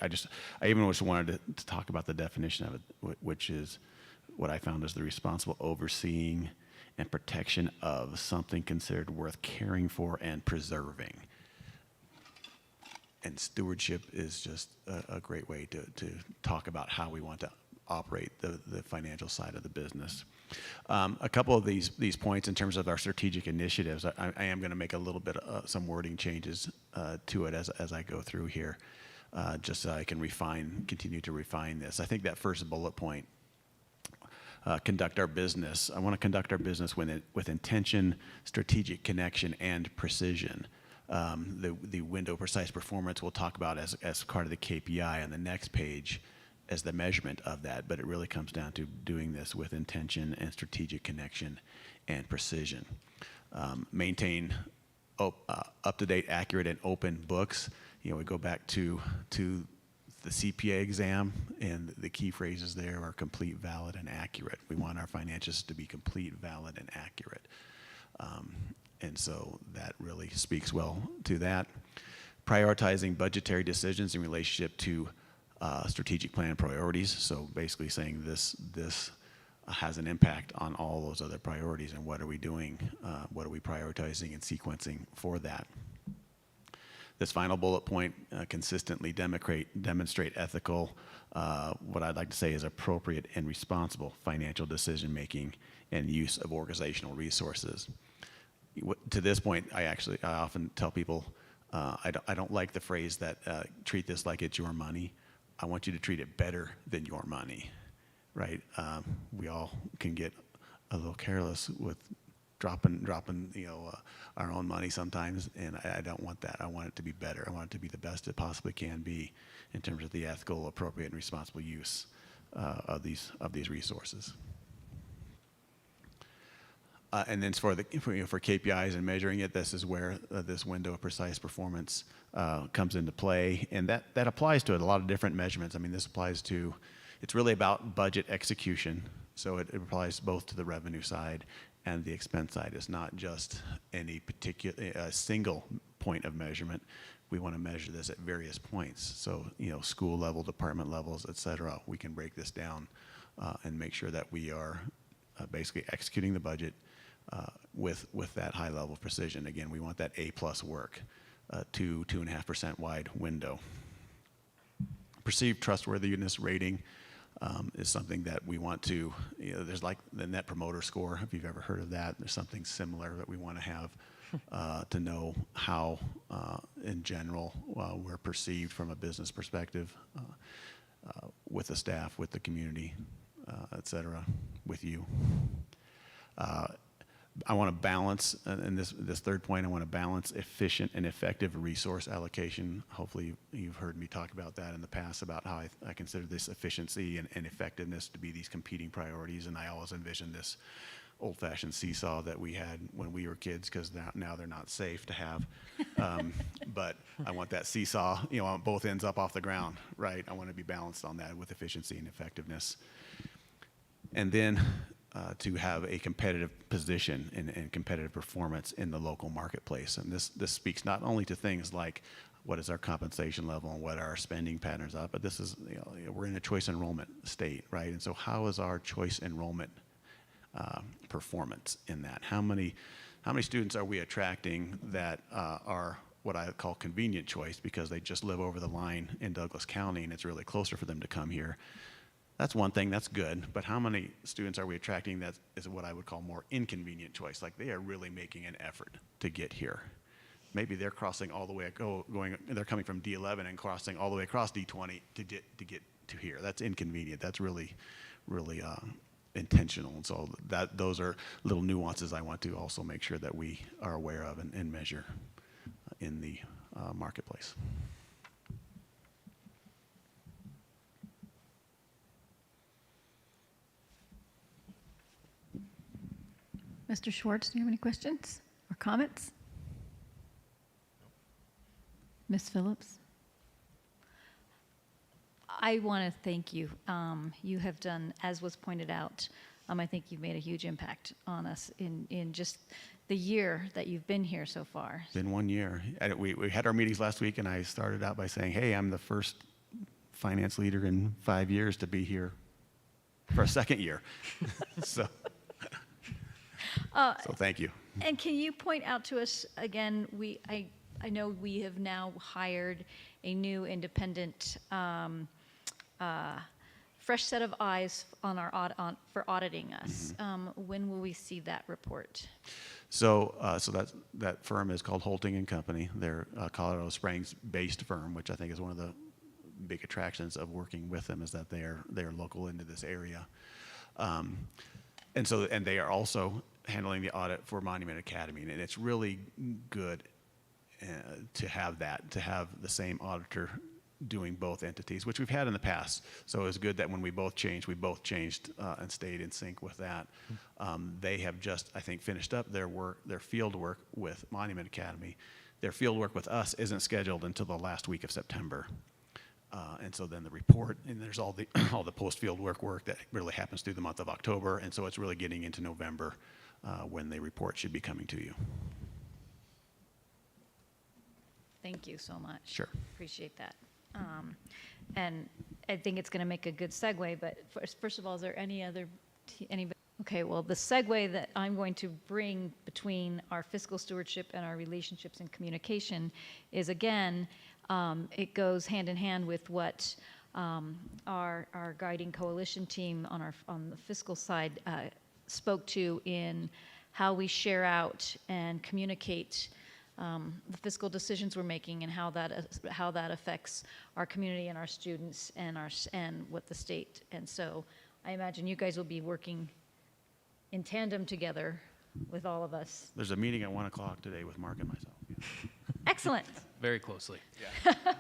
even just wanted to talk about the definition of it, which is what I found as the responsible overseeing and protection of something considered worth caring for and preserving. And stewardship is just a great way to talk about how we want to operate the financial side of the business. A couple of these points in terms of our strategic initiatives, I am going to make a little bit some wording changes to it as I go through here, just so I can continue to refine this. I think that first bullet point, conduct our business. I want to conduct our business with intention, strategic connection, and precision. The window precise performance we'll talk about as part of the KPI on the next page as the measurement of that, but it really comes down to doing this with intention and strategic connection and precision. Maintain up-to-date, accurate, and open books. You know, we go back to the CPA exam, and the key phrases there are complete, valid, and accurate. We want our financials to be complete, valid, and accurate. And so that really speaks well to that. Prioritizing budgetary decisions in relationship to strategic plan priorities. So basically saying this has an impact on all those other priorities, and what are we doing? What are we prioritizing and sequencing for that? This final bullet point, consistently demonstrate ethical, what I'd like to say is appropriate and responsible financial decision making and use of organizational resources. To this point, I often tell people, I don't like the phrase that treat this like it's your money. I want you to treat it better than your money, right? We all can get a little careless with dropping our own money sometimes, and I don't want that. I want it to be better. I want it to be the best it possibly can be in terms of the ethical, appropriate, and responsible use of these resources. And then for KPIs and measuring it, this is where this window of precise performance comes into play. And that applies to a lot of different measurements. I mean, this applies to, it's really about budget execution. So it applies both to the revenue side and the expense side. It's not just any particular single point of measurement. We want to measure this at various points. So, school level, department levels, et cetera. We can break this down and make sure that we are basically executing the budget with that high level of precision. Again, we want that A+ work, 2.5% wide window. Perceived trustworthiness rating is something that we want to, there's like the Net Promoter Score, if you've ever heard of that. There's something similar that we want to have to know how, in general, we're perceived from a business perspective with the staff, with the community, et cetera, with you. I want to balance, and this third point, I want to balance efficient and effective resource allocation. Hopefully you've heard me talk about that in the past, about how I consider this efficiency and effectiveness to be these competing priorities, and I always envision this old-fashioned seesaw that we had when we were kids, because now they're not safe to have. But I want that seesaw, on both ends up off the ground, right? I want to be balanced on that with efficiency and effectiveness. And then to have a competitive position and competitive performance in the local marketplace. And this speaks not only to things like what is our compensation level and what are our spending patterns are, but this is, we're in a choice enrollment state, right? And so how is our choice enrollment performance in that? How many students are we attracting that are what I call convenient choice because they just live over the line in Douglas County and it's really closer for them to come here? That's one thing, that's good, but how many students are we attracting that is what I would call more inconvenient choice? Like they are really making an effort to get here. Maybe they're crossing all the way, they're coming from D11 and crossing all the way across D20 to get to here. That's inconvenient. That's really, really intentional. And so those are little nuances I want to also make sure that we are aware of and measure in the marketplace. Mr. Schwartz, do you have any questions or comments? Ms. Phillips? I want to thank you. You have done, as was pointed out, I think you've made a huge impact on us in just the year that you've been here so far. It's been 1 year. We had our meetings last week, and I started out by saying, hey, I'm the first finance leader in 5 years to be here for a second year. So thank you. And can you point out to us again, I know we have now hired a new independent fresh set of eyes on for auditing us. When will we see that report? So that firm is called Holting and Company. They're a Colorado Springs-based firm, which I think is one of the big attractions of working with them, is that they are local into this area, and they are also handling the audit for Monument Academy, and it's really good to have the same auditor doing both entities, which we've had in the past. So it was good that when we both changed and stayed in sync with that. They have just, I think, finished up their field work with Monument Academy. Their field work with us isn't scheduled until the last week of September. And so then the report, and there's all the post-field work that really happens through the month of October, and so it's really getting into November when the report should be coming to you. Thank you so much. Sure. Appreciate that. And I think it's going to make a good segue, but first of all, is there anybody? Okay, well, the segue that I'm going to bring between our fiscal stewardship and our relationships and communication is, again, it goes hand in hand with what our guiding coalition team on the fiscal side spoke to in how we share out and communicate the fiscal decisions we're making and how that affects our community and our students and what the state. And so I imagine you guys will be working in tandem together with all of us. There's a meeting at 1 o'clock today with Mark and myself. Excellent. Very closely.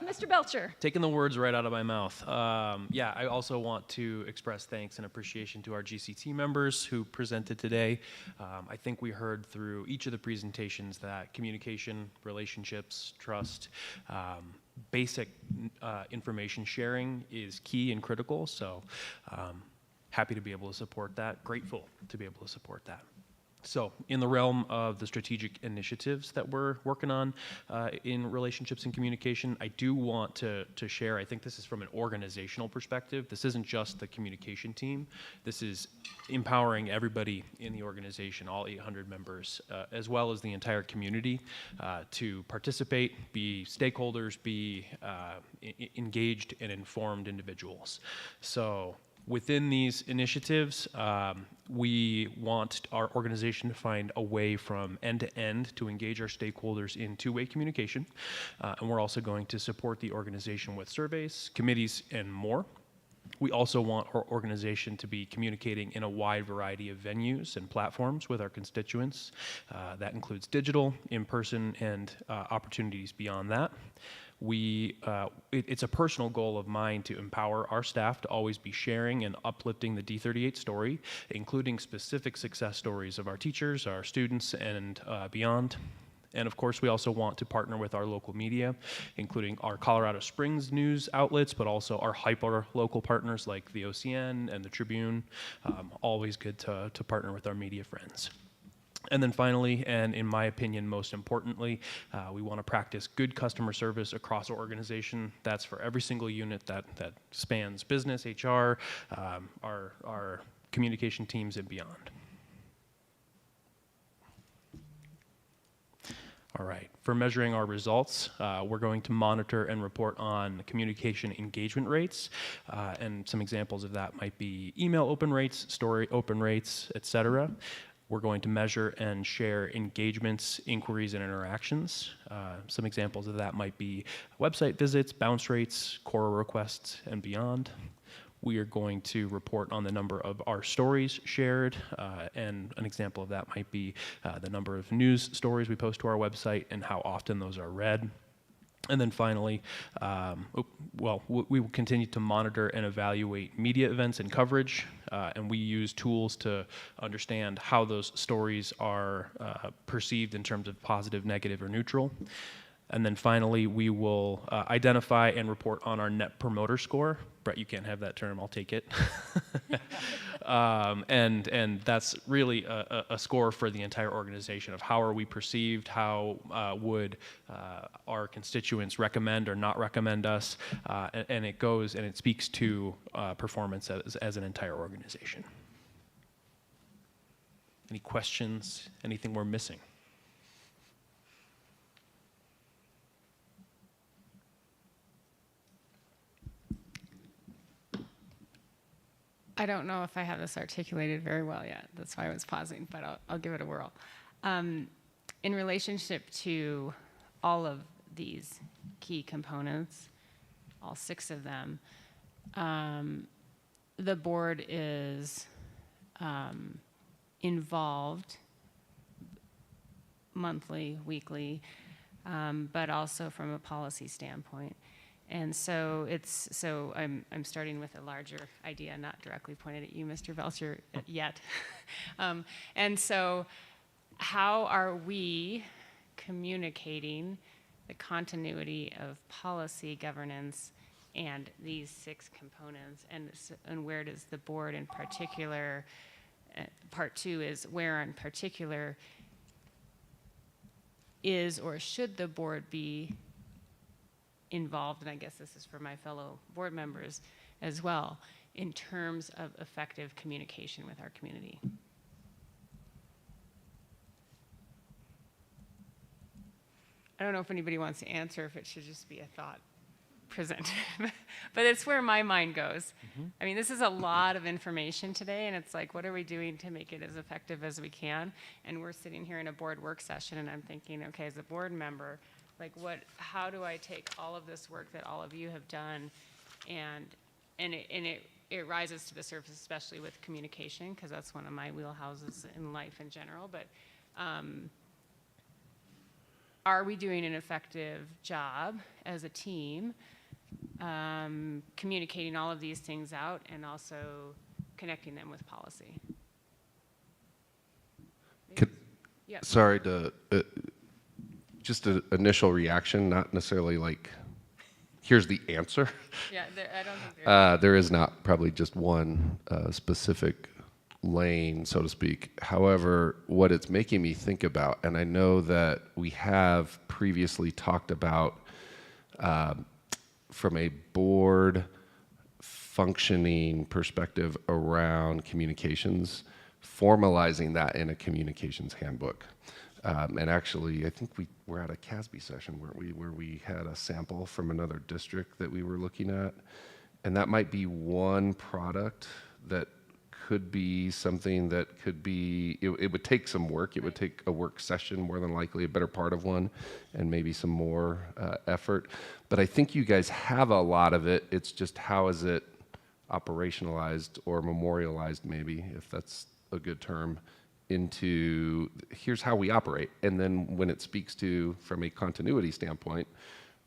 Mr. Belcher. Taking the words right out of my mouth. I also want to express thanks and appreciation to our GCT members who presented today. I think we heard through each of the presentations that communication, relationships, trust, basic information sharing is key and critical. So happy to be able to support that, grateful to be able to support that. So in the realm of the strategic initiatives that we're working on in relationships and communication, I do want to share, I think this is from an organizational perspective. This isn't just the communication team. This is empowering everybody in the organization, all 800 members, as well as the entire community to participate, be stakeholders, be engaged and informed individuals. So within these initiatives, we want our organization to find a way from end to end to engage our stakeholders in two-way communication. And we're also going to support the organization with surveys, committees, and more. We also want our organization to be communicating in a wide variety of venues and platforms with our constituents. That includes digital, in-person, and opportunities beyond that. It's a personal goal of mine to empower our staff to always be sharing and uplifting the D38 story, including specific success stories of our teachers, our students, and beyond. And of course, we also want to partner with our local media, including our Colorado Springs news outlets, but also our hyper-local partners like the OCN and the Tribune. Always good to partner with our media friends. And then finally, and in my opinion, most importantly, we want to practice good customer service across our organization. That's for every single unit that spans business, HR, our communication teams, and beyond. All right, for measuring our results, we're going to monitor and report on communication engagement rates, and some examples of that might be email open rates, story open rates, etc. We're going to measure and share engagements, inquiries, and interactions. Some examples of that might be website visits, bounce rates, core requests, and beyond. We are going to report on the number of our stories shared, and an example of that might be the number of news stories we post to our website and how often those are read. And then finally, we will continue to monitor and evaluate media events and coverage, and we use tools to understand how those stories are perceived in terms of positive, negative, or neutral. And then finally, we will identify and report on our Net Promoter Score. Brett, you can't have that term, I'll take it. And that's really a score for the entire organization of how are we perceived, how would our constituents recommend or not recommend us, and it goes and it speaks to performance as an entire organization. Any questions? Anything we're missing? I don't know if I have this articulated very well yet. That's why I was pausing, but I'll give it a whirl. In relationship to all of these key components, all 6 of them, the board is involved monthly, weekly, but also from a policy standpoint. And so I'm starting with a larger idea, not directly pointed at you, Mr. Belcher, yet. And so how are we communicating the continuity of policy governance and these 6 components? And where does the board in particular, part 2 is where in particular is or should the board be involved, and I guess this is for my fellow board members as well, in terms of effective communication with our community. I don't know if anybody wants to answer, if it should just be a thought presented, but it's where my mind goes. I mean, this is a lot of information today, and it's like, what are we doing to make it as effective as we can? And we're sitting here in a board work session, and I'm thinking, okay, as a board member, like how do I take all of this work that all of you have done and it rises to the surface, especially with communication, because that's one of my wheelhouses in life in general, but are we doing an effective job as a team communicating all of these things out and also connecting them with policy? Yep. Sorry to... just an initial reaction, not necessarily like, here's the answer. Yeah, I don't think there is not probably just one specific lane, so to speak. However, what it's making me think about, and I know that we have previously talked about from a board functioning perspective around communications, formalizing that in a communications handbook. And actually, I think we were at a CASB session, weren't we, where we had a sample from another district that we were looking at. And that might be one product that could be something that could be, it would take some work. It would take a work session, more than likely, a better part of one, and maybe some more effort. But I think you guys have a lot of it. It's just how is it operationalized or memorialized, maybe, if that's a good term, into here's how we operate. And then when it speaks to, from a continuity standpoint,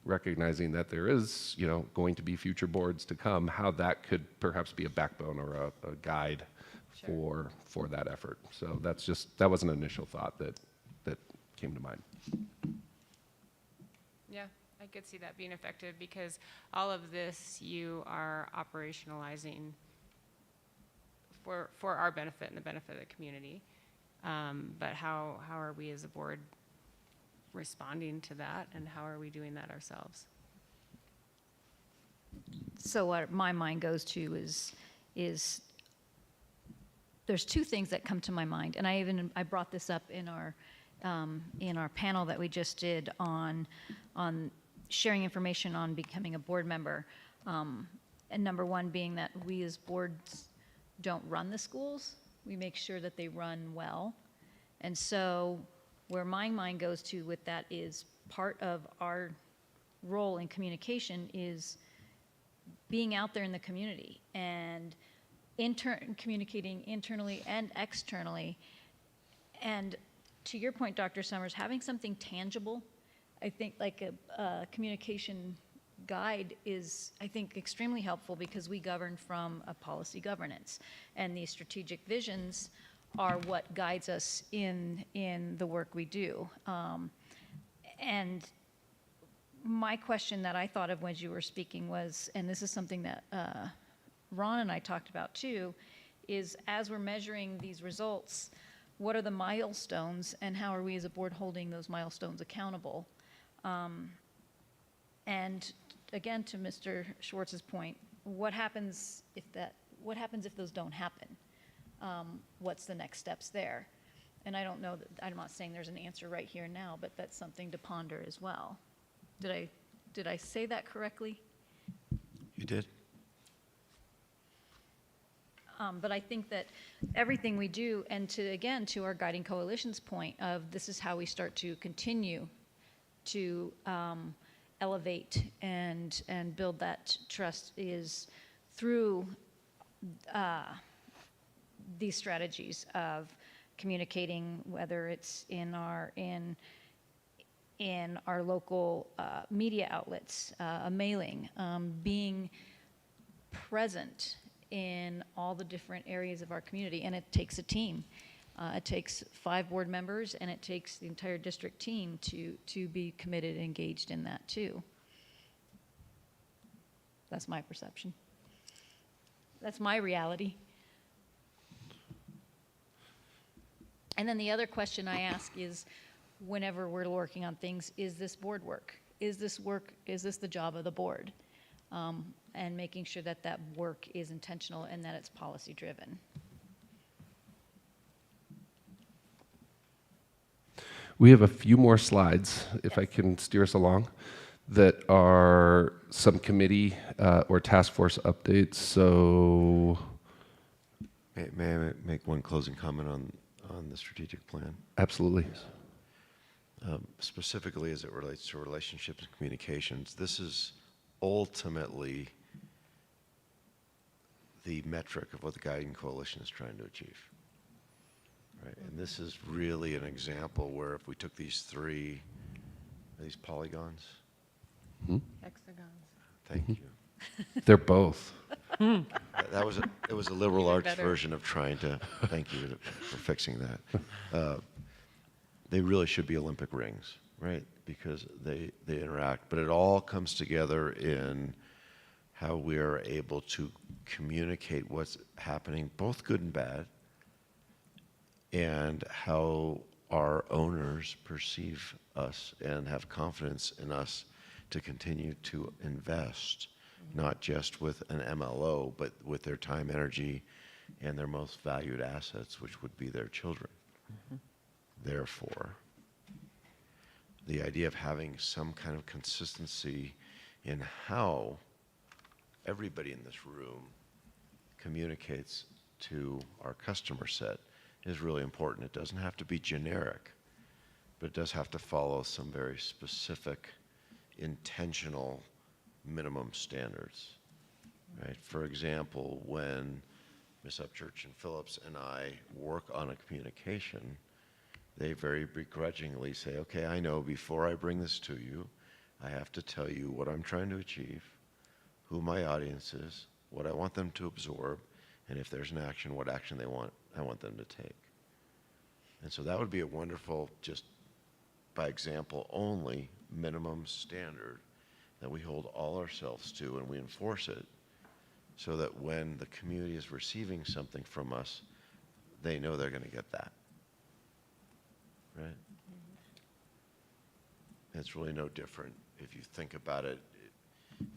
recognizing that there is, going to be future boards to come, how that could perhaps be a backbone or a guide for that effort. So that was an initial thought that came to mind. Yeah, I could see that being effective because all of this you are operationalizing for our benefit and the benefit of the community. But how are we as a board responding to that, and how are we doing that ourselves? So what my mind goes to is there's 2 things that come to my mind, and I brought this up in our panel that we just did on sharing information on becoming a board member, and number 1 being that we as boards don't run the schools. We make sure that they run well. And so where my mind goes to with that is part of our role in communication is being out there in the community and communicating internally and externally. And to your point, Dr. Summers, having something tangible I think like a communication guide is, I think, extremely helpful because we govern from a policy governance. And these strategic visions are what guides us in the work we do. And my question that I thought of when you were speaking was, and this is something that Ron and I talked about too, is as we're measuring these results, what are the milestones and how are we as a board holding those milestones accountable? And again, to Mr. Schwartz's point, what happens if those don't happen? What's the next steps there? And I don't know that, I'm not saying there's an answer right here and now, but that's something to ponder as well. Did I say that correctly? You did. But I think that everything we do, and to our guiding coalition's point of this is how we start to continue to elevate and build that trust, is through these strategies of communicating, whether it's in our local media outlets, a mailing, being present in all the different areas of our community. And it takes a team. It takes 5 board members, and it takes the entire district team to be committed and engaged in that too. That's my perception. That's my reality. And then the other question I ask is, whenever we're working on things, is this board work? Is this the job of the board? And making sure that that work is intentional and that it's policy driven. We have a few more slides, if I can steer us along, that are some committee or task force updates. So, May I make one closing comment on the strategic plan? Absolutely. Specifically as it relates to relationships and communications, this is ultimately the metric of what the Guiding Coalition is trying to achieve. Right? And this is really an example where if we took these 3, are these polygons? Hexagons. Thank you. They're both. It was a liberal arts better. version of trying to, thank you for fixing that. They really should be Olympic rings, right? Because they interact, but it all comes together in how we are able to communicate what's happening, both good and bad, and how our owners perceive us and have confidence in us to continue to invest, not just with an MLO, but with their time, energy, and their most valued assets, which would be their children. Therefore, the idea of having some kind of consistency in how everybody in this room communicates to our customer set is really important. It doesn't have to be generic, but it does have to follow some very specific, intentional minimum standards. Right? For example, when Ms. Upchurch and Phillips and I work on a communication, they very begrudgingly say, okay, I know before I bring this to you, I have to tell you what I'm trying to achieve, who my audience is, what I want them to absorb, and if there's an action, what action I want them to take. And so that would be a wonderful, just by example only, minimum standard that we hold all ourselves to and we enforce it so that when the community is receiving something from us, they know they're going to get that. Right? It's really no different. If you think about it,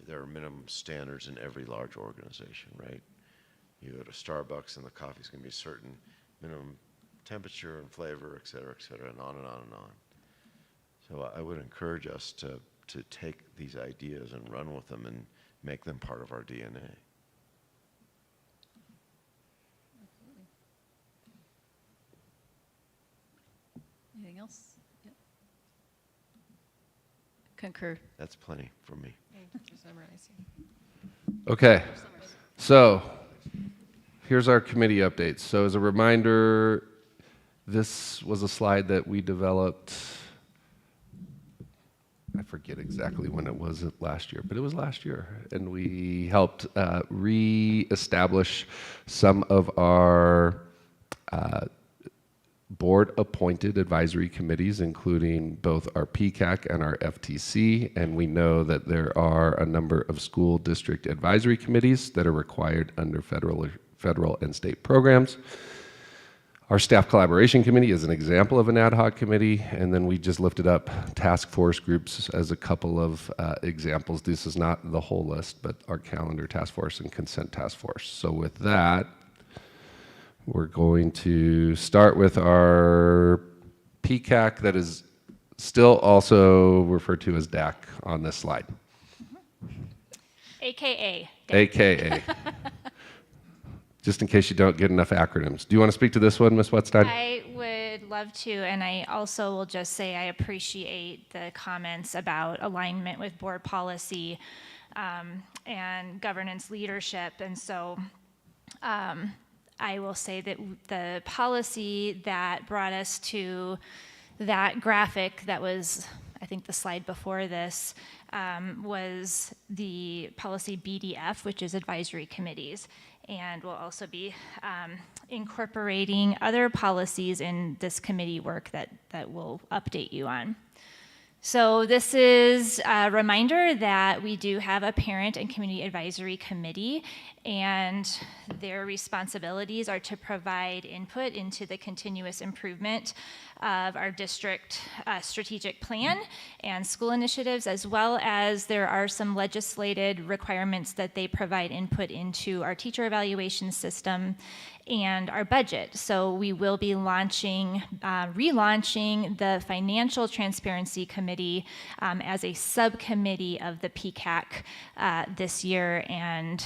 there are minimum standards in every large organization, right? You go to Starbucks and the coffee's going to be a certain minimum temperature and flavor, et cetera, and on and on and on. So I would encourage us to take these ideas and run with them and make them part of our DNA. Anything else? Yep. Concur. That's plenty for me. Thank you for summarizing. Okay, so here's our committee updates. So as a reminder, this was a slide that we developed I forget exactly when it was last year, but it was last year. And we helped re-establish some of our board-appointed advisory committees, including both our PCAC and our FTC. And we know that there are a number of school district advisory committees that are required under federal and state programs. Our staff collaboration committee is an example of an ad hoc committee, and then we just lifted up task force groups as a couple of examples. This is not the whole list, but our calendar task force and consent task force. So with that, we're going to start with our PCAC that is still also referred to as DAC on this slide. AKA. AKA. Just in case you don't get enough acronyms. Do you want to speak to this one, Ms. Wetstein? I would love to, and I also will just say I appreciate the comments about alignment with board policy and governance leadership. And so I will say that the policy that brought us to that graphic that was, I think, the slide before this, was the policy BDF, which is advisory committees. And we'll also be incorporating other policies in this committee work that we'll update you on. So this is a reminder that we do have a parent and community advisory committee, and their responsibilities are to provide input into the continuous improvement of our district strategic plan and school initiatives, as well as there are some legislated requirements that they provide input into our teacher evaluation system and our budget. So we will be relaunching the Financial Transparency Committee as a subcommittee of the PCAC this year, and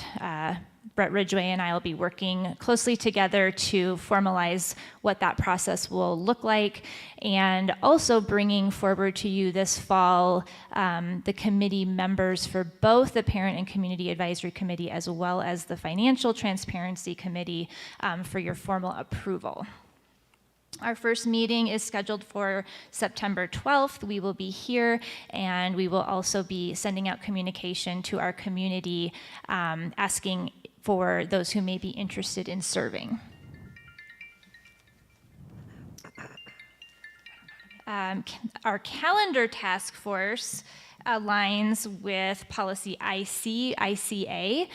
Brett Ridgway and I will be working closely together to formalize what that process will look like, and also bringing forward to you this fall the committee members for both the Parent and Community Advisory Committee as well as the Financial Transparency Committee for your formal approval. Our first meeting is scheduled for September 12th. We will be here, and we will also be sending out communication to our community asking for those who may be interested in serving. Our calendar task force aligns with policy ICA,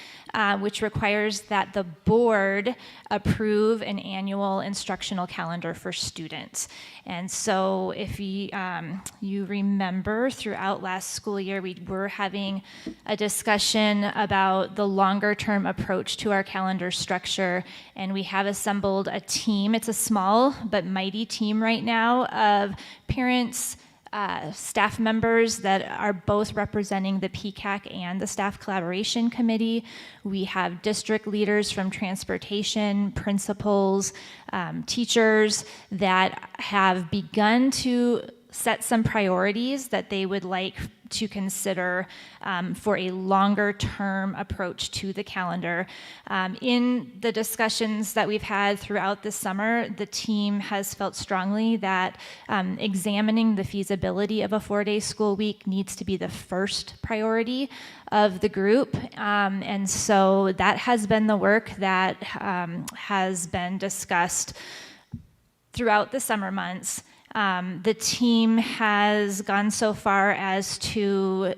which requires that the board approve an annual instructional calendar for students. And so if you remember, throughout last school year, we were having a discussion about the longer term approach to our calendar structure, and we have assembled a team. It's a small but mighty team right now of parents, staff members that are both representing the PCAC and the Staff Collaboration Committee. We have district leaders from transportation, principals, teachers that have begun to set some priorities that they would like to consider for a longer term approach to the calendar. In the discussions that we've had throughout the summer, the team has felt strongly that examining the feasibility of a 4-day school week needs to be the first priority of the group. And so that has been the work that has been discussed throughout the summer months. The team has gone so far as to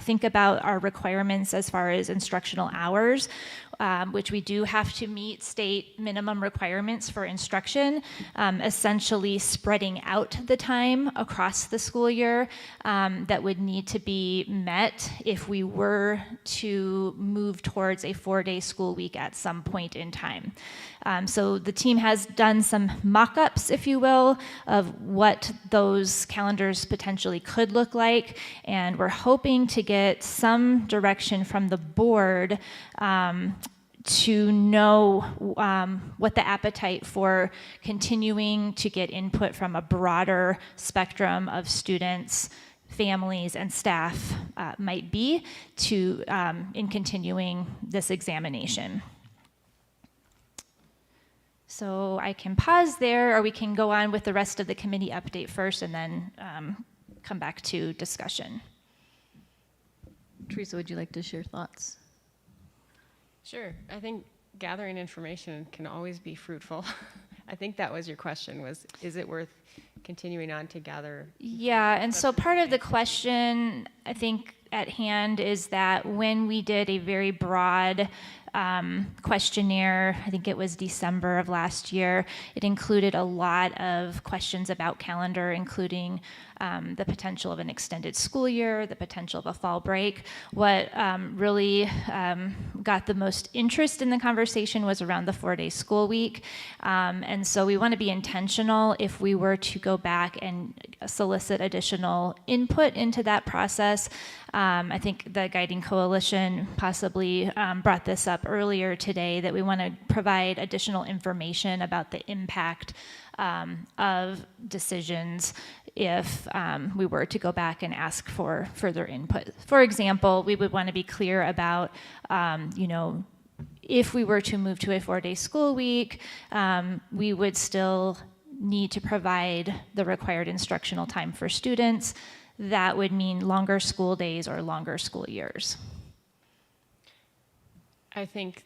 think about our requirements as far as instructional hours, which we do have to meet state minimum requirements for instruction, essentially spreading out the time across the school year that would need to be met if we were to move towards a 4-day school week at some point in time. So the team has done some mock-ups, if you will, of what those calendars potentially could look like, and we're hoping to get some direction from the board to know what the appetite for continuing to get input from a broader spectrum of students, families, and staff might be to in continuing this examination. So I can pause there, or we can go on with the rest of the committee update first and then come back to discussion. Teresa, would you like to share thoughts? Sure. I think gathering information can always be fruitful. I think that was your question, was, is it worth continuing on to gather? Yeah, and so part of the question, I think, at hand is that when we did a very broad questionnaire, I think it was December of last year, it included a lot of questions about calendar, including the potential of an extended school year, the potential of a fall break. What really got the most interest in the conversation was around the 4-day school week. And so we want to be intentional if we were to go back and solicit additional input into that process. I think the Guiding Coalition possibly brought this up earlier today, that we want to provide additional information about the impact of decisions if we were to go back and ask for further input. For example, we would want to be clear about, if we were to move to a 4-day school week, we would still need to provide the required instructional time for students. That would mean longer school days or longer school years. I think,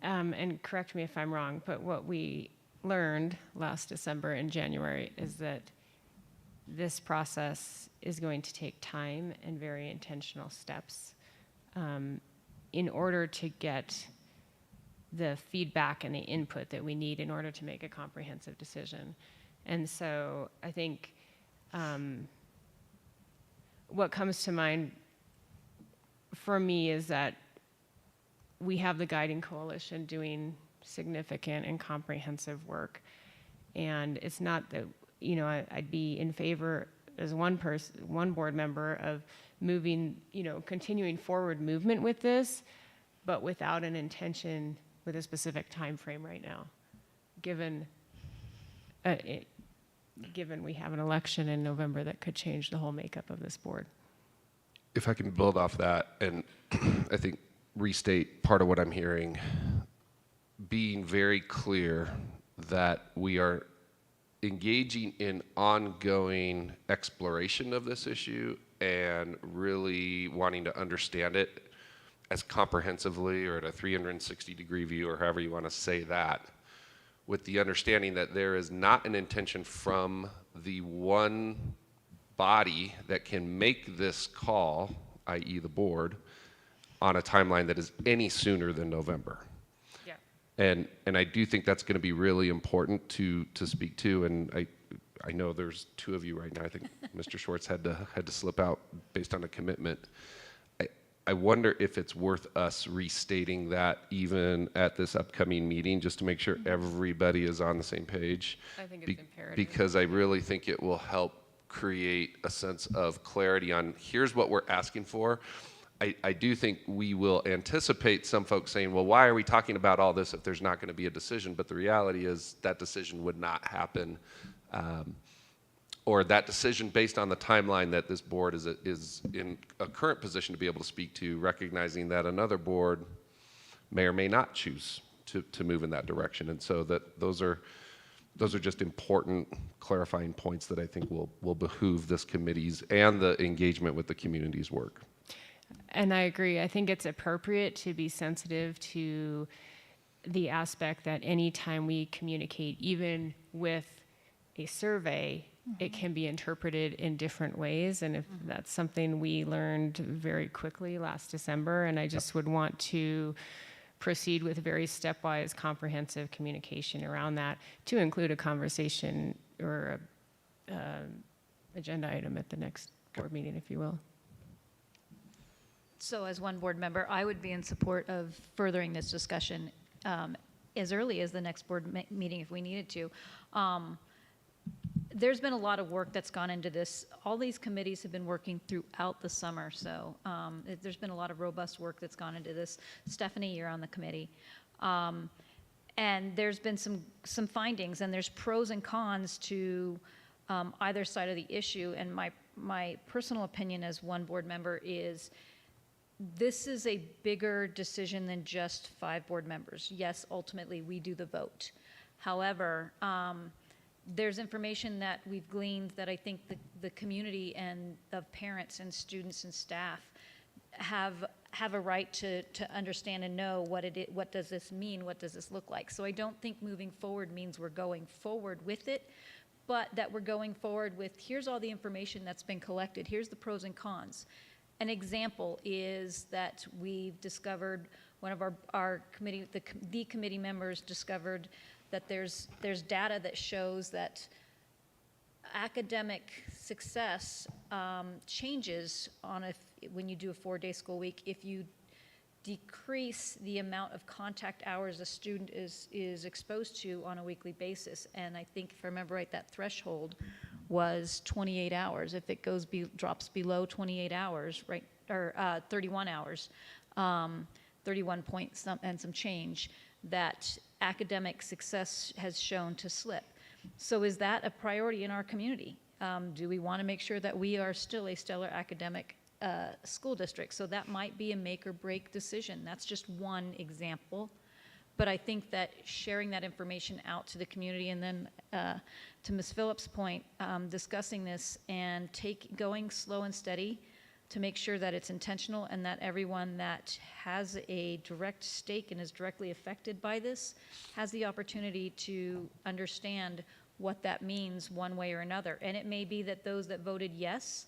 and correct me if I'm wrong, but what we learned last December and January is that this process is going to take time and very intentional steps in order to get the feedback and the input that we need in order to make a comprehensive decision. And so I think what comes to mind for me is that we have the Guiding Coalition doing significant and comprehensive work. And it's not that, I'd be in favor as one board member of moving, continuing forward movement with this, but without an intention with a specific time frame right now, given we have an election in November that could change the whole makeup of this board. If I can build off that, and I think restate part of what I'm hearing, being very clear that we are engaging in ongoing exploration of this issue and really wanting to understand it as comprehensively or at a 360-degree view, or however you want to say that, with the understanding that there is not an intention from the one body that can make this call, i.e. the board, on a timeline that is any sooner than November. Yeah. And I do think that's going to be really important to speak to, and I know there's two of you right now. I think Mr. Schwartz had to slip out based on a commitment. I wonder if it's worth us restating that even at this upcoming meeting, just to make sure everybody is on the same page. I think it's imperative. Because I really think it will help create a sense of clarity on here's what we're asking for. I do think we will anticipate some folks saying, well, why are we talking about all this if there's not going to be a decision? But the reality is that decision would not happen, or that decision based on the timeline that this board is in a current position to be able to speak to, recognizing that another board may or may not choose to move in that direction. And so that those are just important clarifying points that I think will behoove this committee's and the engagement with the community's work. And I agree. I think it's appropriate to be sensitive to the aspect that anytime we communicate, even with a survey, it can be interpreted in different ways. And if that's something we learned very quickly last December, and I just would want to proceed with very stepwise, comprehensive communication around that to include a conversation or a agenda item at the next board meeting, if you will. So as one board member, I would be in support of furthering this discussion as early as the next board meeting if we needed to. There's been a lot of work that's gone into this. All these committees have been working throughout the summer, so there's been a lot of robust work that's gone into this. Stephanie, you're on the committee. And there's been some findings, and there's pros and cons to either side of the issue. And my personal opinion as one board member is this is a bigger decision than just 5 board members. Yes, ultimately we do the vote. However, there's information that we've gleaned that I think the community and of parents and students and staff have a right to understand and know what does this mean, what does this look like. So I don't think moving forward means we're going forward with it, but that we're going forward with, here's all the information that's been collected, here's the pros and cons. An example is that we've discovered, one of our committee, the committee members discovered that there's data that shows that academic success changes when you do a 4-day school week if you decrease the amount of contact hours a student is exposed to on a weekly basis. And I think, if I remember right, that threshold was 28 hours. If it drops below 28 hours, right, or 31 hours, 31 point and some change, that academic success has shown to slip. So is that a priority in our community? Do we want to make sure that we are still a stellar academic school district? So that might be a make or break decision. That's just one example. But I think that sharing that information out to the community, and then to Ms. Phillips' point, discussing this and going slow and steady to make sure that it's intentional and that everyone that has a direct stake and is directly affected by this has the opportunity to understand what that means one way or another. And it may be that those that voted yes,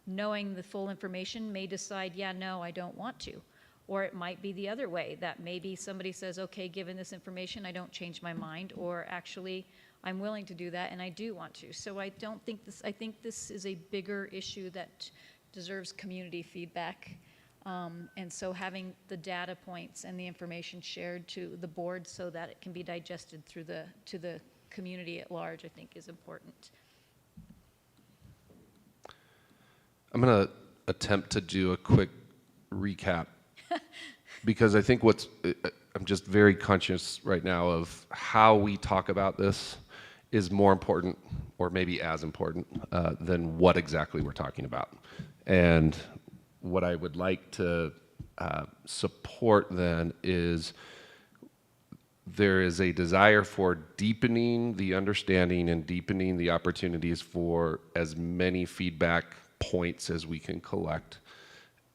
knowing the full information, may decide, yeah, no, I don't want to. Or it might be the other way, that maybe somebody says, okay, given this information, I don't change my mind, or actually, I'm willing to do that and I do want to. So I think this is a bigger issue that deserves community feedback. And so having the data points and the information shared to the board so that it can be digested to the community at large, I think is important. I'm going to attempt to do a quick recap because I think I'm just very conscious right now of how we talk about this is more important, or maybe as important, than what exactly we're talking about. And what I would like to support then is there is a desire for deepening the understanding and deepening the opportunities for as many feedback points as we can collect,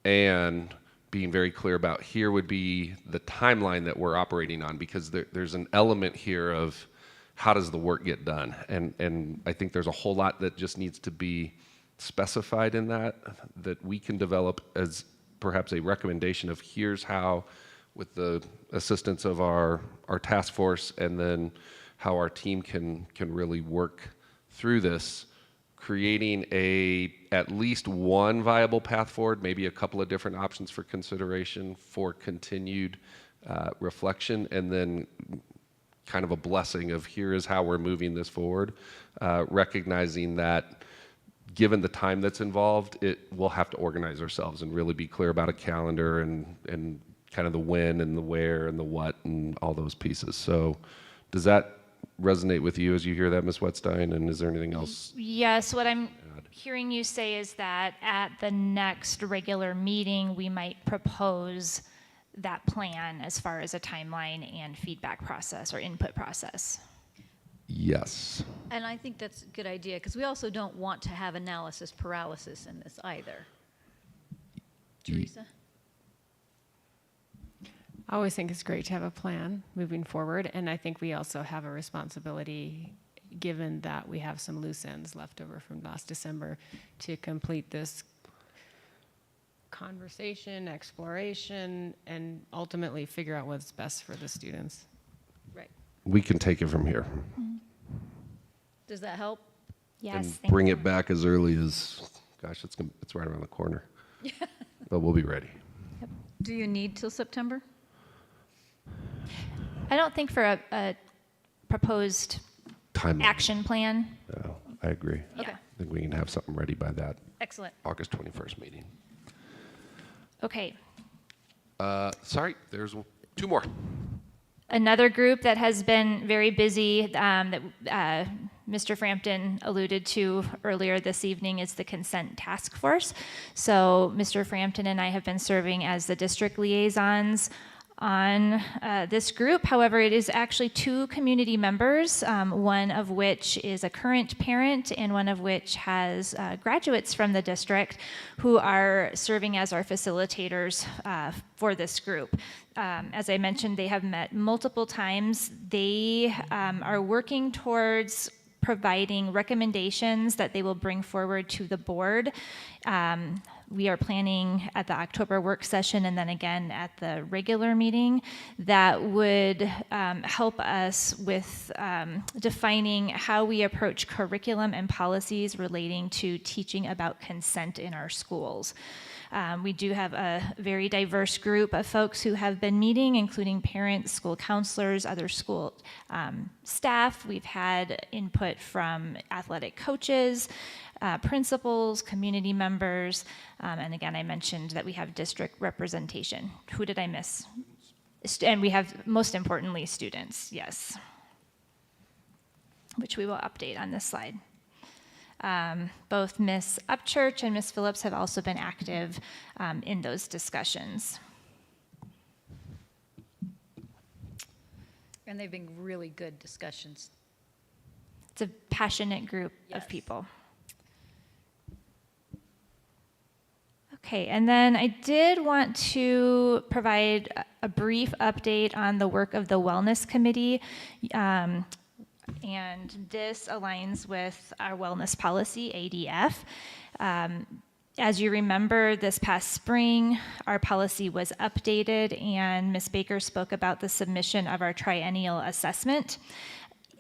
and being very clear about here would be the timeline that we're operating on, because there's an element here of how does the work get done, and I think there's a whole lot that just needs to be specified in that we can develop as perhaps a recommendation of here's how, with the assistance of our task force, and then how our team can really work through this, creating at least one viable path forward, maybe a couple of different options for consideration for continued reflection, and then kind of a blessing of here is how we're moving this forward, recognizing that given the time that's involved, we'll have to organize ourselves and really be clear about a calendar and kind of the when and the where and the what and all those pieces. So does that resonate with you as you hear that, Ms. Wetstein? And is there anything else? Yes, what I'm hearing you say is that at the next regular meeting, we might propose that plan as far as a timeline and feedback process or input process. Yes. And I think that's a good idea, because we also don't want to have analysis paralysis in this either. Teresa? I always think it's great to have a plan moving forward, and I think we also have a responsibility, given that we have some loose ends left over from last December, to complete this conversation, exploration, and ultimately figure out what's best for the students. Right. We can take it from here. Does that help? Yes. And bring it back as early as, gosh, it's right around the corner. But we'll be ready. Do you need till September? I don't think for a proposed Timeline. action plan. No, I agree. Okay. I think we can have something ready by that Excellent. August 21st meeting. Okay. Sorry, there's two more. Another group that has been very busy that Mr. Frampton alluded to earlier this evening is the Consent Task Force. So Mr. Frampton and I have been serving as the district liaisons on this group. However, it is actually 2 community members, one of which is a current parent and one of which has graduates from the district who are serving as our facilitators for this group. As I mentioned, they have met multiple times. They are working towards providing recommendations that they will bring forward to the board. We are planning at the October work session and then again at the regular meeting that would help us with defining how we approach curriculum and policies relating to teaching about consent in our schools. We do have a very diverse group of folks who have been meeting, including parents, school counselors, other school staff. We've had input from athletic coaches, principals, community members, and again, I mentioned that we have district representation. Who did I miss? And we have, most importantly, students, yes, which we will update on this slide. Both Ms. Upchurch and Ms. Phillips have also been active in those discussions. And they've been really good discussions. It's a passionate group of people. Okay, and then I did want to provide a brief update on the work of the Wellness Committee. And this aligns with our wellness policy, ADF. As you remember, this past spring, our policy was updated and Ms. Baker spoke about the submission of our triennial assessment.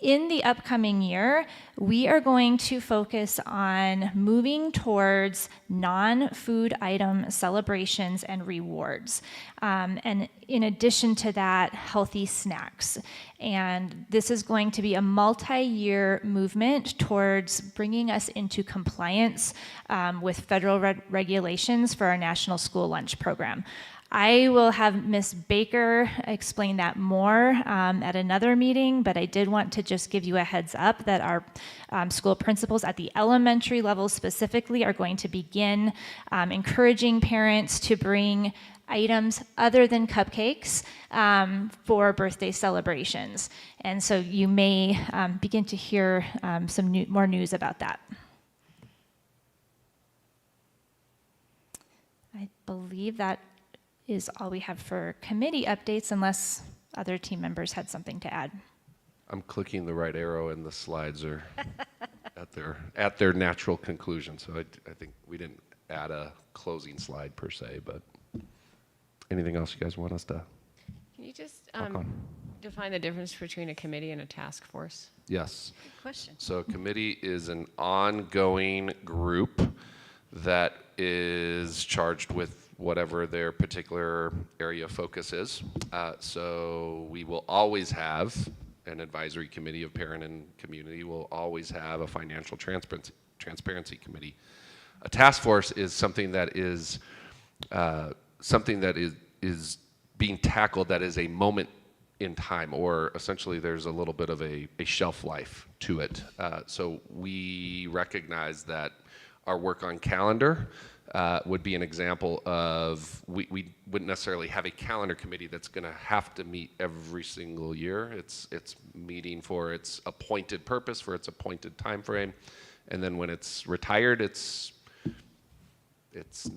In the upcoming year, we are going to focus on moving towards non-food item celebrations and rewards. And in addition to that, healthy snacks. And this is going to be a multi-year movement towards bringing us into compliance with federal regulations for our National School Lunch Program. I will have Ms. Baker explain that more at another meeting, but I did want to just give you a heads up that our school principals at the elementary level specifically are going to begin encouraging parents to bring items other than cupcakes for birthday celebrations. And so you may begin to hear some more news about that. I believe that is all we have for committee updates, unless other team members had something to add. I'm clicking the right arrow and the slides are at their natural conclusion. So I think we didn't add a closing slide per se, but anything else you guys want us to? Can you just define the difference between a committee and a task force? Yes. Good question. So a committee is an ongoing group that is charged with whatever their particular area of focus is. So we will always have an advisory committee of parent and community. We'll always have a financial transparency committee. A task force is something that is being tackled that is a moment in time, or essentially there's a little bit of a shelf life to it. So we recognize that our work on calendar would be an example of, we wouldn't necessarily have a calendar committee that's going to have to meet every single year. It's meeting for its appointed purpose, for its appointed time frame, and then when it's retired, it's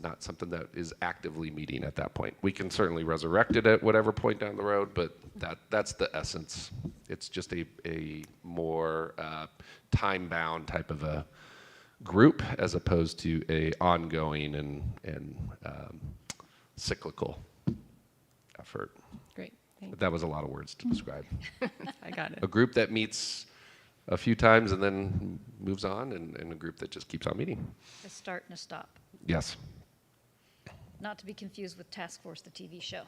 not something that is actively meeting at that point. We can certainly resurrect it at whatever point down the road, but that's the essence. It's just a more time-bound type of a group as opposed to a ongoing and cyclical effort. Great, thank you. But that was a lot of words to describe. I got it. A group that meets a few times and then moves on, and a group that just keeps on meeting. A start and a stop. Yes. Not to be confused with Task Force, the TV show.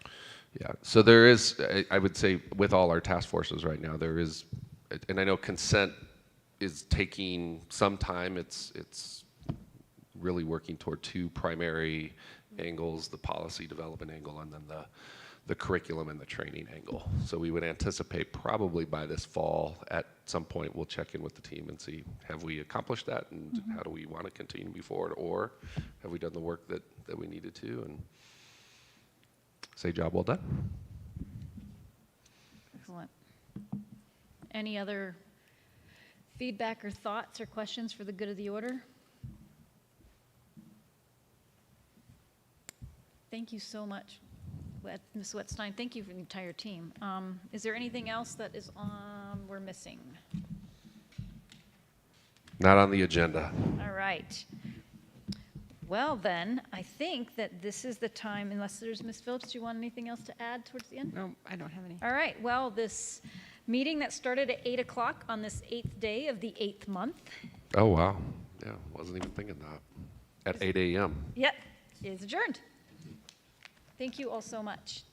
Yeah, so there is, I would say with all our task forces right now, there is, and I know consent is taking some time. It's really working toward 2 primary angles, the policy development angle and then the curriculum and the training angle. So we would anticipate probably by this fall at some point we'll check in with the team and see, have we accomplished that, and how do we want to continue to move forward, or have we done the work that we needed to, and say job well done. Excellent. Any other feedback or thoughts or questions for the good of the order? Thank you so much, Ms. Wettstein. Thank you for the entire team. Is there anything else that is we're missing? Not on the agenda. All right. Well, then, I think that this is the time, unless there's, Ms. Phillips, do you want anything else to add towards the end? No, I don't have any. All right. Well, this meeting that started at 8 o'clock on this 8th day of the 8th month, Oh, wow. Yeah, wasn't even thinking that. At 8 a.m. yep, is adjourned. Thank you all so much.